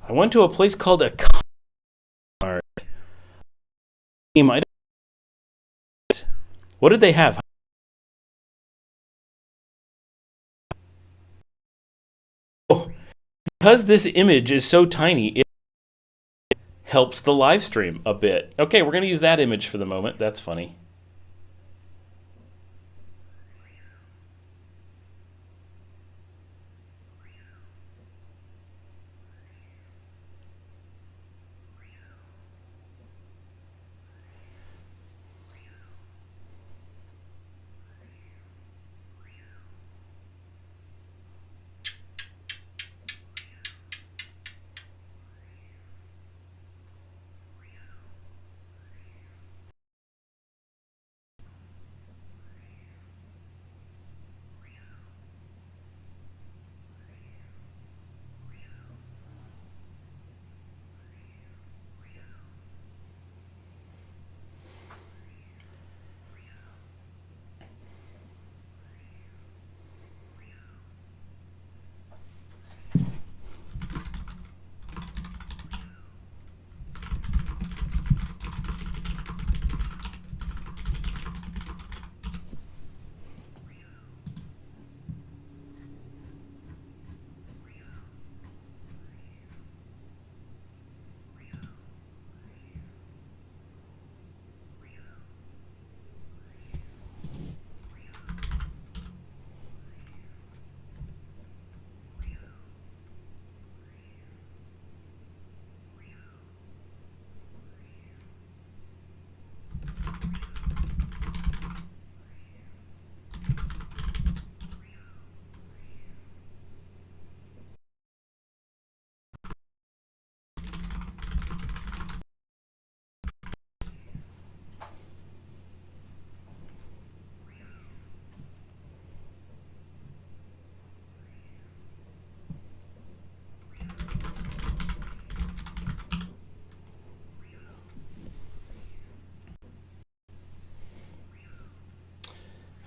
I went to a place called a Art. What did they have? Oh, because this image is so tiny, it helps the live stream a bit. Okay, we're going to use that image for the moment. That's funny.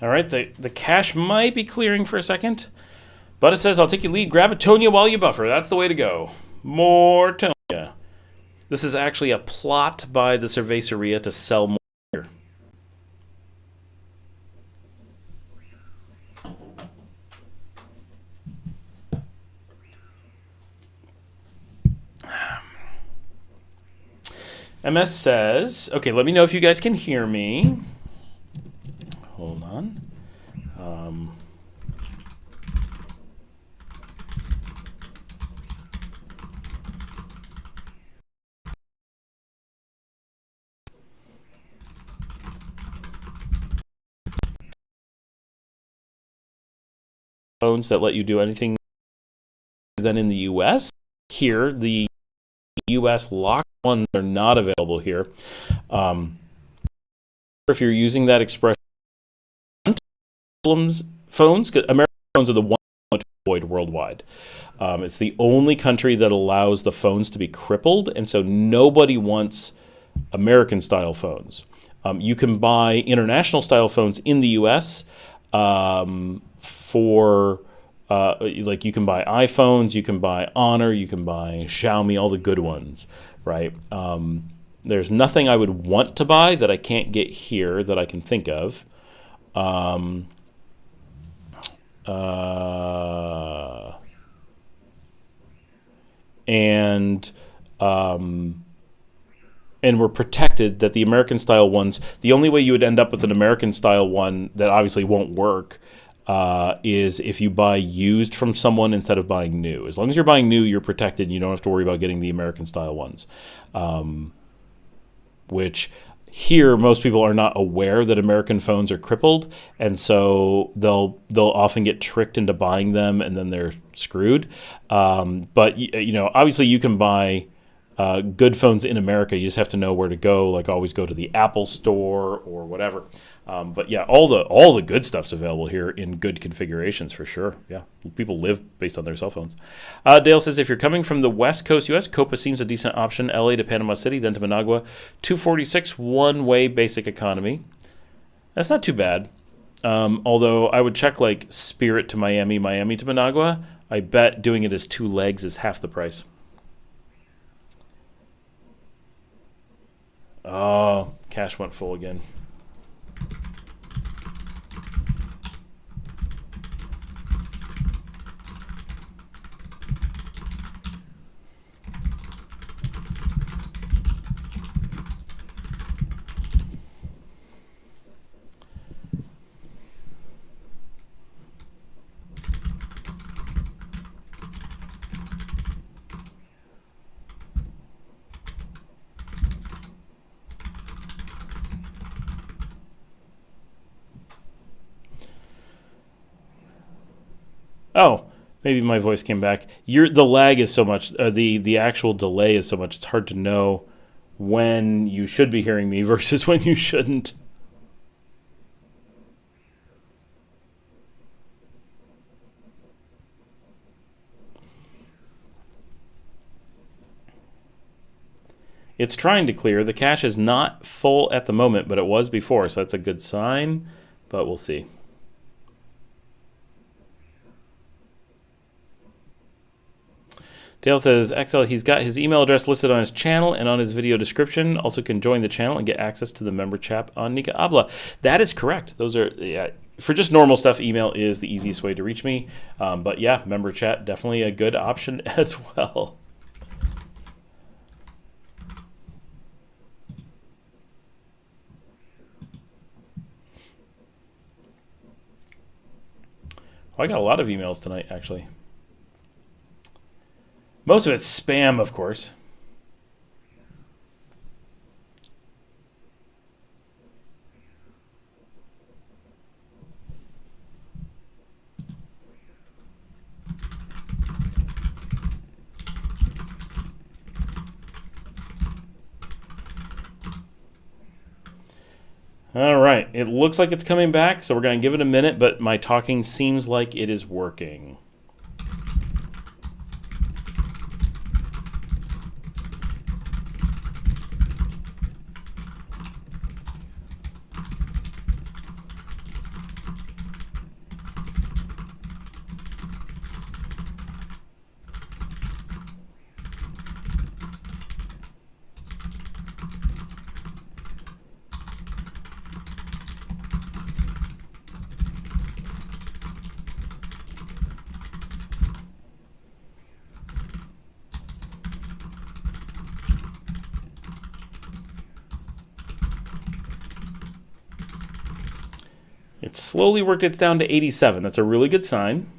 All right, the cache might be clearing for a second, but it says, I'll take your lead, grab a Tonya while you buffer. That's the way to go. More Tonya. This is actually a plot by the Cerveceria to sell more beer. MS says, okay, let me know if you guys can hear me. Hold on. Phones that let you do anything than in the US. Here, the US locked ones are not available here. If you're using that expression, phones, American phones are the one to avoid worldwide. It's the only country that allows the phones to be crippled, and so nobody wants American-style phones. You can buy international-style phones in the U.S. For like you can buy iPhones, you can buy Honor, you can buy Xiaomi, all the good ones, right? There's nothing I would want to buy that I can't get here that I can think of. And we're protected that the American style ones, the only way you would end up with an American style one that obviously won't work is if you buy used from someone instead of buying new. As long as you're buying new, you're protected. You don't have to worry about getting the American style ones, which here most people are not aware that American phones are crippled, and so they'll often get tricked into buying them, and then they're screwed. But you know, obviously you can buy good phones in America. You just have to know where to go. Like always go to the Apple store or whatever. But yeah, all the good stuff's available here in good configurations for sure. Yeah, people live based on their cell phones. Dale says, if you're coming from the West Coast U.S., Copa seems a decent option. LA to Panama City, then to Managua. $246 one-way basic economy. That's not too bad. Although I would check like Spirit to Miami, Miami to Managua. I bet doing it as 2 legs is half the price. Oh, cache went full again. Oh, maybe my voice came back. The lag is so much, the actual delay is so much, it's hard to know when you should be hearing me versus when you shouldn't. It's trying to clear. The cache is not full at the moment, but it was before, so that's a good sign, but we'll see. Dale says, XL, he's got his email address listed on his channel and on his video description. Also can join the channel and get access to the member chat on Nicaragua. That is correct. Those are, yeah, for just normal stuff, email is the easiest way to reach me. But yeah, member chat, definitely a good option as well. Oh, I got a lot of emails tonight, actually. Most of it's spam, of course. All right, it looks like it's coming back, so we're going to give it a minute, but my talking seems like it is working. It slowly worked its down to 87. That's a really good sign.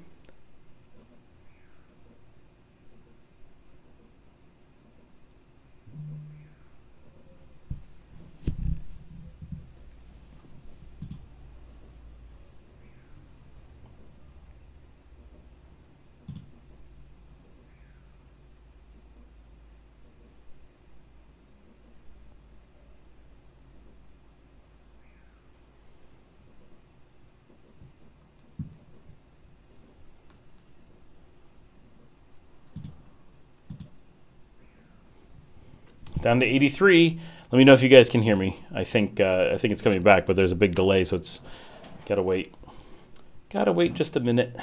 Down to 83. Let me know if you guys can hear me. I think it's coming back, but there's a big delay, so it's gotta wait. Gotta wait just a minute.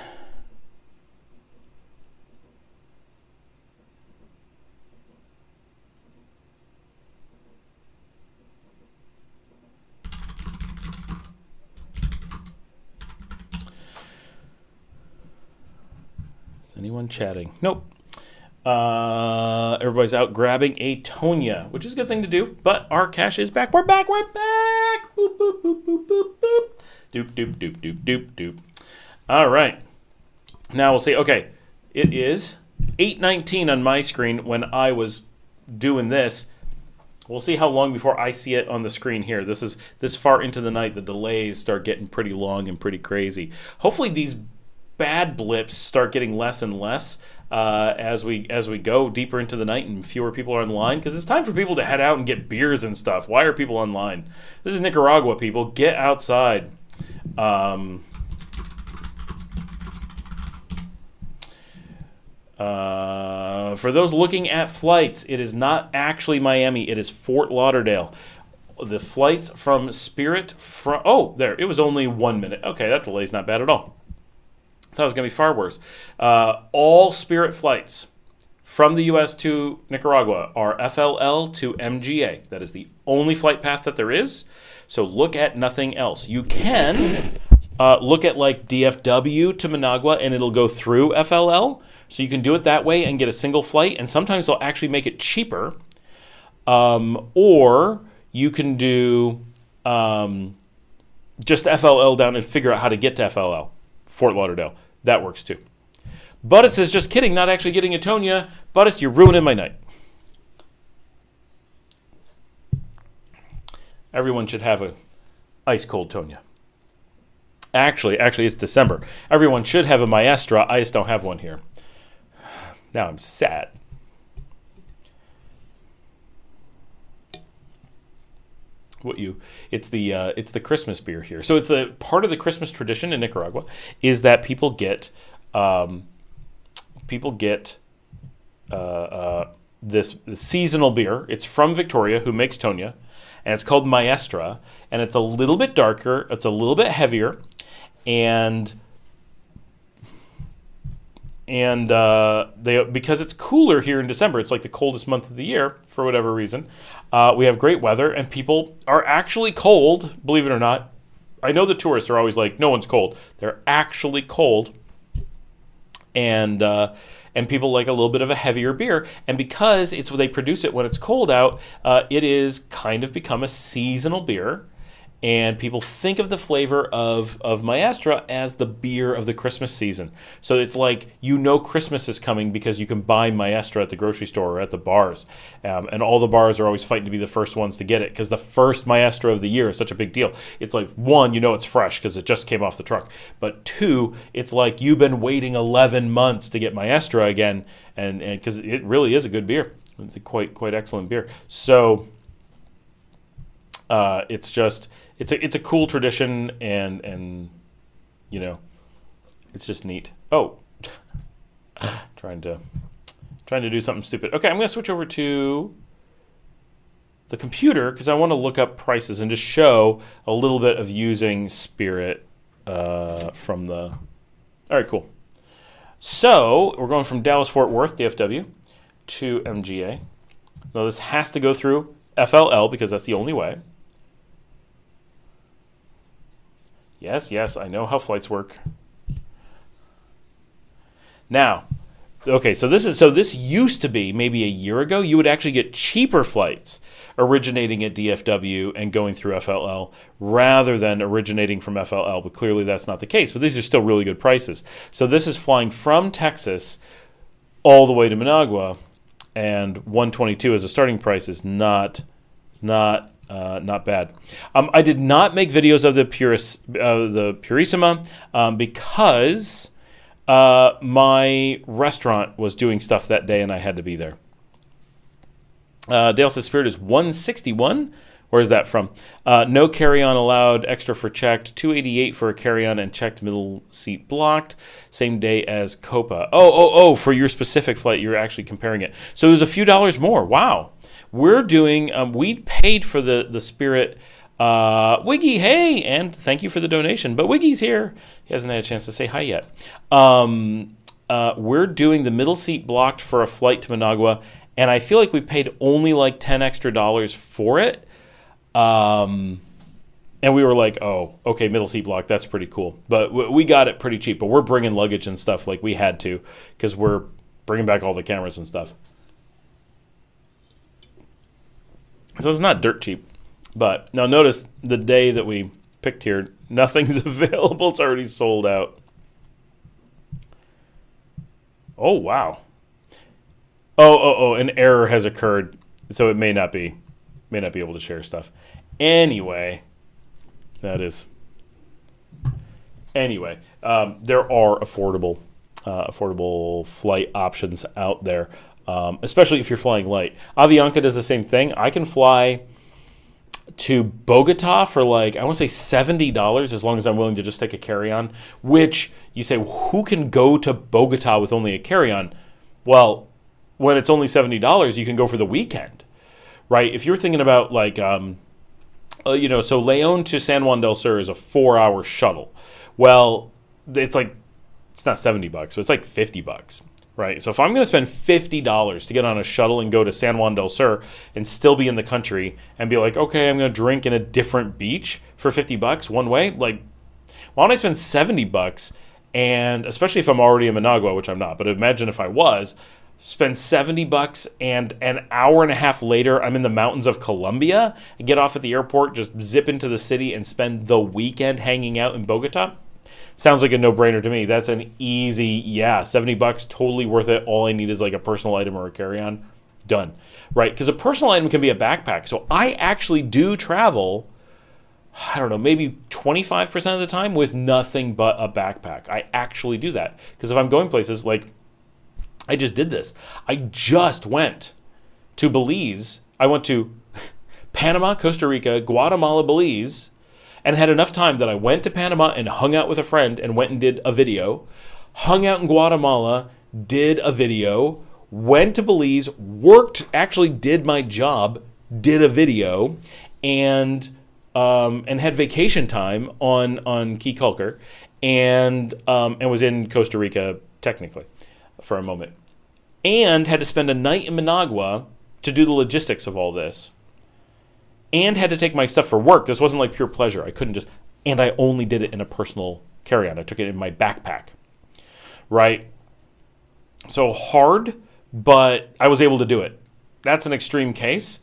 Is anyone chatting? Nope. Everybody's out grabbing a Tonya, which is a good thing to do, but our cache is back. We're back. We're back. Boop, boop, boop, boop, boop, boop. Doop, doop, doop, doop, doop, doop. All right. Now we'll see. Okay. It is 8:19 on my screen when I was doing this. We'll see how long before I see it on the screen here. This is this far into the night. The delays start getting pretty long and pretty crazy. Hopefully these bad blips start getting less and less as we go deeper into the night and fewer people are online, because it's time for people to head out and get beers and stuff. Why are people online? This is Nicaragua, people. Get outside. For those looking at flights, it is not actually Miami. It is Fort Lauderdale. The flights from Spirit from... Oh, there. It was only 1 minute. Okay, that delay's not bad at all. I thought it was going to be far worse. All Spirit flights from the U.S. to Nicaragua are FLL to MGA. That is the only flight path that there is. So look at nothing else. You can look at like DFW to Managua, and it'll go through FLL. So you can do it that way and get a single flight. And sometimes they'll actually make it cheaper. Or you can do just FLL down and figure out how to get to FLL, Fort Lauderdale. That works too. Buttis says, just kidding, not actually getting a Tonya. Buttis, you're ruining my night. Everyone should have a ice cold Tonya. Actually, it's December. Everyone should have a Maestra. I just don't have one here. Now I'm sad. It's the Christmas beer here. So it's a part of the Christmas tradition in Nicaragua is that people get this seasonal beer. It's from Victoria, who makes Tonya, and it's called Maestra, and it's a little bit darker, it's a little bit heavier, and because it's cooler here in December, it's like the coldest month of the year for whatever reason. We have great weather, and people are actually cold, believe it or not. I know the tourists are always like, no one's cold. They're actually cold, and people like a little bit of a heavier beer. And because they produce it when it's cold out, it is kind of become a seasonal beer. And people think of the flavor of Maestra as the beer of the Christmas season. So it's like, Christmas is coming because you can buy Maestra at the grocery store or at the bars. And all the bars are always fighting to be the first ones to get it because the first Maestra of the year is such a big deal. It's like, one, it's fresh because it just came off the truck. But two, it's like you've been waiting 11 months to get Maestra again, and because it really is a good beer. It's a quite excellent beer. So... it's a cool tradition, and it's just neat. Oh, trying to do something stupid. Okay, I'm gonna switch over to the computer because I want to look up prices and just show a little bit of using Spirit from the. All right, cool. So we're going from Dallas Fort Worth DFW to MGA. Now this has to go through FLL because that's the only way. Yes, I know how flights work. Now, okay, so this used to be maybe a year ago, you would actually get cheaper flights originating at DFW and going through FLL rather than originating from FLL, but clearly that's not the case. But these are still really good prices. So this is flying from Texas all the way to Managua, and 122 as a starting price is not bad. I did not make videos of the Purissima because my restaurant was doing stuff that day and I had to be there. Dale says Spirit is $161. Where is that from? No carry-on allowed, extra for checked, $288 for a carry-on and checked middle seat blocked, same day as Copa. Oh, for your specific flight, you're actually comparing it. So it was a few dollars more. Wow. We're doing, we paid for the Spirit, Wiggy, hey, and thank you for the donation, but Wiggy's here. He hasn't had a chance to say hi yet. We're doing the middle seat blocked for a flight to Managua, and I feel like we paid only like $10 extra for it. And we were like, oh, okay, middle seat block, that's pretty cool. But we got it pretty cheap, but we're bringing luggage and stuff like we had to because we're bringing back all the cameras and stuff. So it's not dirt cheap. But now notice the day that we picked here, nothing's available. It's already sold out. Oh, wow. Oh, an error has occurred. So it may not be able to share stuff. Anyway, that is. Anyway, there are affordable flight options out there, especially if you're flying light. Avianca does the same thing. I can fly to Bogota for like, I want to say $70 as long as I'm willing to just take a carry-on, which you say, who can go to Bogota with only a carry-on? Well, when it's only $70, you can go for the weekend, right? If you're thinking about like, so León to San Juan del Sur is a 4-hour shuttle. Well, it's not $70, but it's like $50. Right, so if I'm going to spend $50 to get on a shuttle and go to San Juan del Sur and still be in the country and be like, okay, I'm going to drink in a different beach for $50 one way, like, why don't I spend $70 and, especially if I'm already in Managua, which I'm not, but imagine if I was, spend $70 and an hour and a half later I'm in the mountains of Colombia, and get off at the airport, just zip into the city and spend the weekend hanging out in Bogota? Sounds like a no-brainer to me. That's an easy, $70, totally worth it. All I need is like a personal item or a carry-on. Done. Right? Because a personal item can be a backpack. So I actually do travel, I don't know, maybe 25% of the time with nothing but a backpack. I actually do that. Because if I'm going places, like, I just did this. I just went to Belize. I went to Panama, Costa Rica, Guatemala, Belize, and had enough time that I went to Panama and hung out with a friend and went and did a video, hung out in Guatemala, did a video, went to Belize, worked, actually did my job, did a video, and had vacation time on Key Kulker, and was in Costa Rica technically for a moment, and had to spend a night in Managua to do the logistics of all this. And had to take my stuff for work. This wasn't like pure pleasure. I couldn't just, and I only did it in a personal carry-on. I took it in my backpack, right? So hard, but I was able to do it. That's an extreme case.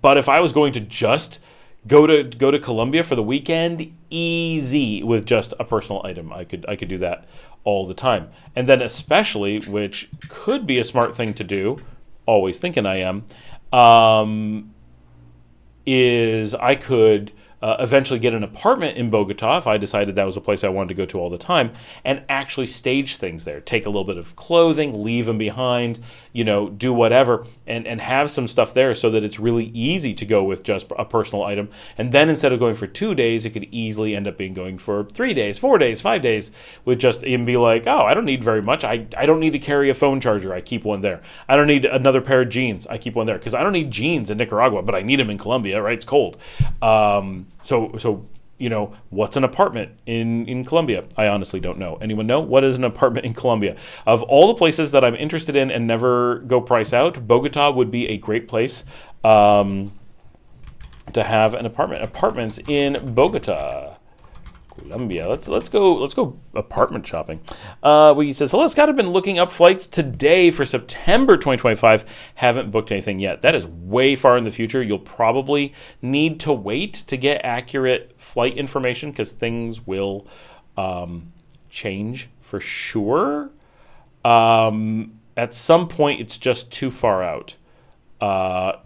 But if I was going to just go to Colombia for the weekend, easy with just a personal item. I could do that all the time. And then especially, which could be a smart thing to do, always thinking I am, is I could eventually get an apartment in Bogota if I decided that was a place I wanted to go to all the time, and actually stage things there. Take a little bit of clothing, leave them behind, do whatever, and have some stuff there so that it's really easy to go with just a personal item. And then instead of going for 2 days, it could easily end up going for 3 days, 4 days, 5 days, with just even be like, oh, I don't need very much. I don't need to carry a phone charger. I keep one there. I don't need another pair of jeans. I keep one there. Because I don't need jeans in Nicaragua, but I need them in Colombia, right? It's cold. So what's an apartment in Colombia? I honestly don't know. Anyone know? What is an apartment in Colombia? Of all the places that I'm interested in and never go price out, Bogota would be a great place to have an apartment. Apartments in Bogota, Colombia. Let's go apartment shopping. He says, hello, Scott. I've been looking up flights today for September 2025. Haven't booked anything yet. That is way far in the future. You'll probably need to wait to get accurate flight information because things will change for sure. At some point, it's just too far out.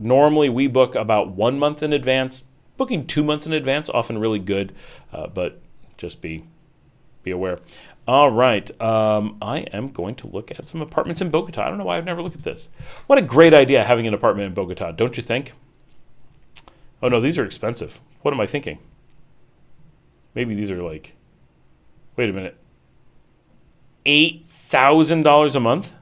Normally, we book about 1 month in advance. Booking 2 months in advance, often really good, but just be aware. All right. I am going to look at some apartments in Bogota. I don't know why I've never looked at this. What a great idea having an apartment in Bogota, don't you think? Oh, no, these are expensive. What am I thinking? Maybe these are like, wait a minute, $8,000 a month?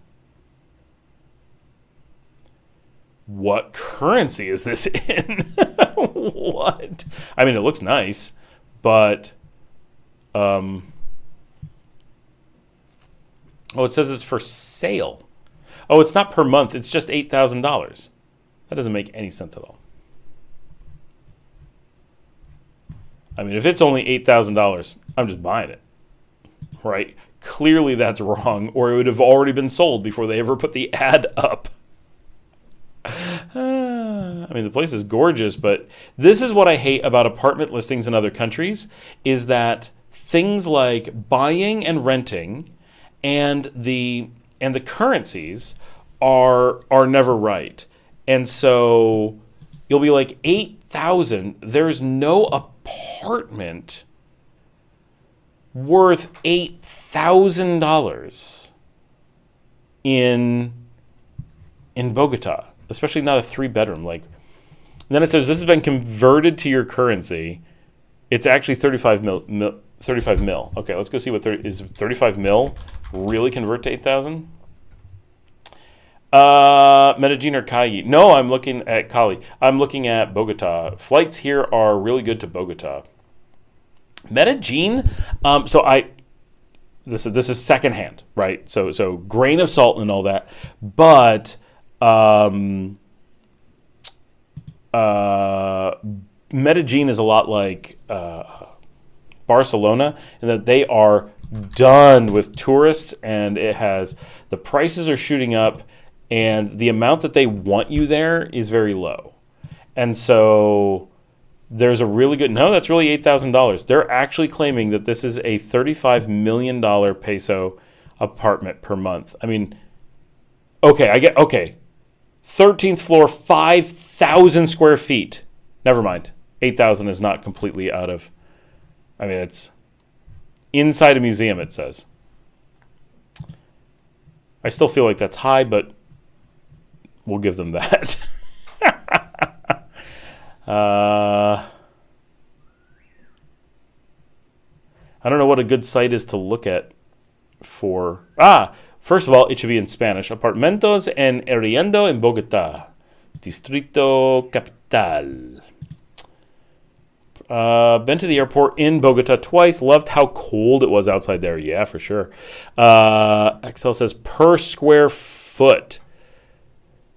What currency is this in? What? I mean, it looks nice, but it says it's for sale. Oh, it's not per month. It's just $8,000. That doesn't make any sense at all. I mean, if it's only $8,000, I'm just buying it, right? Clearly that's wrong, or it would have already been sold before they ever put the ad up. I mean, the place is gorgeous, but this is what I hate about apartment listings in other countries, is that things like buying and renting and the currencies are never right. And so you'll be like, 8,000, there's no apartment worth $8,000 in Bogota, especially not a 3-bedroom. Like, and then it says this has been converted to your currency. It's actually 35 mil. 35 mil. Okay, let's go see what is 35 mil really convert to 8,000. Medellin or Cali? No, I'm looking at Cali. I'm looking at Bogota. Flights here are really good to Bogota. Medellin. This is secondhand, right? So grain of salt and all that, but Medellin is a lot like Barcelona in that they are done with tourists, and the prices are shooting up, and the amount that they want you there is very low. And so there's a really good, no, that's really $8,000. They're actually claiming that this is a $35 million peso apartment per month. I mean, okay. 13th floor, 5,000 square feet. Never mind. 8,000 is not completely out of, I mean, it's inside a museum, it says. I still feel like that's high, but we'll give them that. I don't know what a good site is to look at for... First of all, it should be in Spanish. Apartamentos en Arriendo en Bogotá. Distrito Capital. Been to the airport in Bogota twice. Loved how cold it was outside there. Yeah, for sure. Excel says per square foot.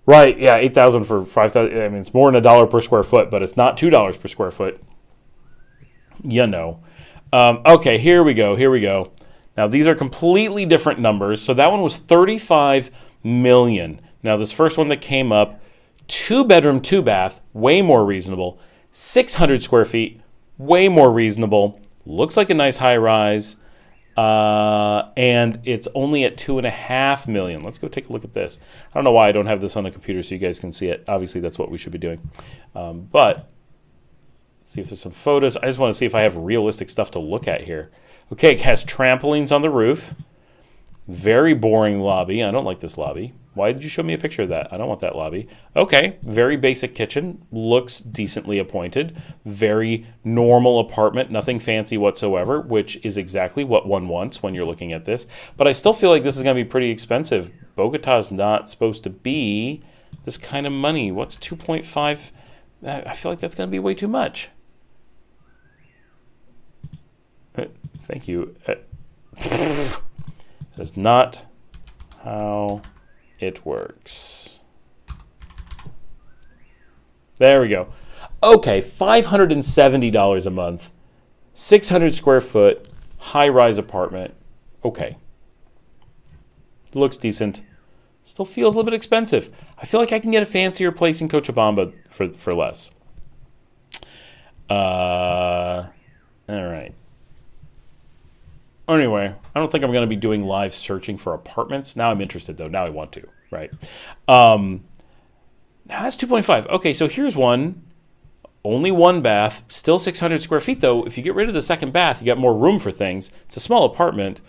Right, yeah, 8,000 for 5,000. I mean, it's more than $1 per square foot, but it's not $2 per square foot. You know. Okay, here we go. Now, these are completely different numbers. So that one was 35 million. Now, this first one that came up, 2-bedroom, 2-bath, way more reasonable. 600 square feet, way more reasonable. Looks like a nice high-rise. And it's only at 2.5 million. Let's go take a look at this. I don't know why I don't have this on a computer so you guys can see it. Obviously, that's what we should be doing. But let's see if there's some photos. I just want to see if I have realistic stuff to look at here. Okay, it has trampolines on the roof. Very boring lobby. I don't like this lobby. Why did you show me a picture of that? I don't want that lobby. Okay, very basic kitchen. Looks decently appointed. Very normal apartment. Nothing fancy whatsoever, which is exactly what one wants when you're looking at this. But I still feel like this is going to be pretty expensive. Bogota's not supposed to be this kind of money. What's 2.5? I feel like that's going to be way too much. Thank you. That's not how it works. There we go. Okay, $570 a month, 600 square foot, high-rise apartment. Okay. Looks decent. Still feels a little bit expensive. I feel like I can get a fancier place in Cochabamba for less. All right. Anyway, I don't think I'm going to be doing live searching for apartments. Now I'm interested, though. Now I want to, right? Now that's 2.5. Okay, so here's one. Only 1 bath. Still 600 square feet, though. If you get rid of the second bath, you got more room for things. It's a small apartment.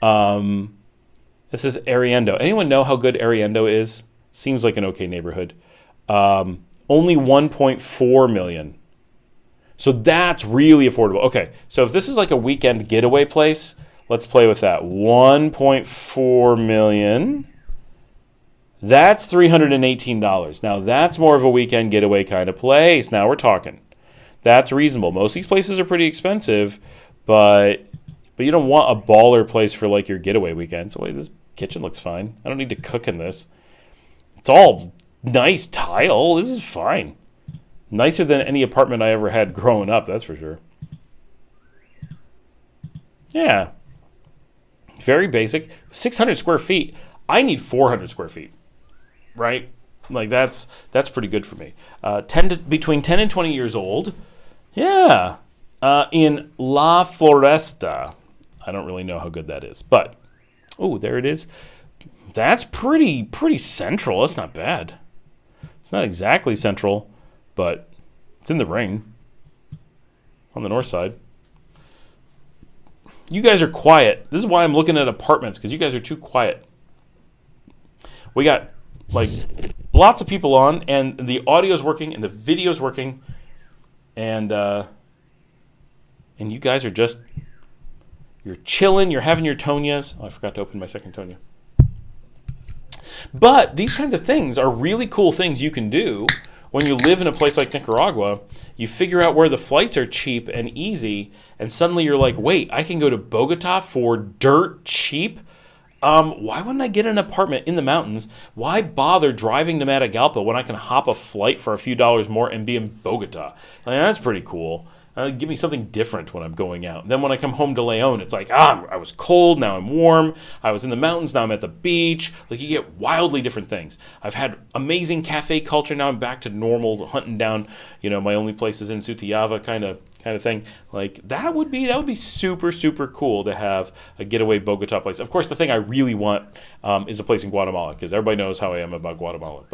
This is Arriendo. Anyone know how good Arriendo is? Seems like an okay neighborhood. Only 1.4 million. So that's really affordable. Okay, so if this is like a weekend getaway place, let's play with that. 1.4 million. That's $318. Now that's more of a weekend getaway kind of place. Now we're talking. That's reasonable. Most of these places are pretty expensive, but you don't want a baller place for like your getaway weekend. So wait, this kitchen looks fine. I don't need to cook in this. It's all nice tile. This is fine. Nicer than any apartment I ever had growing up, that's for sure. Yeah. Very basic. 600 square feet. I need 400 square feet. Right? Like that's pretty good for me. Between 10 and 20 years old. Yeah. In La Floresta. I don't really know how good that is. But, oh, there it is. That's pretty central. That's not bad. It's not exactly central. But it's in the ring on the north side. You guys are quiet. This is why I'm looking at apartments, because you guys are too quiet. We got like lots of people on, and the audio's working, and the video's working, and you guys are just, you're chilling, you're having your Tonias. Oh, I forgot to open my second Tonia. But these kinds of things are really cool things you can do when you live in a place like Nicaragua. You figure out where the flights are cheap and easy, and suddenly you're like, wait, I can go to Bogota for dirt cheap? Why wouldn't I get an apartment in the mountains? Why bother driving to Matagalpa when I can hop a flight for a few dollars more and be in Bogota? I mean, that's pretty cool. Give me something different when I'm going out. Then when I come home to Leon, it's like, I was cold, now I'm warm. I was in the mountains, now I'm at the beach. Like, you get wildly different things. I've had amazing cafe culture, now I'm back to normal hunting down, my only place is in Sutiava kind of thing. Like, that would be super, super cool to have a getaway Bogota place. Of course, the thing I really want is a place in Guatemala, because everybody knows how I am about Guatemala.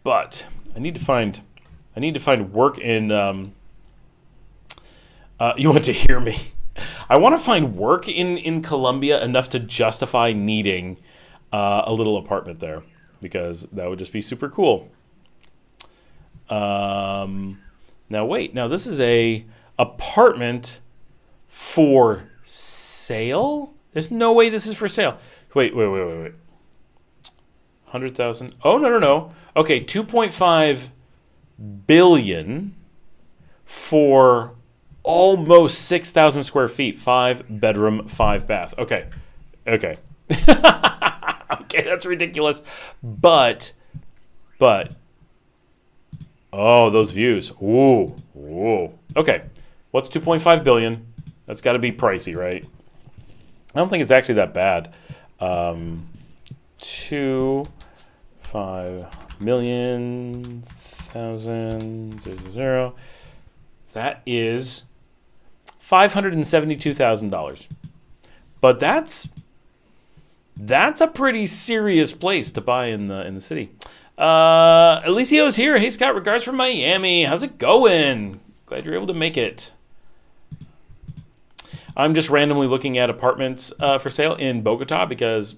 But I need to find work in. You want to hear me? I want to find work in Colombia enough to justify needing a little apartment there, because that would just be super cool. Now wait. Now this is a apartment for sale. There's no way this is for sale. Wait. 100,000. Oh, no. Okay, 2.5 billion for almost 6,000 square feet. 5 bedroom, 5 bath. Okay. Okay, that's ridiculous. But, oh, those views. Ooh. Okay, what's 2.5 billion? That's got to be pricey, right? I don't think it's actually that bad. 2,500,000 that is $572,000. But that's a pretty serious place to buy in the city. Elicio's here. Hey Scott, regards from Miami. How's it going? Glad you're able to make it. I'm just randomly looking at apartments for sale in Bogota because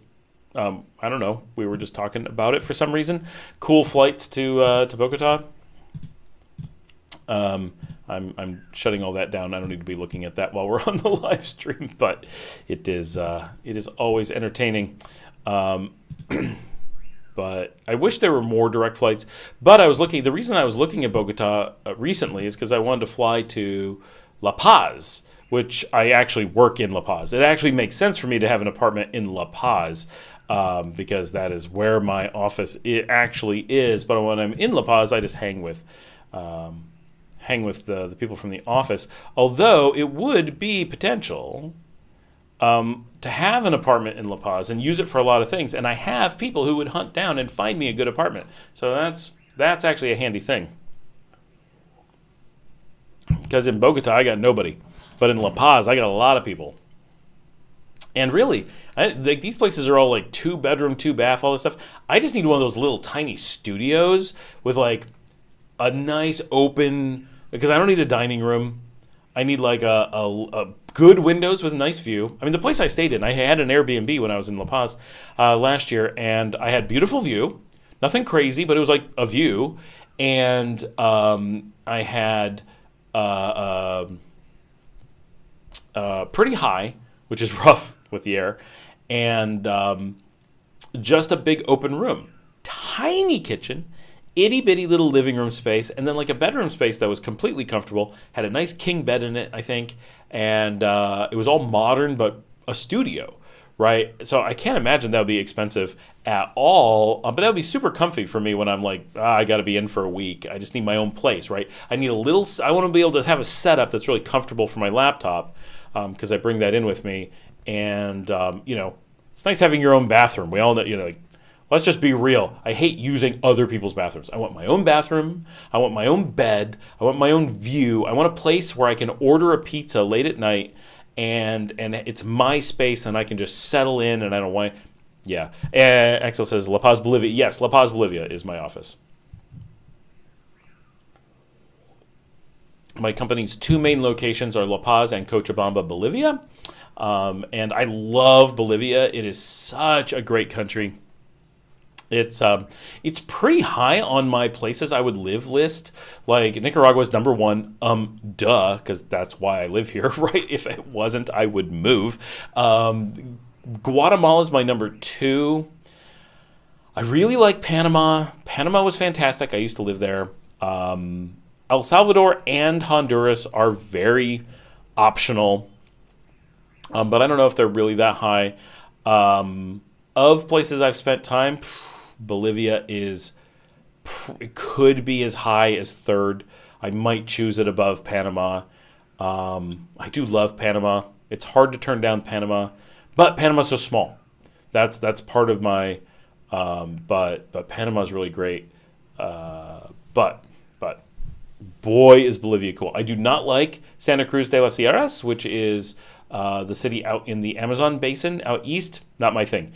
I don't know. We were just talking about it for some reason. Cool flights to Bogota. I'm shutting all that down. I don't need to be looking at that while we're on the live stream, but it is always entertaining. But I wish there were more direct flights. But I was looking. The reason I was looking at Bogota recently is because I wanted to fly to La Paz, which I actually work in La Paz. It actually makes sense for me to have an apartment in La Paz. Because that is where my office actually is. But when I'm in La Paz, I just hang with the people from the office. Although it would be potential to have an apartment in La Paz and use it for a lot of things. And I have people who would hunt down and find me a good apartment. So that's actually a handy thing. Because in Bogota, I got nobody. But in La Paz, I got a lot of people. And really, these places are all like 2 bedroom, 2 bath, all this stuff. I just need one of those little tiny studios with like a nice open, because I don't need a dining room. I need like a good windows with a nice view. I mean, the place I stayed in, I had an Airbnb when I was in La Paz last year, and I had beautiful view. Nothing crazy, but it was like a view. And I had pretty high, which is rough with the air, and just a big open room. Tiny kitchen, itty bitty little living room space, and then like a bedroom space that was completely comfortable. Had a nice king bed in it, I think, and it was all modern, but a studio, right? So I can't imagine that would be expensive at all, but that would be super comfy for me when I'm like, I got to be in for a week. I just need my own place, right? I want to be able to have a setup that's really comfortable for my laptop, because I bring that in with me. And, it's nice having your own bathroom. We all know, like, let's just be real. I hate using other people's bathrooms. I want my own bathroom. I want my own bed. I want my own view. I want a place where I can order a pizza late at night and it's my space and I can just settle in and I don't want. Yeah. Axel says La Paz, Bolivia. Yes, La Paz, Bolivia is my office. My company's two main locations are La Paz and Cochabamba, Bolivia. And I love Bolivia. It is such a great country. It's pretty high on my places I would live list. Like Nicaragua is number one. Duh, because that's why I live here, right? If it wasn't, I would move. Guatemala is my number two. I really like Panama. Panama was fantastic. I used to live there. El Salvador and Honduras are very optional, but I don't know if they're really that high. Of places I've spent time, Bolivia it could be as high as third. I might choose it above Panama. I do love Panama. It's hard to turn down Panama, but Panama's so small. That's part of my. But Panama's really great. But boy, is Bolivia cool. I do not like Santa Cruz de las Sierras, which is the city out in the Amazon basin out east. Not my thing.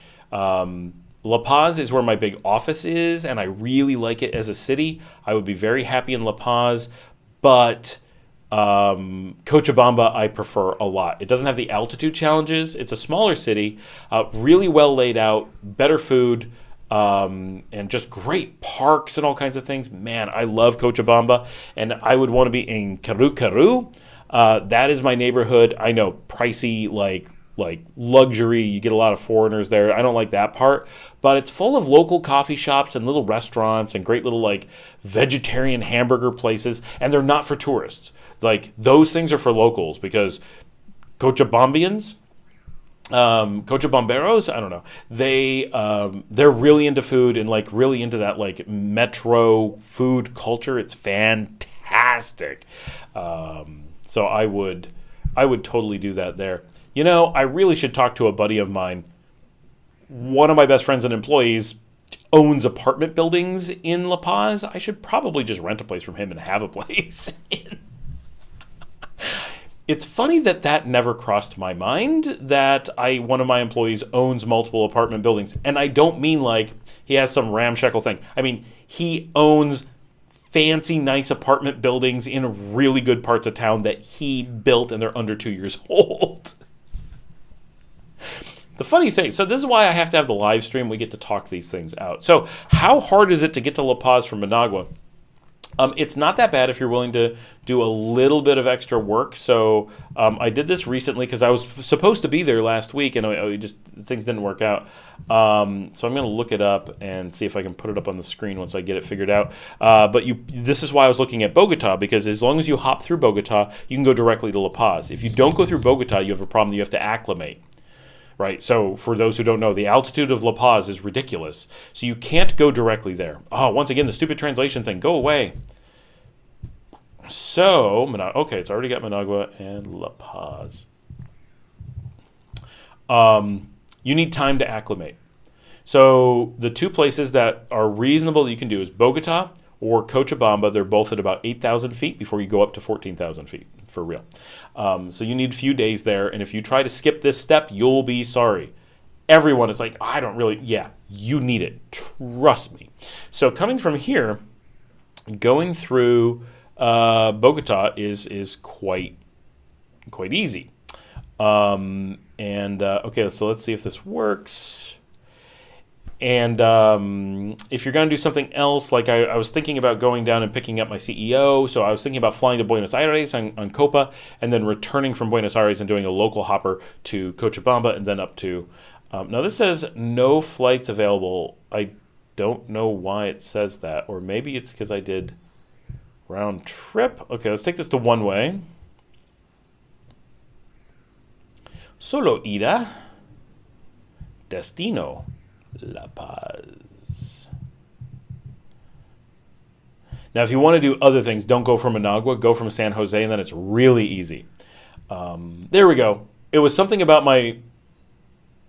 La Paz is where my big office is, and I really like it as a city. I would be very happy in La Paz, but Cochabamba I prefer a lot. It doesn't have the altitude challenges. It's a smaller city, really well laid out, better food, and just great parks and all kinds of things. Man, I love Cochabamba, and I would want to be in Caru. That is my neighborhood. I know, pricey, like luxury. You get a lot of foreigners there. I don't like that part, but it's full of local coffee shops and little restaurants and great little like vegetarian hamburger places, and they're not for tourists. Like those things are for locals because Cochabambians, Cochabamberos, I don't know. They're really into food and like really into that like metro food culture. It's fantastic. So I would totally do that there. You know, I really should talk to a buddy of mine. One of my best friends and employees owns apartment buildings in La Paz. I should probably just rent a place from him and have a place. It's funny that never crossed my mind that one of my employees owns multiple apartment buildings. And I don't mean like he has some ramshackle thing. I mean, he owns fancy, nice apartment buildings in really good parts of town that he built and they're under 2 years old. The funny thing, so this is why I have to have the live stream. We get to talk these things out. So how hard is it to get to La Paz from Managua? It's not that bad if you're willing to do a little bit of extra work. So I did this recently because I was supposed to be there last week and things didn't work out. So I'm going to look it up and see if I can put it up on the screen once I get it figured out. But this is why I was looking at Bogota, because as long as you hop through Bogota, you can go directly to La Paz. If you don't go through Bogota, you have a problem that you have to acclimate. Right, so for those who don't know, the altitude of La Paz is ridiculous. So you can't go directly there. Oh, once again, the stupid translation thing. Go away. So, okay, it's already got Managua and La Paz. You need time to acclimate. So the two places that are reasonable that you can do is Bogota or Cochabamba. They're both at about 8,000 feet before you go up to 14,000 feet, for real. So you need a few days there, and if you try to skip this step, you'll be sorry. Everyone is like, I don't really, yeah, you need it. Trust me. So coming from here, going through Bogota is quite easy. Okay, so let's see if this works. And if you're going to do something else, like I was thinking about going down and picking up my CEO, so I was thinking about flying to Buenos Aires on Copa, and then returning from Buenos Aires and doing a local hopper to Cochabamba, and then up to... now this says no flights available. I don't know why it says that, or maybe it's because I did round trip. Okay, let's take this to one way. Solo ida. Destino. La Paz. Now, if you want to do other things, don't go from Managua, go from San Jose, and then it's really easy. There we go. It was something about my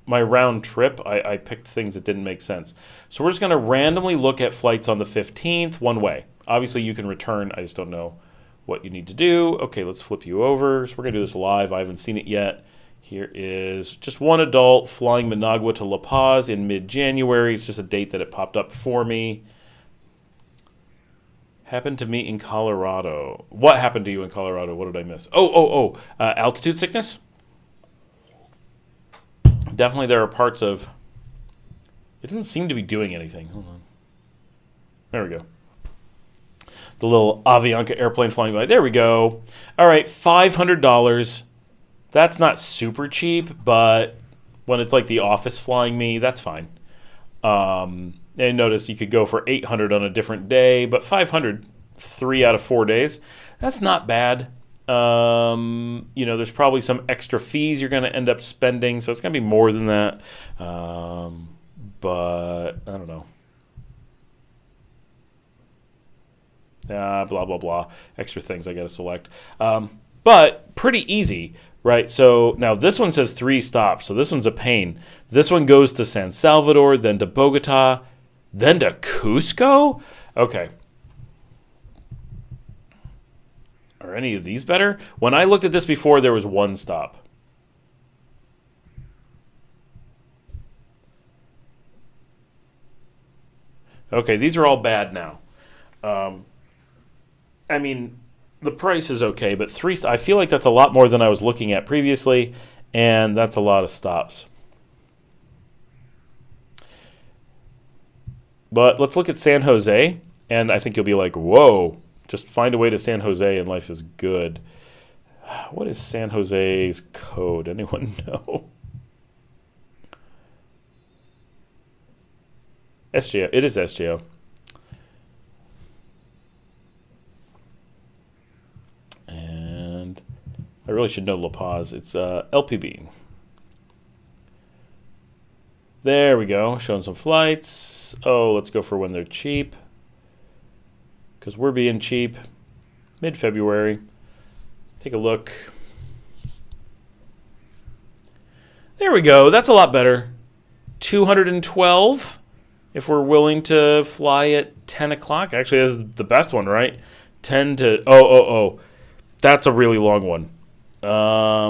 round trip. I picked things that didn't make sense. So we're just going to randomly look at flights on the 15th, one way. Obviously, you can return. I just don't know what you need to do. Okay, let's flip you over. So we're going to do this live. I haven't seen it yet. Here is just one adult flying Managua to La Paz in mid-January. It's just a date that it popped up for me. Happened to me in Colorado. What happened to you in Colorado? What did I miss? Altitude sickness? Definitely there are parts of... It doesn't seem to be doing anything. Hold on. There we go. The little Avianca airplane flying by. There we go. All right, $500. That's not super cheap, but when it's like the office flying me, that's fine. And notice you could go for $800 on a different day, but $500, 3 out of 4 days, that's not bad. There's probably some extra fees you're going to end up spending, so it's going to be more than that. But I don't know. Blah, blah, blah. Extra things I got to select. But pretty easy, right? So now this one says 3 stops, so this one's a pain. This one goes to San Salvador, then to Bogota, then to Cusco? Okay. Are any of these better? When I looked at this before, there was 1 stop. Okay, these are all bad now. I mean, the price is okay, but 3 I feel like that's a lot more than I was looking at previously, and that's a lot of stops. But let's look at San Jose, and I think you'll be like, whoa, just find a way to San Jose and life is good. What is San Jose's code? Anyone know? SJO. It is SJO. And I really should know La Paz. It's LPB. There we go, showing some flights. Oh, let's go for when they're cheap. Because we're being cheap. Mid-February. Take a look. There we go, that's a lot better. 212 if we're willing to fly at 10 o'clock. Actually, that's the best one, right? 10 to, that's a really long one.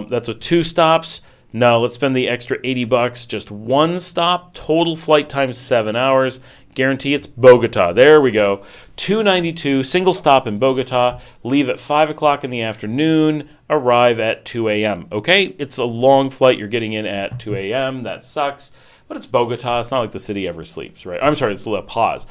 That's with 2 stops. No, let's spend the extra $80. Just 1 stop. Total flight time 7 hours. Guarantee it's Bogota. There we go. $292. Single stop in Bogota. Leave at 5 o'clock in the afternoon. Arrive at 2 a.m. Okay? It's a long flight. You're getting in at 2 a.m. That sucks. But it's Bogota. It's not like the city ever sleeps, right? I'm sorry, it's La Paz.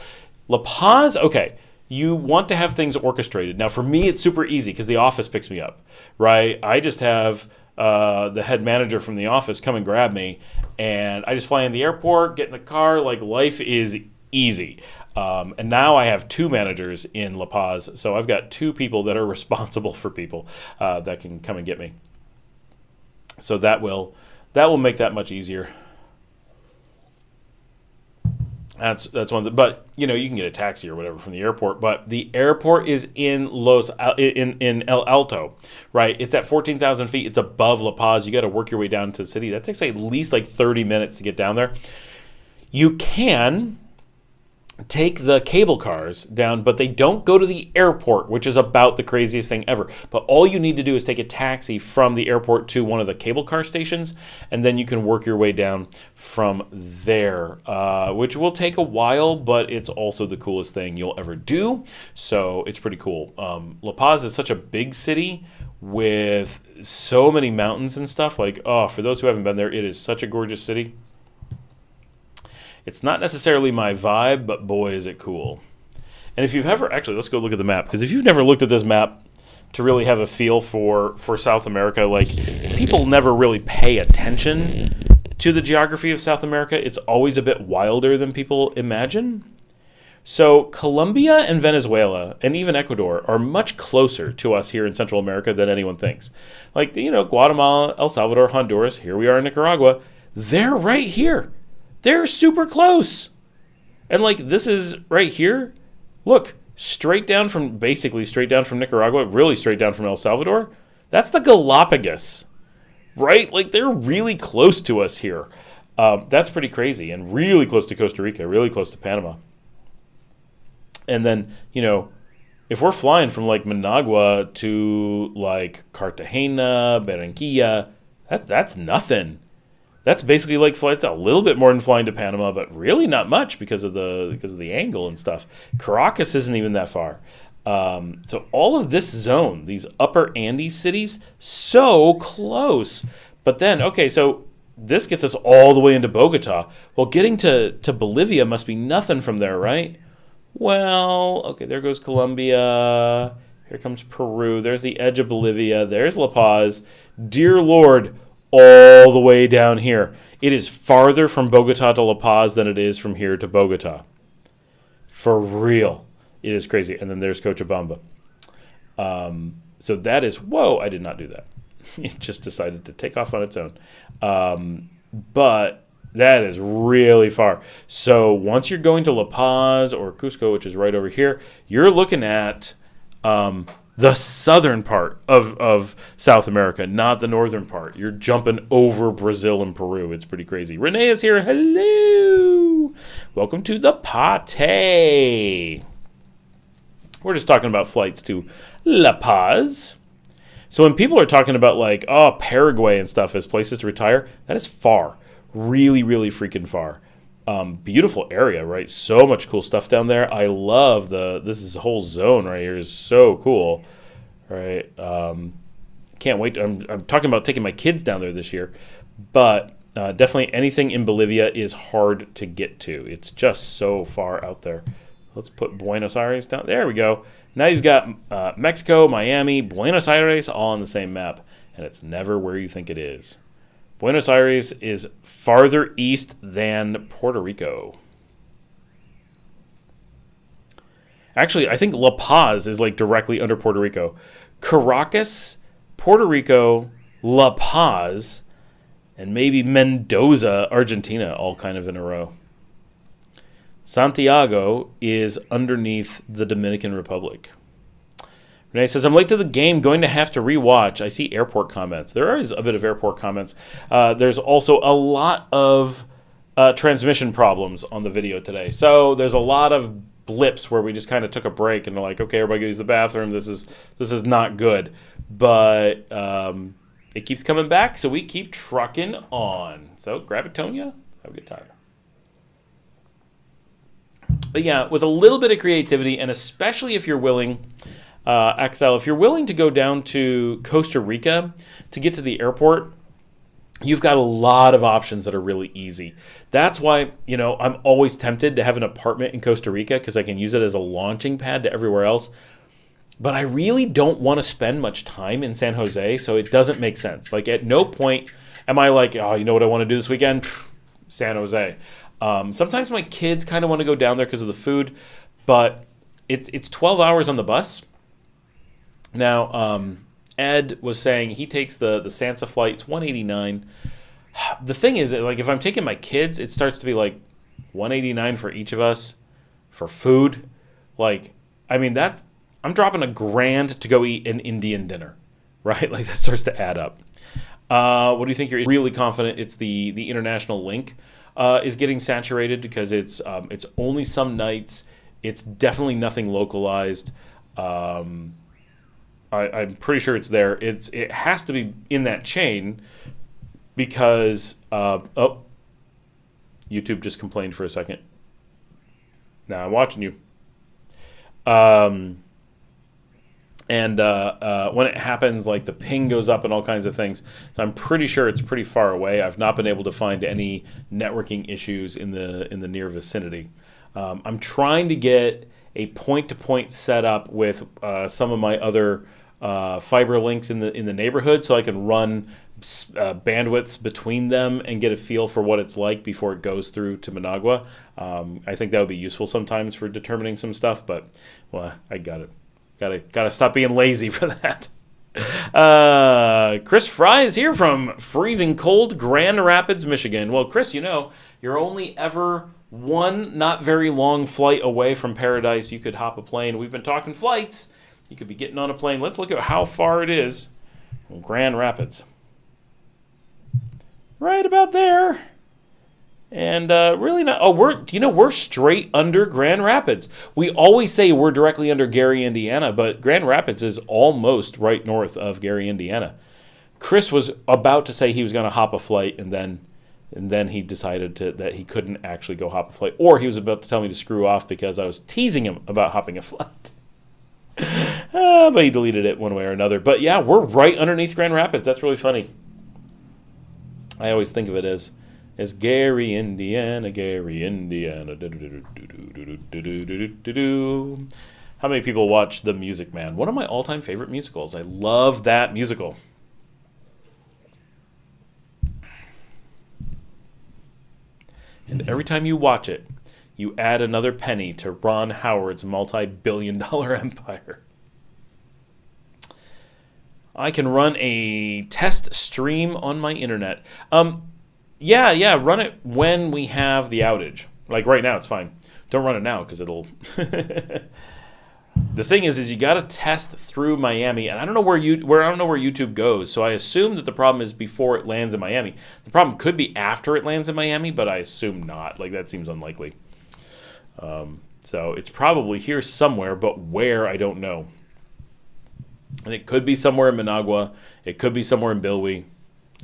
La Paz, okay. You want to have things orchestrated. Now, for me, it's super easy because the office picks me up, right? I just have... the head manager from the office come and grab me, and I just fly in the airport, get in the car. Like, life is easy. And now I have 2 managers in La Paz, so I've got 2 people that are responsible for people that can come and get me. So that will make that much easier. That's one. But you can get a taxi or whatever from the airport. But the airport is in in El Alto, right? It's at 14,000 feet. It's above La Paz. You got to work your way down to the city. That takes at least like 30 minutes to get down there. You can take the cable cars down, but they don't go to the airport, which is about the craziest thing ever. But all you need to do is take a taxi from the airport to one of the cable car stations, and then you can work your way down from there, which will take a while, but it's also the coolest thing you'll ever do. So it's pretty cool. La Paz is such a big city with so many mountains and stuff. Like, for those who haven't been there, it is such a gorgeous city. It's not necessarily my vibe, but boy, is it cool. And if you've ever, actually, let's go look at the map. Because if you've never looked at this map to really have a feel for South America, like, people never really pay attention to the geography of South America. It's always a bit wilder than people imagine. So Colombia and Venezuela and even Ecuador are much closer to us here in Central America than anyone thinks. Like, Guatemala, El Salvador, Honduras, here we are in Nicaragua. They're right here. They're super close. And like, this is right here. Look, basically straight down from Nicaragua, really straight down from El Salvador. That's the Galapagos, right? Like, they're really close to us here. That's pretty crazy. And really close to Costa Rica, really close to Panama. And then, if we're flying from like Managua to like Cartagena, Barranquilla, that's nothing. That's basically like flights a little bit more than flying to Panama, but really not much because of the angle and stuff. Caracas isn't even that far. So all of this zone, these upper Andes cities, so close. But then, okay, so this gets us all the way into Bogota. Well, getting to Bolivia must be nothing from there, right? Well, okay, there goes Colombia. Here comes Peru. There's the edge of Bolivia. There's La Paz. Dear Lord, all the way down here. It is farther from Bogota to La Paz than it is from here to Bogota. For real. It is crazy. And then there's Cochabamba. So that is, whoa, I did not do that. It just decided to take off on its own. But that is really far. So once you're going to La Paz or Cusco, which is right over here, you're looking at the southern part of South America, not the northern part. You're jumping over Brazil and Peru. It's pretty crazy. Renee is here. Hello. Welcome to the Pate. We're just talking about flights to La Paz. So when people are talking about like, oh, Paraguay and stuff as places to retire, that is far. Really, really freaking far. Beautiful area, right? So much cool stuff down there. I love this whole zone right here is so cool, right? Can't wait. I'm talking about taking my kids down there this year, but definitely anything in Bolivia is hard to get to. It's just so far out there. Let's put Buenos Aires down. There we go. Now you've got Mexico, Miami, Buenos Aires all on the same map, and it's never where you think it is. Buenos Aires is farther east than Puerto Rico. Actually, I think La Paz is like directly under Puerto Rico. Caracas, Puerto Rico, La Paz, and maybe Mendoza, Argentina, all kind of in a row. Santiago is underneath the Dominican Republic. Renee says, I'm late to the game, going to have to rewatch. I see airport comments. There is a bit of airport comments. There's also a lot of transmission problems on the video today. So there's a lot of blips where we just kind of took a break and they're like, okay, everybody go use the bathroom. This is not good. But it keeps coming back, so we keep trucking on. So grab it, Tonya. Have a good time. But yeah, with a little bit of creativity, and especially if you're willing... Axel, if you're willing to go down to Costa Rica to get to the airport, you've got a lot of options that are really easy. That's why, I'm always tempted to have an apartment in Costa Rica because I can use it as a launching pad to everywhere else. But I really don't want to spend much time in San Jose, so it doesn't make sense. Like, at no point am I like, oh, you know what I want to do this weekend? San Jose. Sometimes my kids kind of want to go down there because of the food, but it's 12 hours on the bus. Now, Ed was saying he takes the Sansa flight. It's $189. The thing is, like, if I'm taking my kids, it starts to be like $189 for each of us for food. Like, I mean, I'm dropping $1,000 to go eat an Indian dinner, right? Like, that starts to add up. What do you think? You're really confident it's the international link is getting saturated because it's only some nights. It's definitely nothing localized. I'm pretty sure it's there. It has to be in that chain because YouTube just complained for a second. Now I'm watching you. And when it happens, like the ping goes up and all kinds of things. So I'm pretty sure it's pretty far away. I've not been able to find any networking issues in the near vicinity. I'm trying to get a point-to-point setup with some of my other fiber links in the neighborhood, so I can run bandwidths between them and get a feel for what it's like before it goes through to Managua. I think that would be useful sometimes for determining some stuff, but well, I gotta stop being lazy for that. Chris Fry is here from freezing cold Grand Rapids, Michigan. Well, Chris, you're only ever one not very long flight away from paradise. You could hop a plane. We've been talking flights. You could be getting on a plane. Let's look at how far it is from Grand Rapids. Right about there. And really not. Oh, we're straight under Grand Rapids. We always say we're directly under Gary, Indiana, but Grand Rapids is almost right north of Gary, Indiana. Chris was about to say he was going to hop a flight, and then he decided that he couldn't actually go hop a flight, or he was about to tell me to screw off because I was teasing him about hopping a flight. But he deleted it one way or another. But yeah, we're right underneath Grand Rapids. That's really funny. I always think of it as Gary, Indiana, Gary, Indiana. How many people watch The Music Man? One of my all-time favorite musicals. I love that musical. And every time you watch it, you add another penny to Ron Howard's multi-billion-dollar empire. I can run a test stream on my internet. Yeah, run it when we have the outage. Like right now, it's fine. Don't run it now because it'll... The thing is you got to test through Miami, and I don't know where YouTube goes. So I assume that the problem is before it lands in Miami. The problem could be after it lands in Miami, but I assume not. Like that seems unlikely. So it's probably here somewhere, but where I don't know. And it could be somewhere in Managua. It could be somewhere in Bilwi.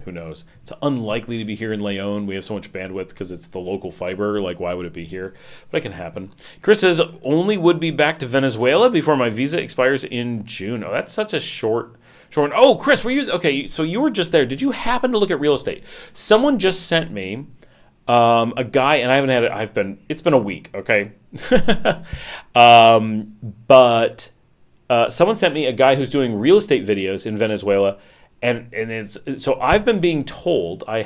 Who knows? It's unlikely to be here in Leon. We have so much bandwidth because it's the local fiber. Like, why would it be here? But it can happen. Chris says, only would be back to Venezuela before my visa expires in June. Oh, that's such a short. Oh, Chris, were you... Okay, so you were just there. Did you happen to look at real estate? Someone just sent me a guy, and I haven't had it. It's been a week, okay? But someone sent me a guy who's doing real estate videos in Venezuela. And so I've been being told, I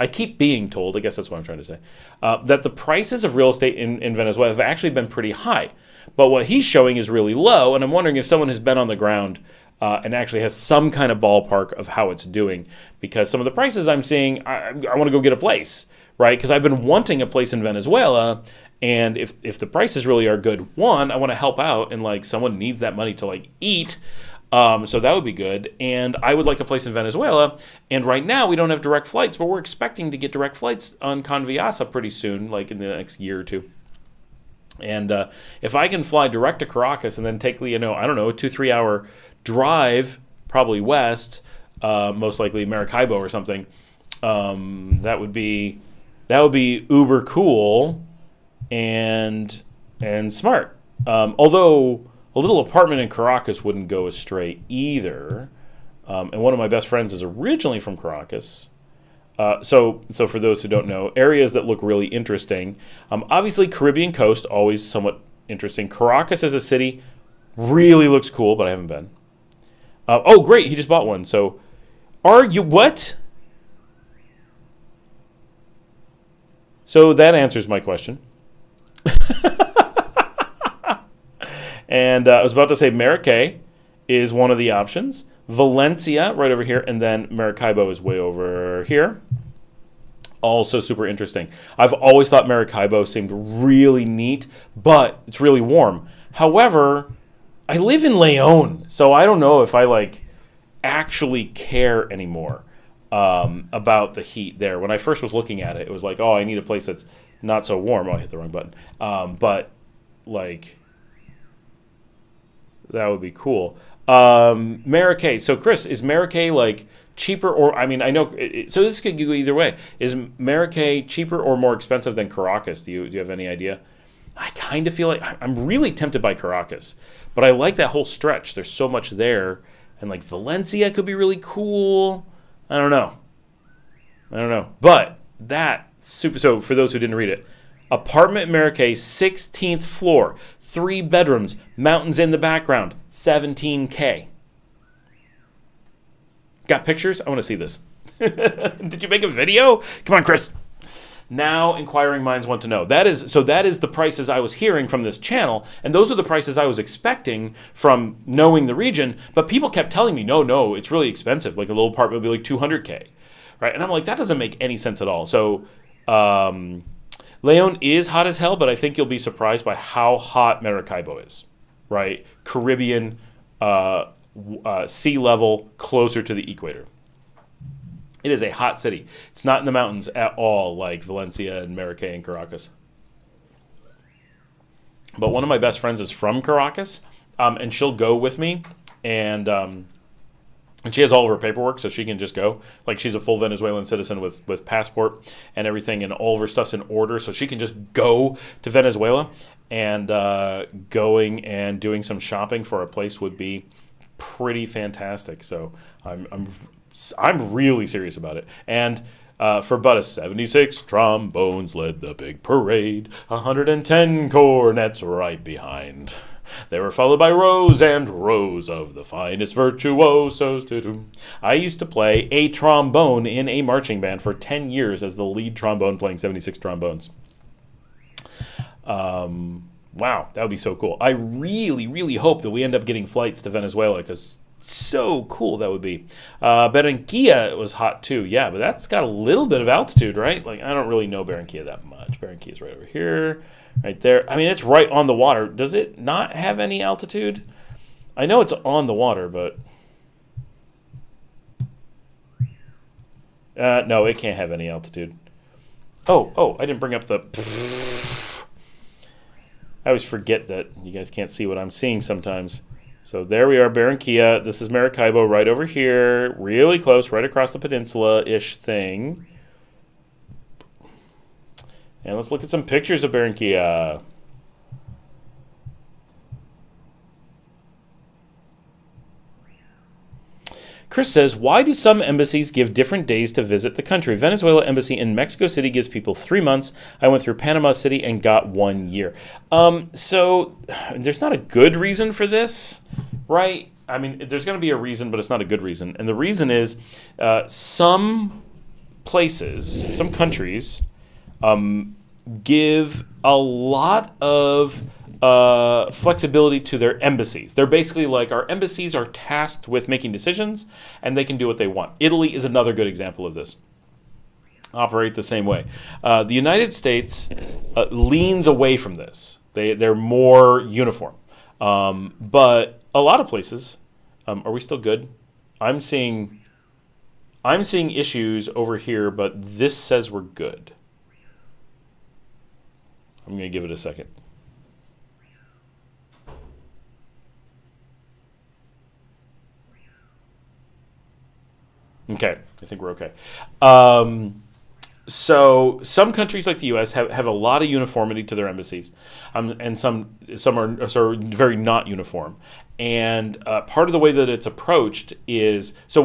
keep being told, I guess that's what I'm trying to say, that the prices of real estate in Venezuela have actually been pretty high. But what he's showing is really low, and I'm wondering if someone has been on the ground and actually has some kind of ballpark of how it's doing, because some of the prices I'm seeing, I want to go get a place, right? Because I've been wanting a place in Venezuela, and if the prices really are good, one, I want to help out, and like someone needs that money to like eat. So that would be good. And I would like a place in Venezuela. And right now we don't have direct flights, but we're expecting to get direct flights on Conviasa pretty soon, like in the next year or two. And if I can fly direct to Caracas and then take, a 2-3 hour drive, probably west, most likely Maracaibo or something, that would be uber cool and smart. Although a little apartment in Caracas wouldn't go astray either. And one of my best friends is originally from Caracas. So for those who don't know, areas that look really interesting. Obviously, Caribbean coast, always somewhat interesting. Caracas as a city really looks cool, but I haven't been. Oh, great, he just bought one. So, are you, what? So that answers my question. And I was about to say Maracay is one of the options. Valencia, right over here, and then Maracaibo is way over here. Also super interesting. I've always thought Maracaibo seemed really neat, but it's really warm. However, I live in Leon, so I don't know if I actually care anymore about the heat there. When I first was looking at it, it was like, oh, I need a place that's not so warm. Oh, I hit the wrong button. But that would be cool. Maracay. So, Chris, is Maracay cheaper, or I know? So this could go either way. Is Maracay cheaper or more expensive than Caracas? Do you have any idea? I kind of feel like I'm really tempted by Caracas, but I like that whole stretch. There's so much there, and Valencia could be really cool. I don't know. But that super. So for those who didn't read it, apartment Maracay, 16th floor. 3 bedrooms, mountains in the background, $17K. Got pictures? I want to see this. Did you make a video? Come on, Chris. Now inquiring minds want to know. That is the prices I was hearing from this channel, and those are the prices I was expecting from knowing the region, but people kept telling me, no, it's really expensive. Like a little apartment would be $200K. Right? And I'm like, that doesn't make any sense at all. So Leon is hot as hell, but I think you'll be surprised by how hot Maracaibo is, right? Caribbean, sea level, closer to the equator. It is a hot city. It's not in the mountains at all like Valencia and Maracay and Caracas. But one of my best friends is from Caracas, and she'll go with me, and she has all of her paperwork, so she can just go. She's a full Venezuelan citizen with passport and everything, and all of her stuff's in order, so she can just go to Venezuela. and going and doing some shopping for a place would be pretty fantastic. So I'm really serious about it. And for about a 76 trombones led the big parade, 110 cornets right behind. They were followed by rows and rows of the finest virtuosos. I used to play a trombone in a marching band for 10 years as the lead trombone playing 76 trombones. Wow, that would be so cool. I really, really hope that we end up getting flights to Venezuela, because so cool that would be. Barranquilla was hot too, yeah, but that's got a little bit of altitude, right? Like, I don't really know Barranquilla that much. Barranquilla's right over here, right there. I mean, it's right on the water. Does it not have any altitude? I know it's on the water, but no, it can't have any altitude. Oh, I didn't bring up the... I always forget that you guys can't see what I'm seeing sometimes. So there we are, Barranquilla. This is Maracaibo right over here, really close, right across the peninsula-ish thing. And let's look at some pictures of Barranquilla. Chris says, why do some embassies give different days to visit the country? Venezuela embassy in Mexico City gives people 3 months. I went through Panama City and got 1 year. So there's not a good reason for this, right? I mean, there's going to be a reason, but it's not a good reason. And the reason is some places, some countries give a lot of flexibility to their embassies. They're basically like, our embassies are tasked with making decisions, and they can do what they want. Italy is another good example of this. Operate the same way. The United States leans away from this. They're more uniform. But a lot of places, are we still good? I'm seeing issues over here, but this says we're good. I'm going to give it a second. Okay, I think we're okay. So some countries like the U.S. have a lot of uniformity to their embassies, and some are very not uniform. And part of the way that it's approached is so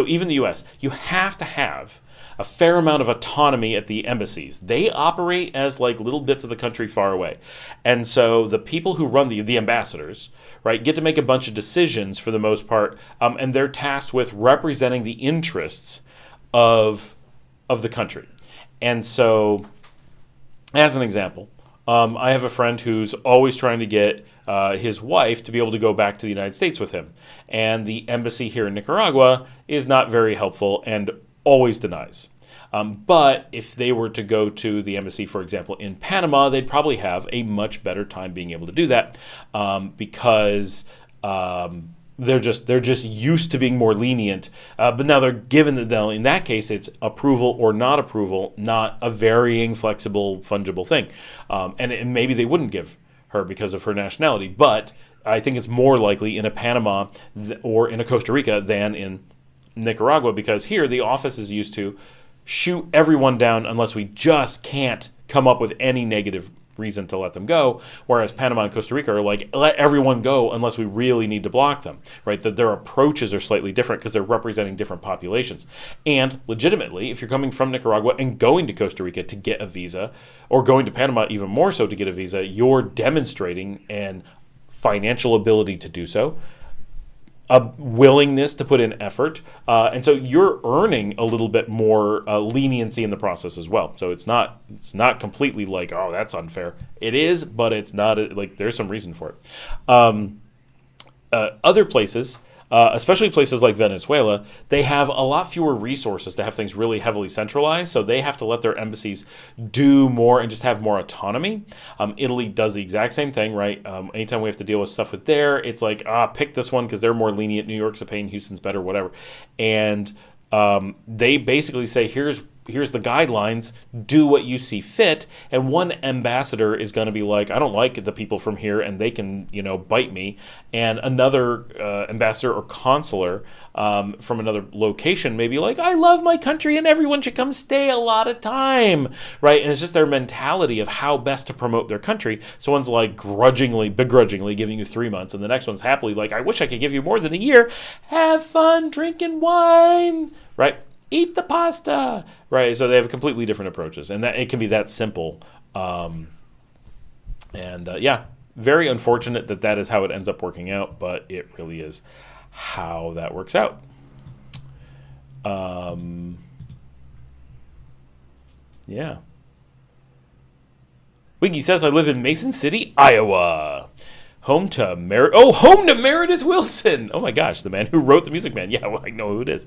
even the U.S. you have to have a fair amount of autonomy at the embassies. They operate as like little bits of the country far away, and so the people who run the ambassadors, right, get to make a bunch of decisions for the most part, and they're tasked with representing the interests of the country. And so, as an example, I have a friend who's always trying to get his wife to be able to go back to the United States with him. And the embassy here in Nicaragua is not very helpful and always denies. But if they were to go to the embassy, for example, in Panama, they'd probably have a much better time being able to do that because they're just used to being more lenient. But now they're given in that case, it's approval or not approval, not a varying, flexible, fungible thing. And maybe they wouldn't give her because of her nationality. But I think it's more likely in a Panama or in a Costa Rica than in Nicaragua, because here the office is used to shoot everyone down unless we just can't come up with any negative reason to let them go, whereas Panama and Costa Rica are like, let everyone go unless we really need to block them, right? That their approaches are slightly different because they're representing different populations. And legitimately, if you're coming from Nicaragua and going to Costa Rica to get a visa, or going to Panama even more so to get a visa, you're demonstrating an financial ability to do so, a willingness to put in effort, and so you're earning a little bit more leniency in the process as well. So it's not completely like, oh, that's unfair. It is, but it's not like there's some reason for it. Other places, especially places like Venezuela, they have a lot fewer resources to have things really heavily centralized, so they have to let their embassies do more and just have more autonomy. Italy does the exact same thing, right? Anytime we have to deal with stuff with there, it's like, pick this one because they're more lenient. New York's a pain, Houston's better, whatever. And they basically say, here's here's the guidelines, do what you see fit. And one ambassador is going to be like, I don't like the people from here and they can, bite me. And another ambassador or consular from another location may be like, I love my country and everyone should come stay a lot of time, right? And it's just their mentality of how best to promote their country. So one's like begrudgingly giving you 3 months, and the next one's happily like, I wish I could give you more than a year. Have fun drinking wine, right? Eat the pasta, right? So they have completely different approaches, and that it can be that simple. Very unfortunate that is how it ends up working out, but it really is how that works out. Wiggy says, I live in Mason City, Iowa. Home to Meredith Wilson. Oh my gosh, the man who wrote The Music Man. Yeah, well, I know who it is.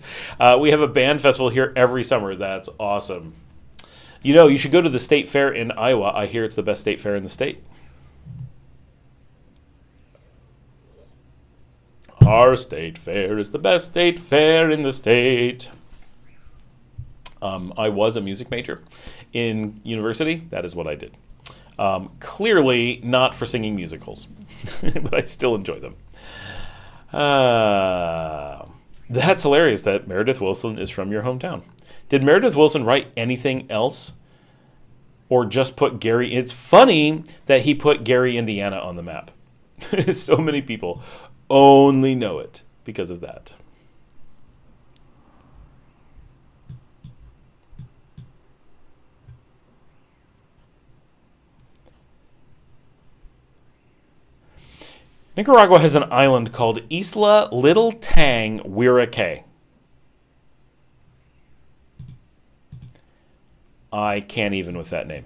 We have a band festival here every summer. That's awesome. You should go to the state fair in Iowa. I hear it's the best state fair in the state. Our state fair is the best state fair in the state. I was a music major in university. That is what I did. Clearly not for singing musicals, but I still enjoy them. That's hilarious that Meredith Wilson is from your hometown. Did Meredith Wilson write anything else or just put Gary? It's funny that he put Gary, Indiana on the map. So many people only know it because of that. Nicaragua has an island called Isla Little Tang Wirake. I can't even with that name.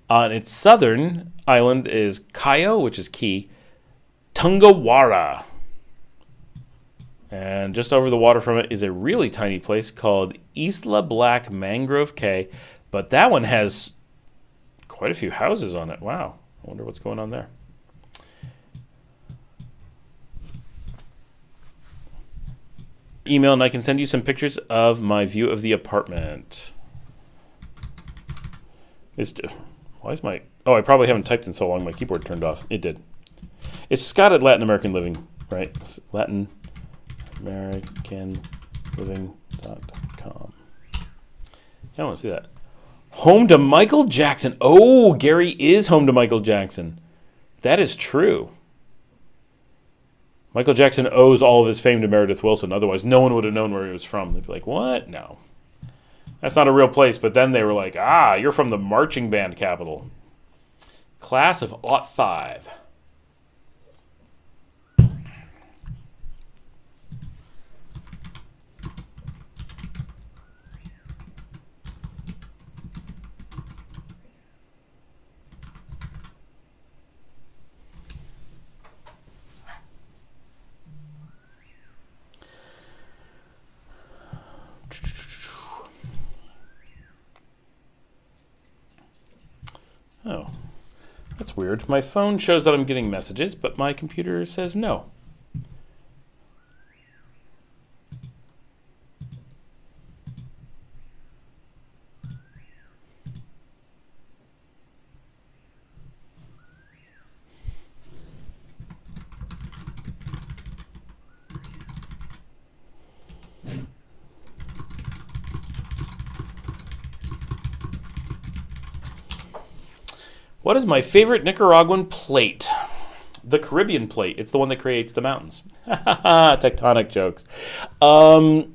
On its southern island is Cayo, which is key, Tungawara. And just over the water from it is a really tiny place called Isla Black Mangrove Cay, but that one has quite a few houses on it. Wow. I wonder what's going on there. Email and I can send you some pictures of my view of the apartment. Why is my... Oh, I probably haven't typed in so long. My keyboard turned off. It did. It's Scott at Latin American Living, right? Latin American Living.com. I want to see that. Home to Michael Jackson. Oh, Gary is home to Michael Jackson. That is true. Michael Jackson owes all of his fame to Meredith Wilson. Otherwise, no one would have known where he was from. They'd be like, what? No. That's not a real place. But then they were like, you're from the marching band capital. Class of '05. Oh, that's weird. My phone shows that I'm getting messages, but my computer says no. What is my favorite Nicaraguan plate? The Caribbean plate. It's the one that creates the mountains. Tectonic jokes. So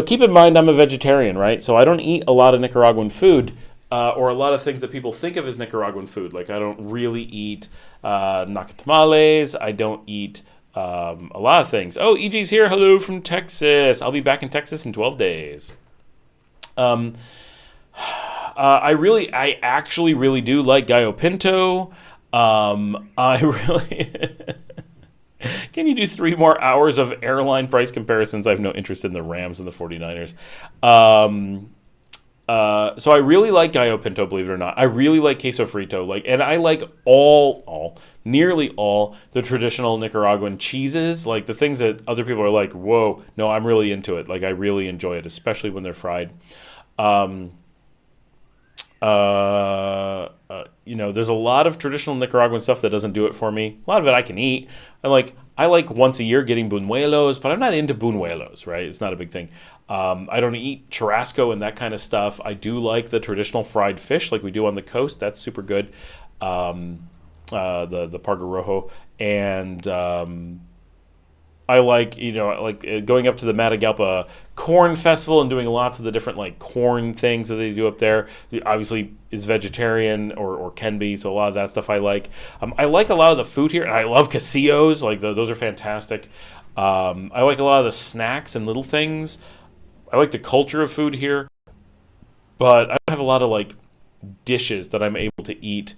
keep in mind I'm a vegetarian, right? So I don't eat a lot of Nicaraguan food or a lot of things that people think of as Nicaraguan food. Like I don't really eat nacatamales. I don't eat a lot of things. Oh, EG's here. Hello from Texas. I'll be back in Texas in 12 days. I actually really do like Gallo Pinto. I really... Can you do 3 more hours of airline price comparisons? I have no interest in the Rams and the 49ers. So I really like gallo pinto, believe it or not. I really like queso frito, and I like nearly all the traditional Nicaraguan cheeses, like the things that other people are like, whoa, no, I'm really into it. Like I really enjoy it, especially when they're fried. Um, there's a lot of traditional Nicaraguan stuff that doesn't do it for me. A lot of it I can eat. I like once a year getting buñuelos, but I'm not into buñuelos, right? It's not a big thing. I don't eat churrasco and that kind of stuff. I do like the traditional fried fish like we do on the coast. That's super good. The Parga Rojo. And I like, going up to the Matagalpa Corn Festival and doing lots of the different like corn things that they do up there. Obviously, is vegetarian or can be, so a lot of that stuff I like. I like a lot of the food here, and I love casillos. Like those are fantastic. I like a lot of the snacks and little things. I like the culture of food here, but I don't have a lot of like dishes that I'm able to eat,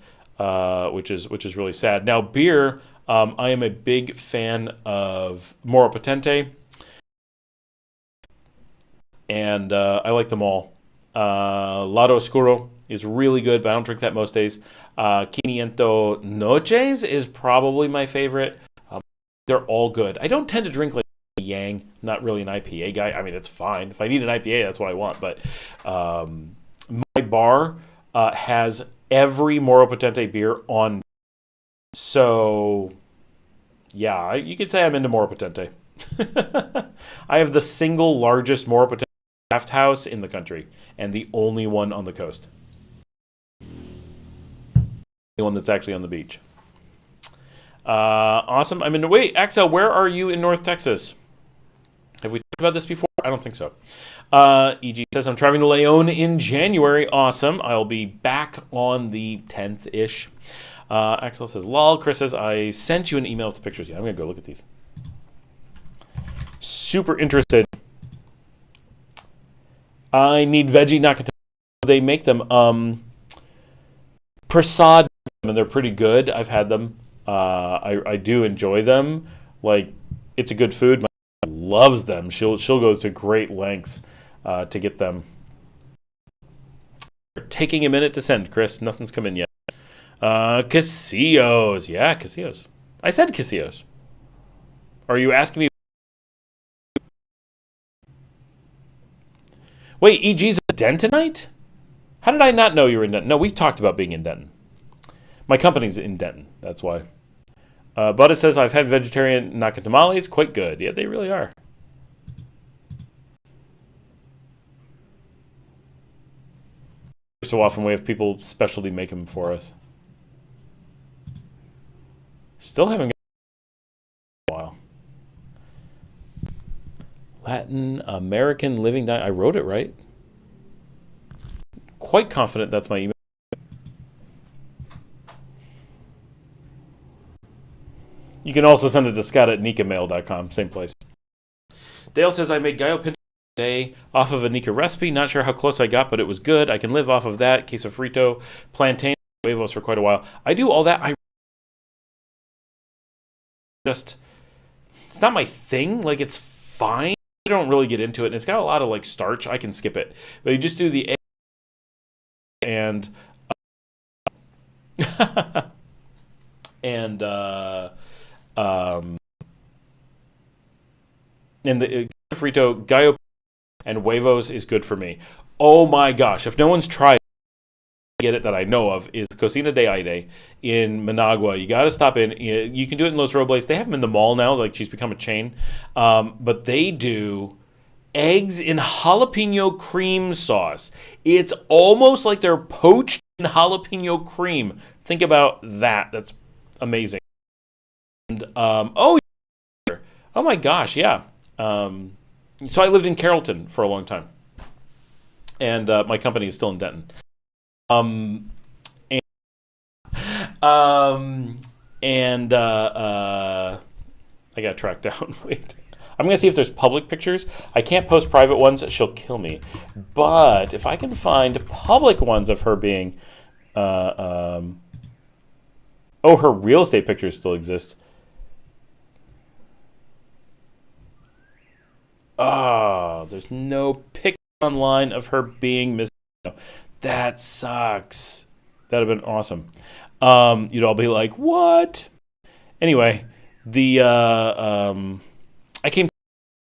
which is really sad. Now beer. I am a big fan of Moro Potente, and I like them all. Lado Oscuro is really good, but I don't drink that most days. 500 Noches is probably my favorite. They're all good. I don't tend to drink like Yang, not really an IPA guy. I mean, it's fine. If I need an IPA, that's what I want. But my bar has every Moro Potente beer on. So, yeah, you could say I'm into Moro Potente. I have the single largest Moro Potente craft house in the country, and the only one on the coast. The one that's actually on the beach. Awesome. Wait, Axel, where are you in North Texas? Have we talked about this before? I don't think so. EG says, I'm traveling to Leon in January. Awesome. I'll be back on the 10th-ish. Axel says, lol. Chris says, I sent you an email with the pictures. Yeah, I'm going to go look at these. Super interested. I need veggie nakatama. They make them. Prasad, and they're pretty good. I've had them. I do enjoy them. Like, it's a good food. My mom loves them. She'll go to great lengths to get them. Taking a minute to send, Chris. Nothing's come in yet. Casillos. Yeah, Casillos. I said Casillos. Are you asking me? Wait, EG's a Dentonite? How did I not know you were in Denton? No, we've talked about being in Denton. My company's in Denton. That's why. But it says, I've had vegetarian nakatamales. Quite good. Yeah, they really are. So often we have people specially make them for us. Still haven't got a while. Latin American Living Diet. I wrote it right. Quite confident that's my email. You can also send it to scott@nikamail.com. Same place. Dale says, I made gallo pinto today off of a Nika recipe. Not sure how close I got, but it was good. I can live off of that. Queso frito, plantain, huevos for quite a while. I do all that. It's not my thing. Like, it's fine. I don't really get into it. And it's got a lot of, like, starch. I can skip it. But you just do the egg and... and the frito, gallo and huevos is good for me. Oh my gosh. If no one's tried get it that I know of is Cocina de Aire in Managua. You got to stop in. You can do it in Los Robles. They have them in the mall now. Like, she's become a chain. But they do eggs in jalapeno cream sauce. It's almost like they're poached in jalapeno cream. Think about that. That's amazing. And oh my gosh, yeah. So I lived in Carrollton for a long time, and my company is still in Denton. I got tracked down. Wait, I'm gonna see if there's public pictures. I can't post private ones; she'll kill me. But if I can find public ones of her being, her real estate pictures still exist. Oh, there's no picture online of her being Miss That sucks. That'd have been awesome. You'd all be like, what? Anyway, I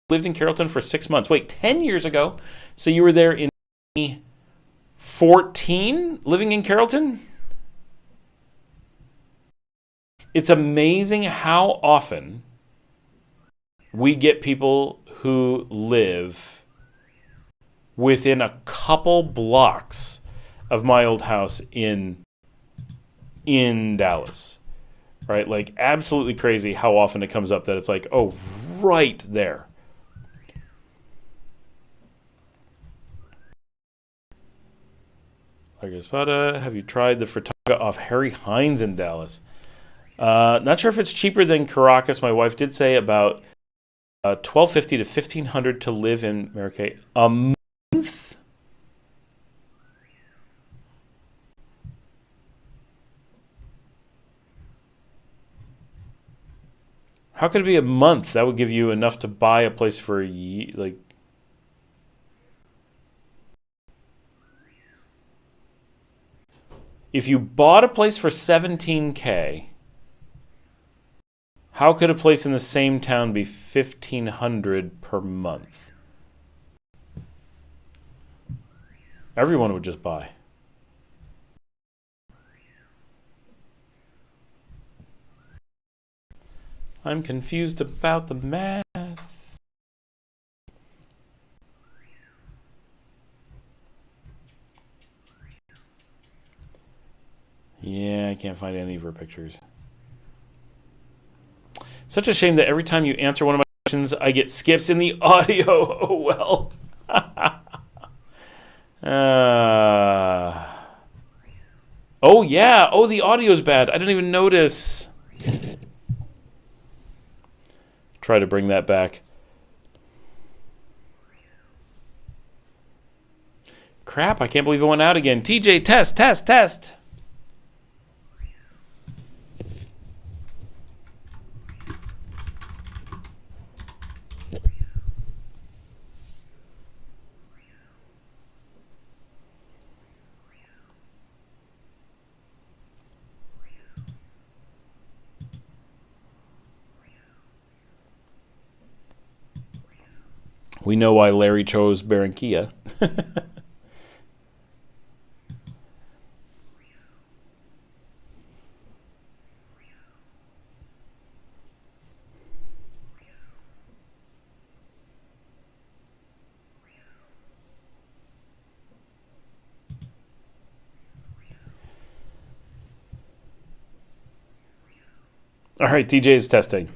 lived in Carrollton for 6 months. Wait, 10 years ago? So you were there in 2014 living in Carrollton? It's amazing how often we get people who live within a couple blocks of my old house in Dallas, right? Like, absolutely crazy how often it comes up that it's like, oh, right there. Espada, have you tried the frittata off Harry Hines in Dallas? Not sure if it's cheaper than Caracas. My wife did say about $1,250 to $1,500 to live in Maracay a month. How could it be a month? That would give you enough to buy a place for a year. Like, if you bought a place for $17K, how could a place in the same town be $1,500 per month? Everyone would just buy. I'm confused about the math. Yeah, I can't find any of her pictures. Such a shame that every time you answer one of my questions, I get skips in the audio. Oh, well. Oh, yeah. Oh, the audio's bad. I didn't even notice. Try to bring that back. Crap, I can't believe it went out again. TJ, test, test, test. We know why Larry chose Barranquilla. All right, TJ is testing.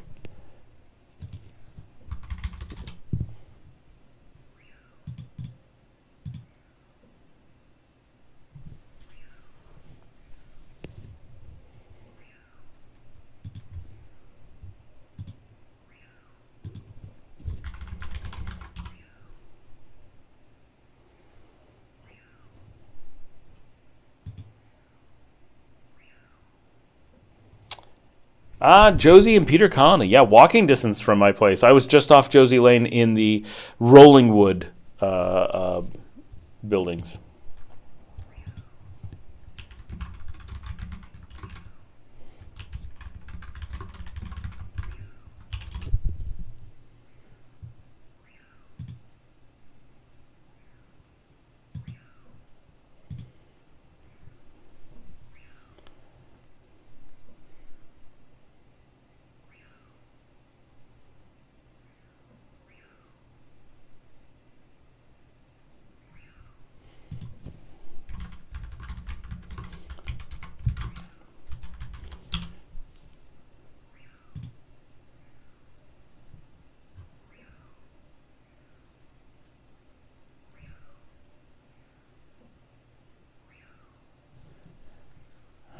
Josie and Peter Colony. Yeah, walking distance from my place. I was just off Josie Lane in the Rolling Wood buildings.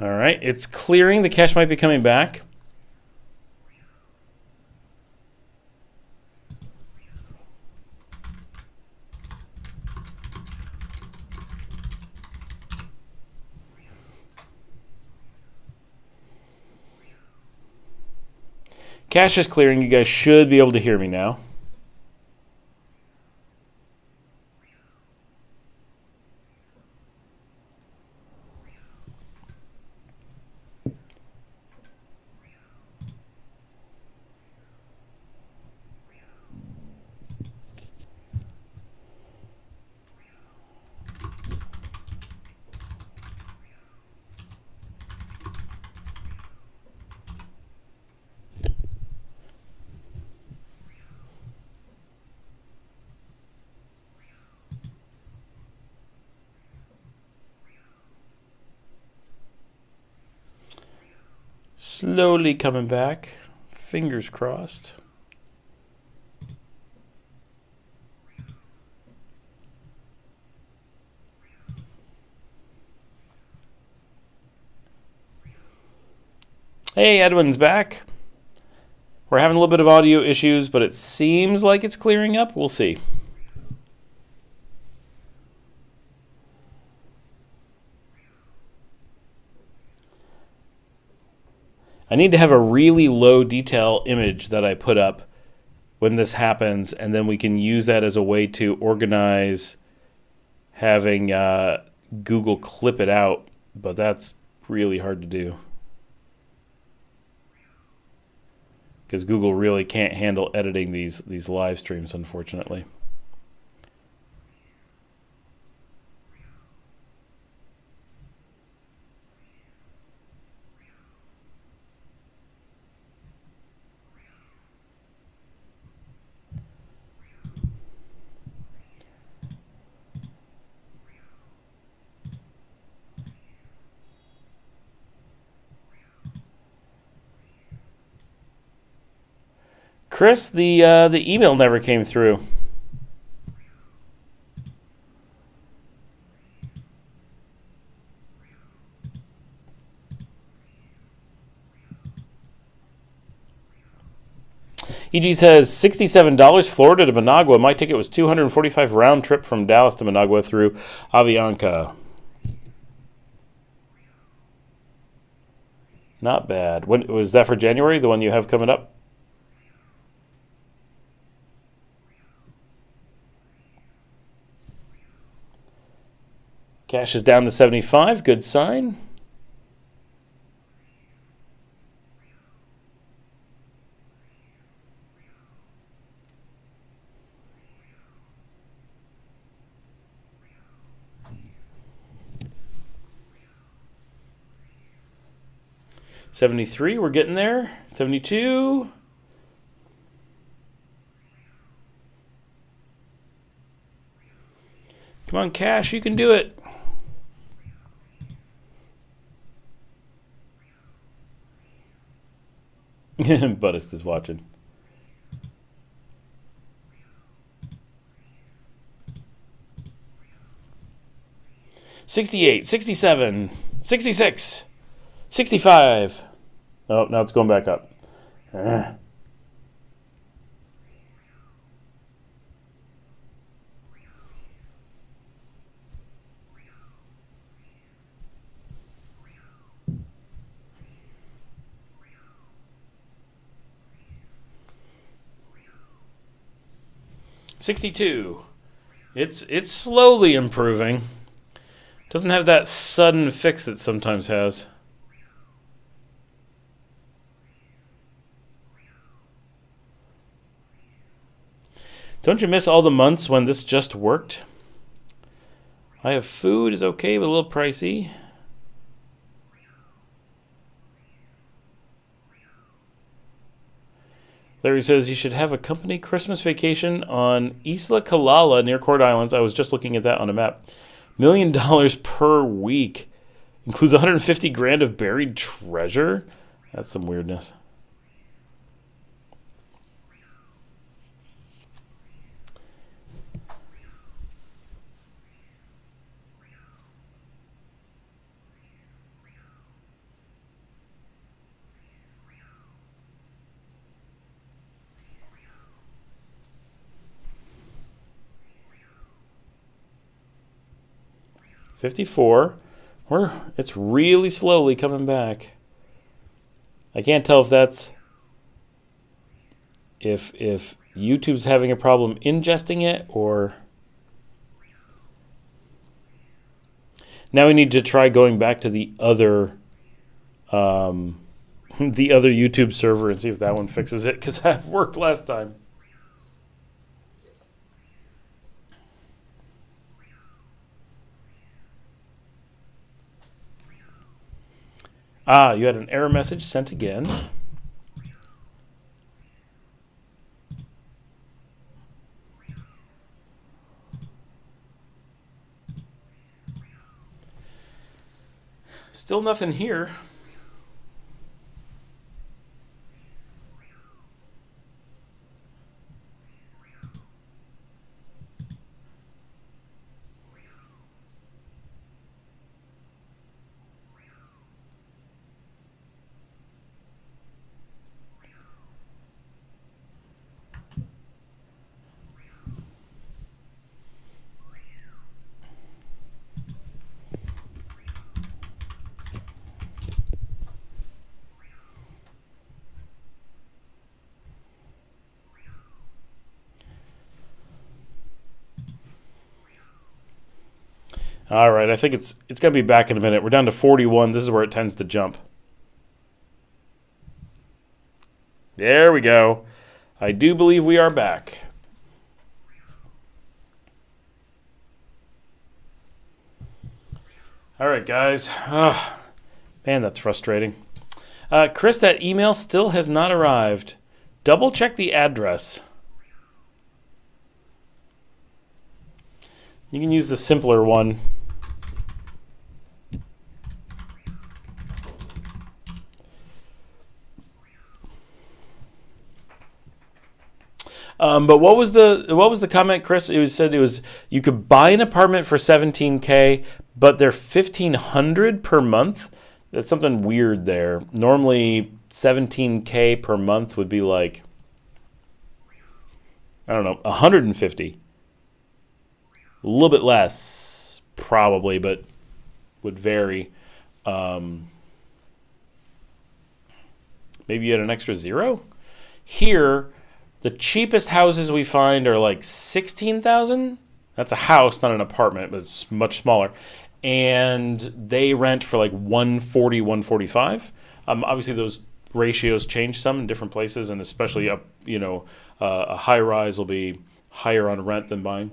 All right, it's clearing. The cache might be coming back. Cache is clearing. You guys should be able to hear me now. slowly coming back. Fingers crossed. Hey, Edwin's back. We're having a little bit of audio issues, but it seems like it's clearing up. We'll see. I need to have a really low detail image that I put up when this happens, and then we can use that as a way to organize having Google clip it out, but that's really hard to do. Because Google really can't handle editing these live streams, unfortunately. Chris, the email never came through. EG says $67 Florida to Managua. My ticket was $245 round trip from Dallas to Managua through Avianca. Not bad. When was that for January? The one you have coming up? Cash is down to 75. Good sign. $73. We're getting there. $72. Come on, Cash. You can do it. Buddhist is watching. $68, $67, $66, $65. Oh, now it's going back up. $62. It's slowly improving. Doesn't have that sudden fix it sometimes has. Don't you miss all the months when this just worked? I have food is okay, but a little pricey. Larry says you should have a company Christmas vacation on Isla Kalala near Court Islands. I was just looking at that on a map. $1 million per week. Includes 150 grand of buried treasure. That's some weirdness. $54. It's really slowly coming back. I can't tell if that's if YouTube's having a problem ingesting it or now we need to try going back to the other YouTube server and see if that one fixes it because that worked last time. You had an error message sent again. Still nothing here. All right, I think it's going to be back in a minute. We're down to 41. This is where it tends to jump. There we go. I do believe we are back. All right, guys. Oh, man, that's frustrating. Chris, that email still has not arrived. Double check the address. You can use the simpler one. But what was the comment, Chris? It said you could buy an apartment for $17K, but they're $1,500 per month. That's something weird there. Normally, $17K per month would be like, I don't know, $150. A little bit less, probably, but would vary. Maybe you had an extra zero. Here, the cheapest houses we find are like $16,000. That's a house, not an apartment, but it's much smaller. And they rent for like $140, $145. Obviously, those ratios change some in different places, and especially up, a high rise will be higher on rent than buying.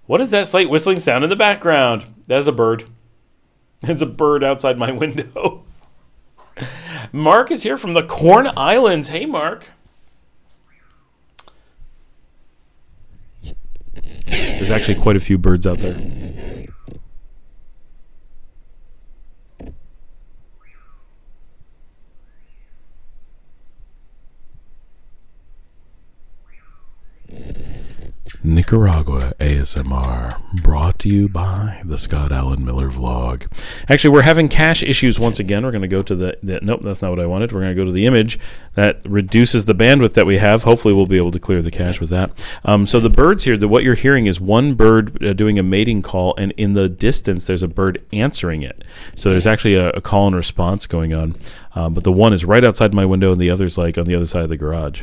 What is that slight whistling sound in the background? That is a bird. It's a bird outside my window. Mark is here from the Corn Islands. Hey, Mark. There's actually quite a few birds out there. Nicaragua ASMR, brought to you by the Scott Allen Miller vlog. Actually, we're having cache issues once again. We're going to go to nope, that's not what I wanted. We're going to go to the image that reduces the bandwidth that we have. Hopefully, we'll be able to clear the cache with that. So the birds here, what you're hearing is one bird doing a mating call, and in the distance, there's a bird answering it. So there's actually a call and response going on. But the one is right outside my window, and the other's like on the other side of the garage.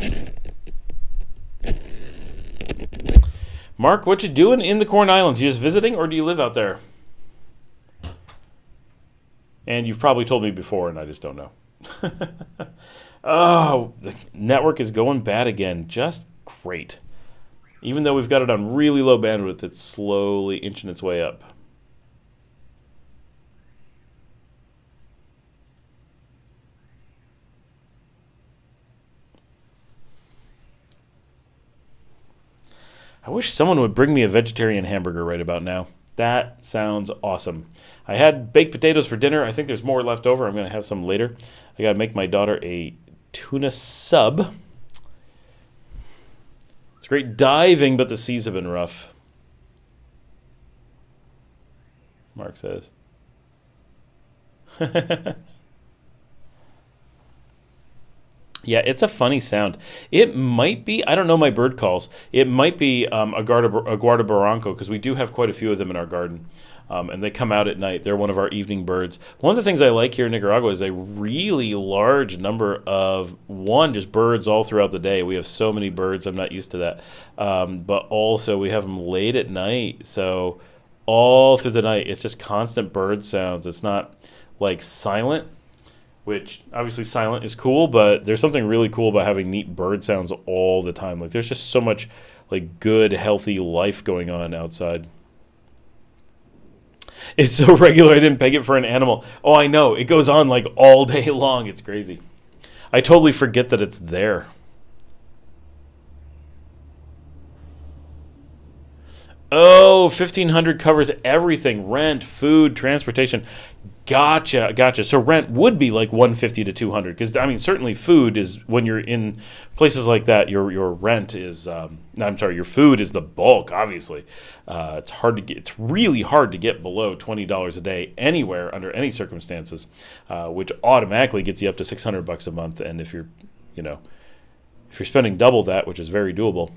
Mark, what you doing in the Corn Islands? You just visiting, or do you live out there? And you've probably told me before, and I just don't know. Oh, the network is going bad again. Just great. Even though we've got it on really low bandwidth, it's slowly inching its way up. I wish someone would bring me a vegetarian hamburger right about now. That sounds awesome. I had baked potatoes for dinner. I think there's more left over. I'm going to have some later. I got to make my daughter a tuna sub. It's great diving, but the seas have been rough. Mark says. Yeah, it's a funny sound. It might be, I don't know my bird calls. It might be a guarda barranco, because we do have quite a few of them in our garden. And they come out at night. They're one of our evening birds. One of the things I like here in Nicaragua is a really large number of, just birds all throughout the day. We have so many birds. I'm not used to that. But also we have them late at night. So all through the night, it's just constant bird sounds. It's not like silent, which obviously silent is cool, but there's something really cool about having neat bird sounds all the time. Like there's just so much like good, healthy life going on outside. It's so regular, I didn't peg it for an animal. Oh, I know. It goes on like all day long. It's crazy. I totally forget that it's there. Oh, $1,500 covers everything. Rent, food, transportation. Gotcha. So rent would be like $150 to $200, because I mean certainly food is, when you're in places like that, your rent is your food is the bulk. Obviously, it's really hard to get below $20 a day anywhere under any circumstances, which automatically gets you up to $600 a month. And if you're spending double that, which is very doable,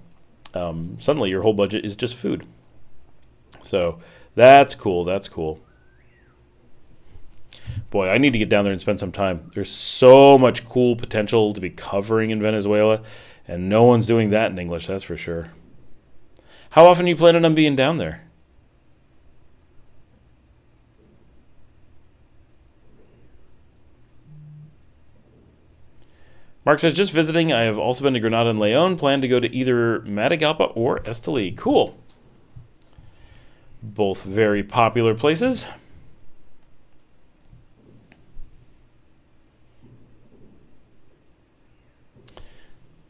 suddenly your whole budget is just food. So that's cool. Boy, I need to get down there and spend some time. There's so much cool potential to be covering in Venezuela. And no one's doing that in English, that's for sure. How often are you planning on being down there? Mark says, just visiting. I have also been to Granada and Leon. Plan to go to either Matagalpa or Esteli. Cool. Both very popular places.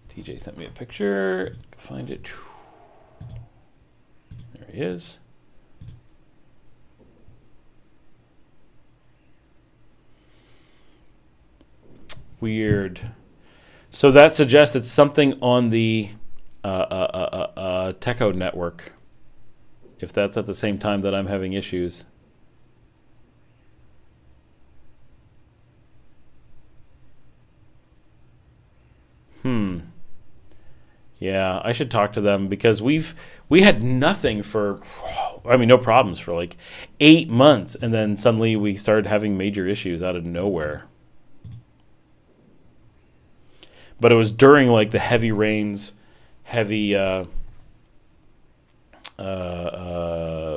TJ sent me a picture. Find it. There he is. Weird. So that suggests it's something on the Techo network. If that's at the same time that I'm having issues. Yeah, I should talk to them because we had nothing for, I mean, no problems for like 8 months, and then suddenly we started having major issues out of nowhere. But it was during like the heavy rains, heavy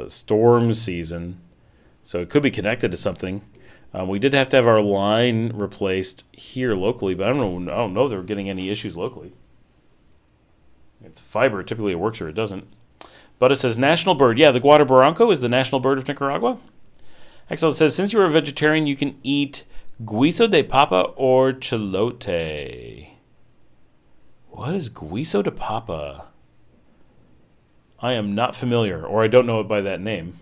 storm season, so it could be connected to something. We did have to have our line replaced here locally, but I don't know if they were getting any issues locally. It's fiber. Typically it works or it doesn't. But it says national bird. Yeah, the guatabaranco is the national bird of Nicaragua. Axel says, since you're a vegetarian, you can eat guiso de papa or chilote. What is guiso de papa? I am not familiar, or I don't know it by that name.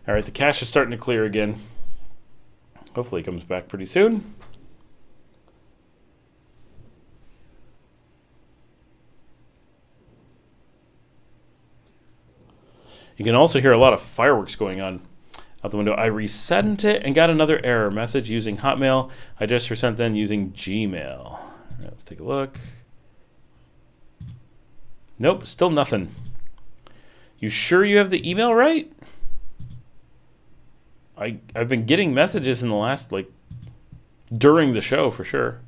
All right, the cache is starting to clear again. Hopefully it comes back pretty soon. You can also hear a lot of fireworks going on out the window. I resent it and got another error message using Hotmail. I just resent then using Gmail. All right, let's take a look. Nope, still nothing. You sure you have the email right? I've been getting messages in the last, like, during the show for sure.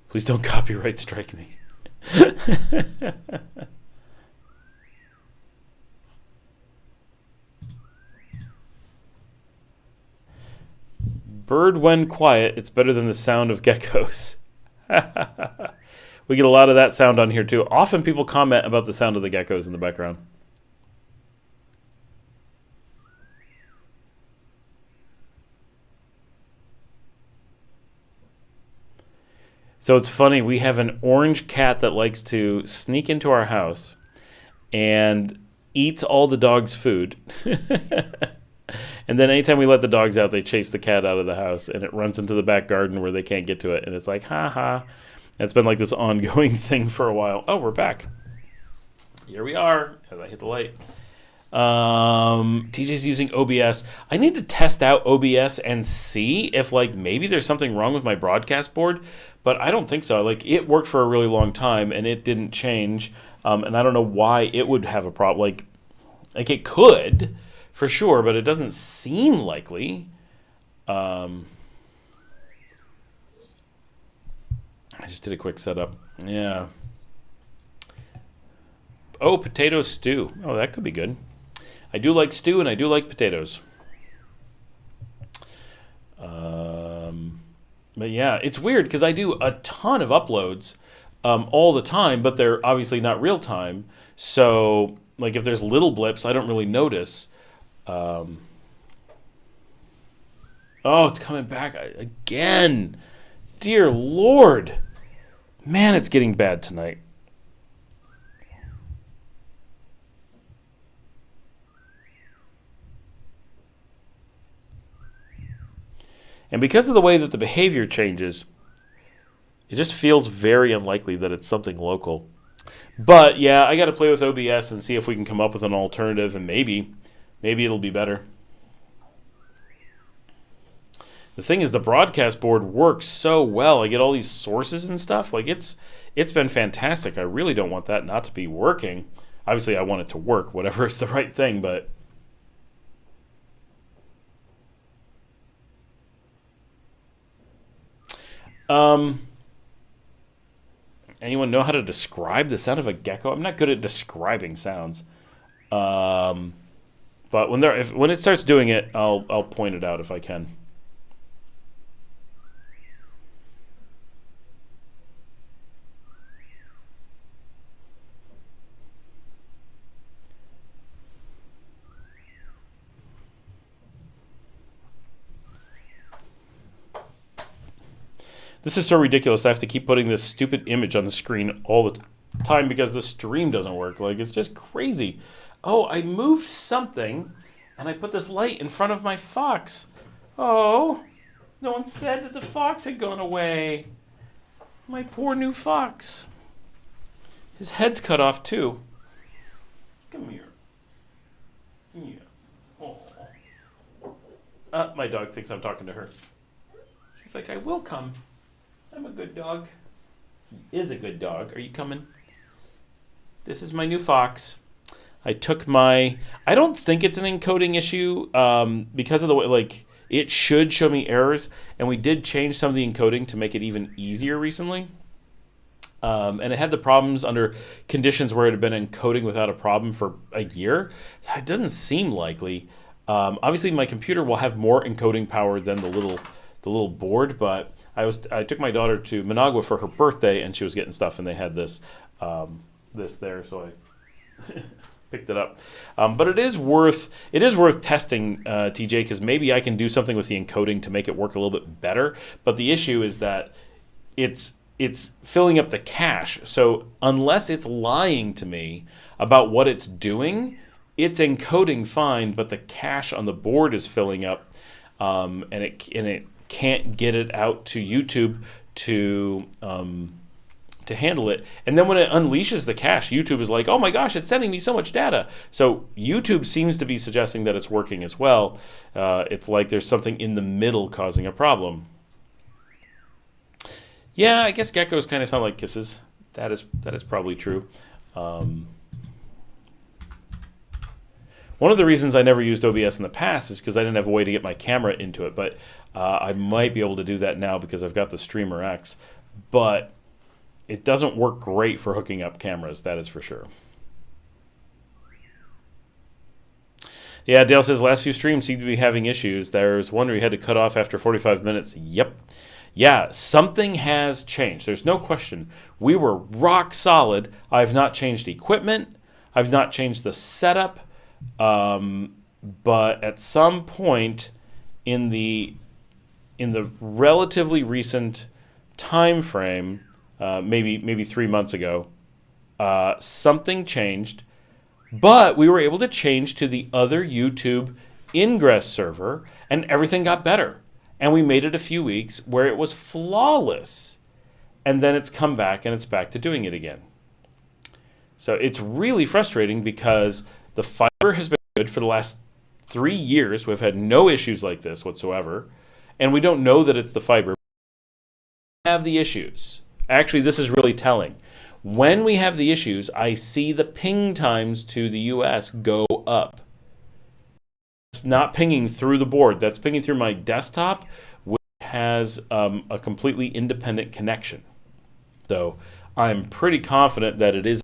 Please don't copyright strike me. Bird when quiet, it's better than the sound of geckos. We get a lot of that sound on here too. Often people comment about the sound of the geckos in the background. So it's funny, we have an orange cat that likes to sneak into our house and eats all the dog's food. And then anytime we let the dogs out, they chase the cat out of the house and it runs into the back garden where they can't get to it. And it's like, ha ha. It's been like this ongoing thing for a while. Oh, we're back. Here we are as I hit the light. TJ's using OBS. I need to test out OBS and see if like maybe there's something wrong with my broadcast board, but I don't think so. Like it worked for a really long time and it didn't change. And I don't know why it would have a problem. Like it could for sure, but it doesn't seem likely. I just did a quick setup. Yeah. Oh, potato stew. Oh, that could be good. I do like stew and I do like potatoes. But yeah, it's weird because I do a ton of uploads all the time, but they're obviously not real time. So, like, if there's little blips, I don't really notice. Oh, it's coming back again. Dear Lord. Man, it's getting bad tonight. And because of the way that the behavior changes, It just feels very unlikely that it's something local. But yeah, I got to play with OBS and see if we can come up with an alternative, and maybe it'll be better. The thing is, the broadcast board works so well. I get all these sources and stuff. Like it's been fantastic. I really don't want that not to be working. Obviously, I want it to work, whatever is the right thing, but anyone know how to describe the sound of a gecko? I'm not good at describing sounds. But when it starts doing it, I'll point it out if I can. This is so ridiculous. I have to keep putting this stupid image on the screen all the time because the stream doesn't work. Like, it's just crazy. Oh, I moved something, and I put this light in front of my fox. Oh, no one said that the fox had gone away. My poor new fox. His head's cut off, too. Come here. Yeah. Oh. My dog thinks I'm talking to her. She's like, I will come. I'm a good dog. He is a good dog. Are you coming? This is my new fox. I don't think it's an encoding issue because of the way, like, it should show me errors, and we did change some of the encoding to make it even easier recently. And it had the problems under conditions where it had been encoding without a problem for a year. It doesn't seem likely. Obviously, my computer will have more encoding power than the little board, but I took my daughter to Managua for her birthday, and she was getting stuff, and they had this there, so I picked it up. But it is worth testing, TJ, because maybe I can do something with the encoding to make it work a little bit better. But the issue is that it's filling up the cache. So unless it's lying to me about what it's doing, it's encoding fine, but the cache on the board is filling up, and it can't get it out to YouTube to handle it. And then when it unleashes the cache, YouTube is like, oh my gosh, it's sending me so much data. So YouTube seems to be suggesting that it's working as well. It's like there's something in the middle causing a problem. Yeah, I guess geckos kind of sound like kisses. That is probably true. One of the reasons I never used OBS in the past is because I didn't have a way to get my camera into it, but I might be able to do that now because I've got the Streamer X. But it doesn't work great for hooking up cameras, that is for sure. Yeah, Dale says last few streams seem to be having issues. There's one where you had to cut off after 45 minutes. Yep. Yeah, something has changed. There's no question. We were rock solid. I've not changed equipment. I've not changed the setup. But at some point in the relatively recent time frame, maybe 3 months ago, something changed, but we were able to change to the other YouTube ingress server, and everything got better. And we made it a few weeks where it was flawless, and then it's come back and it's back to doing it again. So it's really frustrating because the fiber has been good for the last 3 years. We've had no issues like this whatsoever, and we don't know that it's the fiber. We have the issues. Actually, this is really telling. When we have the issues, I see the ping times to the US go up. It's not pinging through the board. That's pinging through my desktop, which has a completely independent connection. So I'm pretty confident that it is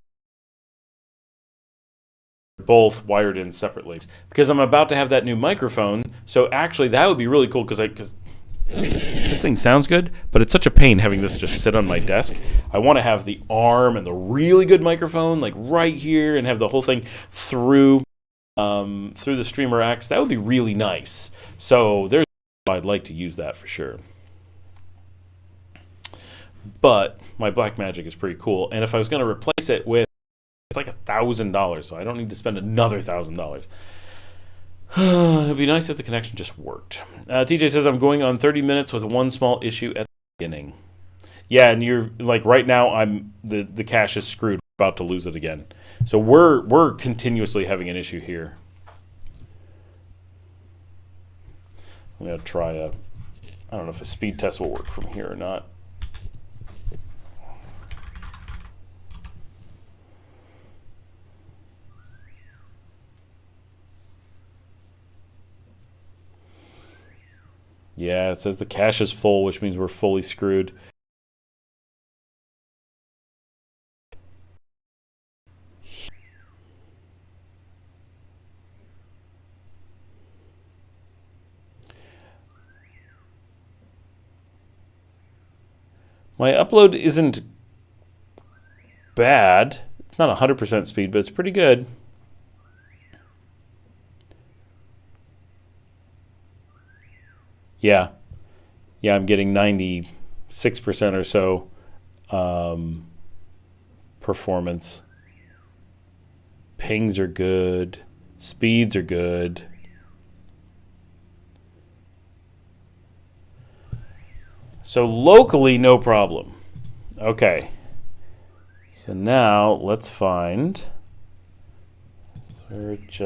both wired in separately, because I'm about to have that new microphone. So actually that would be really cool, because this thing sounds good, but it's such a pain having this just sit on my desk. I want to have the arm and the really good microphone like right here and have the whole thing through the Streamer X. That would be really nice. So I'd like to use that for sure. But my Blackmagic is pretty cool, and if I was going to replace it with, it's like $1,000, so I don't need to spend another $1,000. It'd be nice if the connection just worked. TJ says, I'm going on 30 minutes with one small issue at the beginning. Yeah, and you're like right now the cache is screwed. We're about to lose it again. So we're continuously having an issue here. I'm gonna try I don't know if a speed test will work from here or not. Yeah, it says the cache is full, which means we're fully screwed. My upload isn't bad. It's not 100% speed, but it's pretty good. Yeah. Yeah, I'm getting 96% or so performance. Pings are good. Speeds are good. So locally, no problem. Okay. So now let's find search.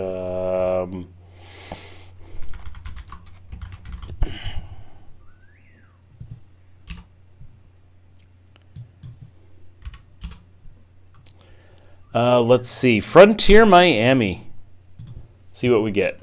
Let's see. Frontier Miami. See what we get.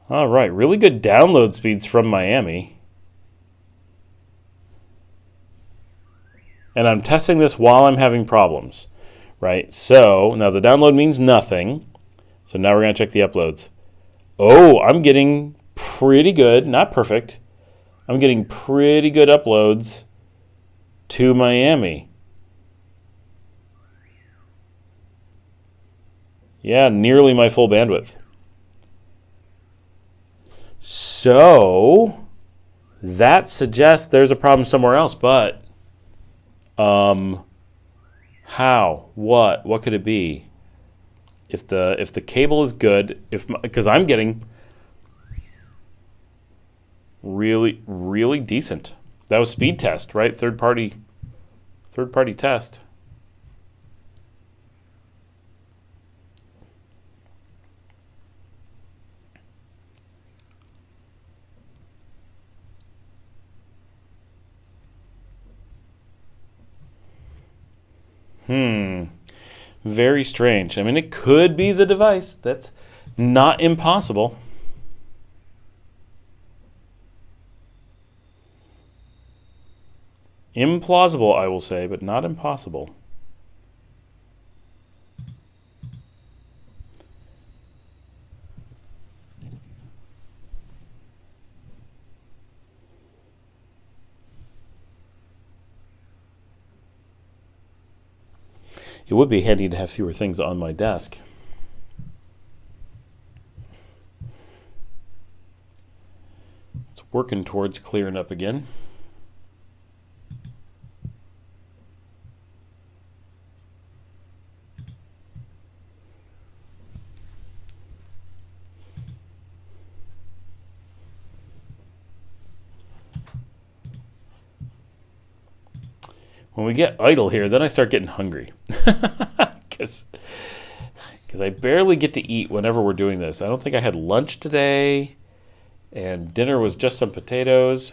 All right, really good download speeds from Miami. And I'm testing this while I'm having problems, right? So now the download means nothing. So now we're going to check the uploads. Oh, I'm getting pretty good, not perfect. I'm getting pretty good uploads to Miami. Yeah, nearly my full bandwidth. So that suggests there's a problem somewhere else, but how? What could it be? If the cable is good, because I'm getting really decent. That was speed test, right? Third party test. Very strange. I mean, it could be the device. That's not impossible. Implausible, I will say, but not impossible. It would be handy to have fewer things on my desk. It's working towards clearing up again. When we get idle here, then I start getting hungry. Because I barely get to eat whenever we're doing this. I don't think I had lunch today, and dinner was just some potatoes.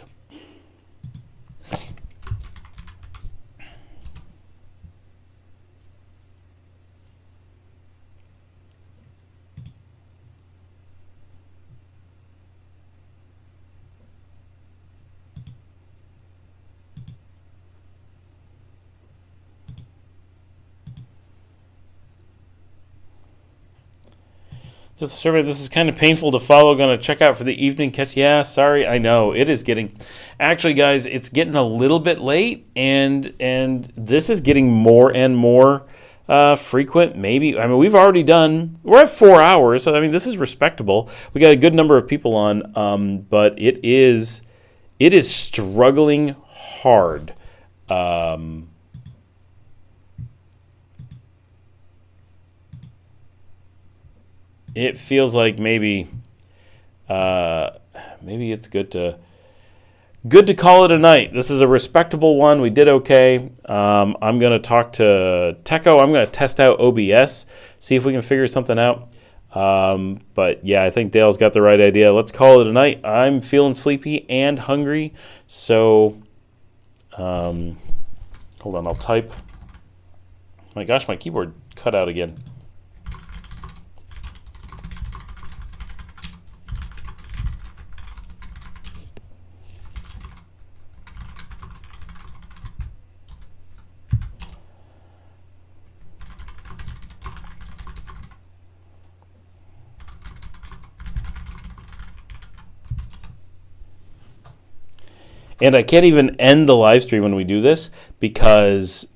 Just a survey. This is kind of painful to follow. Going to check out for the evening catch. Yeah, sorry. I know it is getting. Actually, guys, it's getting a little bit late, and this is getting more and more frequent. Maybe we're at 4 hours. So I mean, this is respectable. We got a good number of people on, but it is struggling hard. it feels like maybe it's good to call it a night. This is a respectable one. We did okay. I'm going to talk to Techo. I'm going to test out OBS, see if we can figure something out. But yeah, I think Dale's got the right idea. Let's call it a night. I'm feeling sleepy and hungry. So, hold on, I'll type. My gosh, my keyboard cut out again. And I can't even end the live stream when we do this because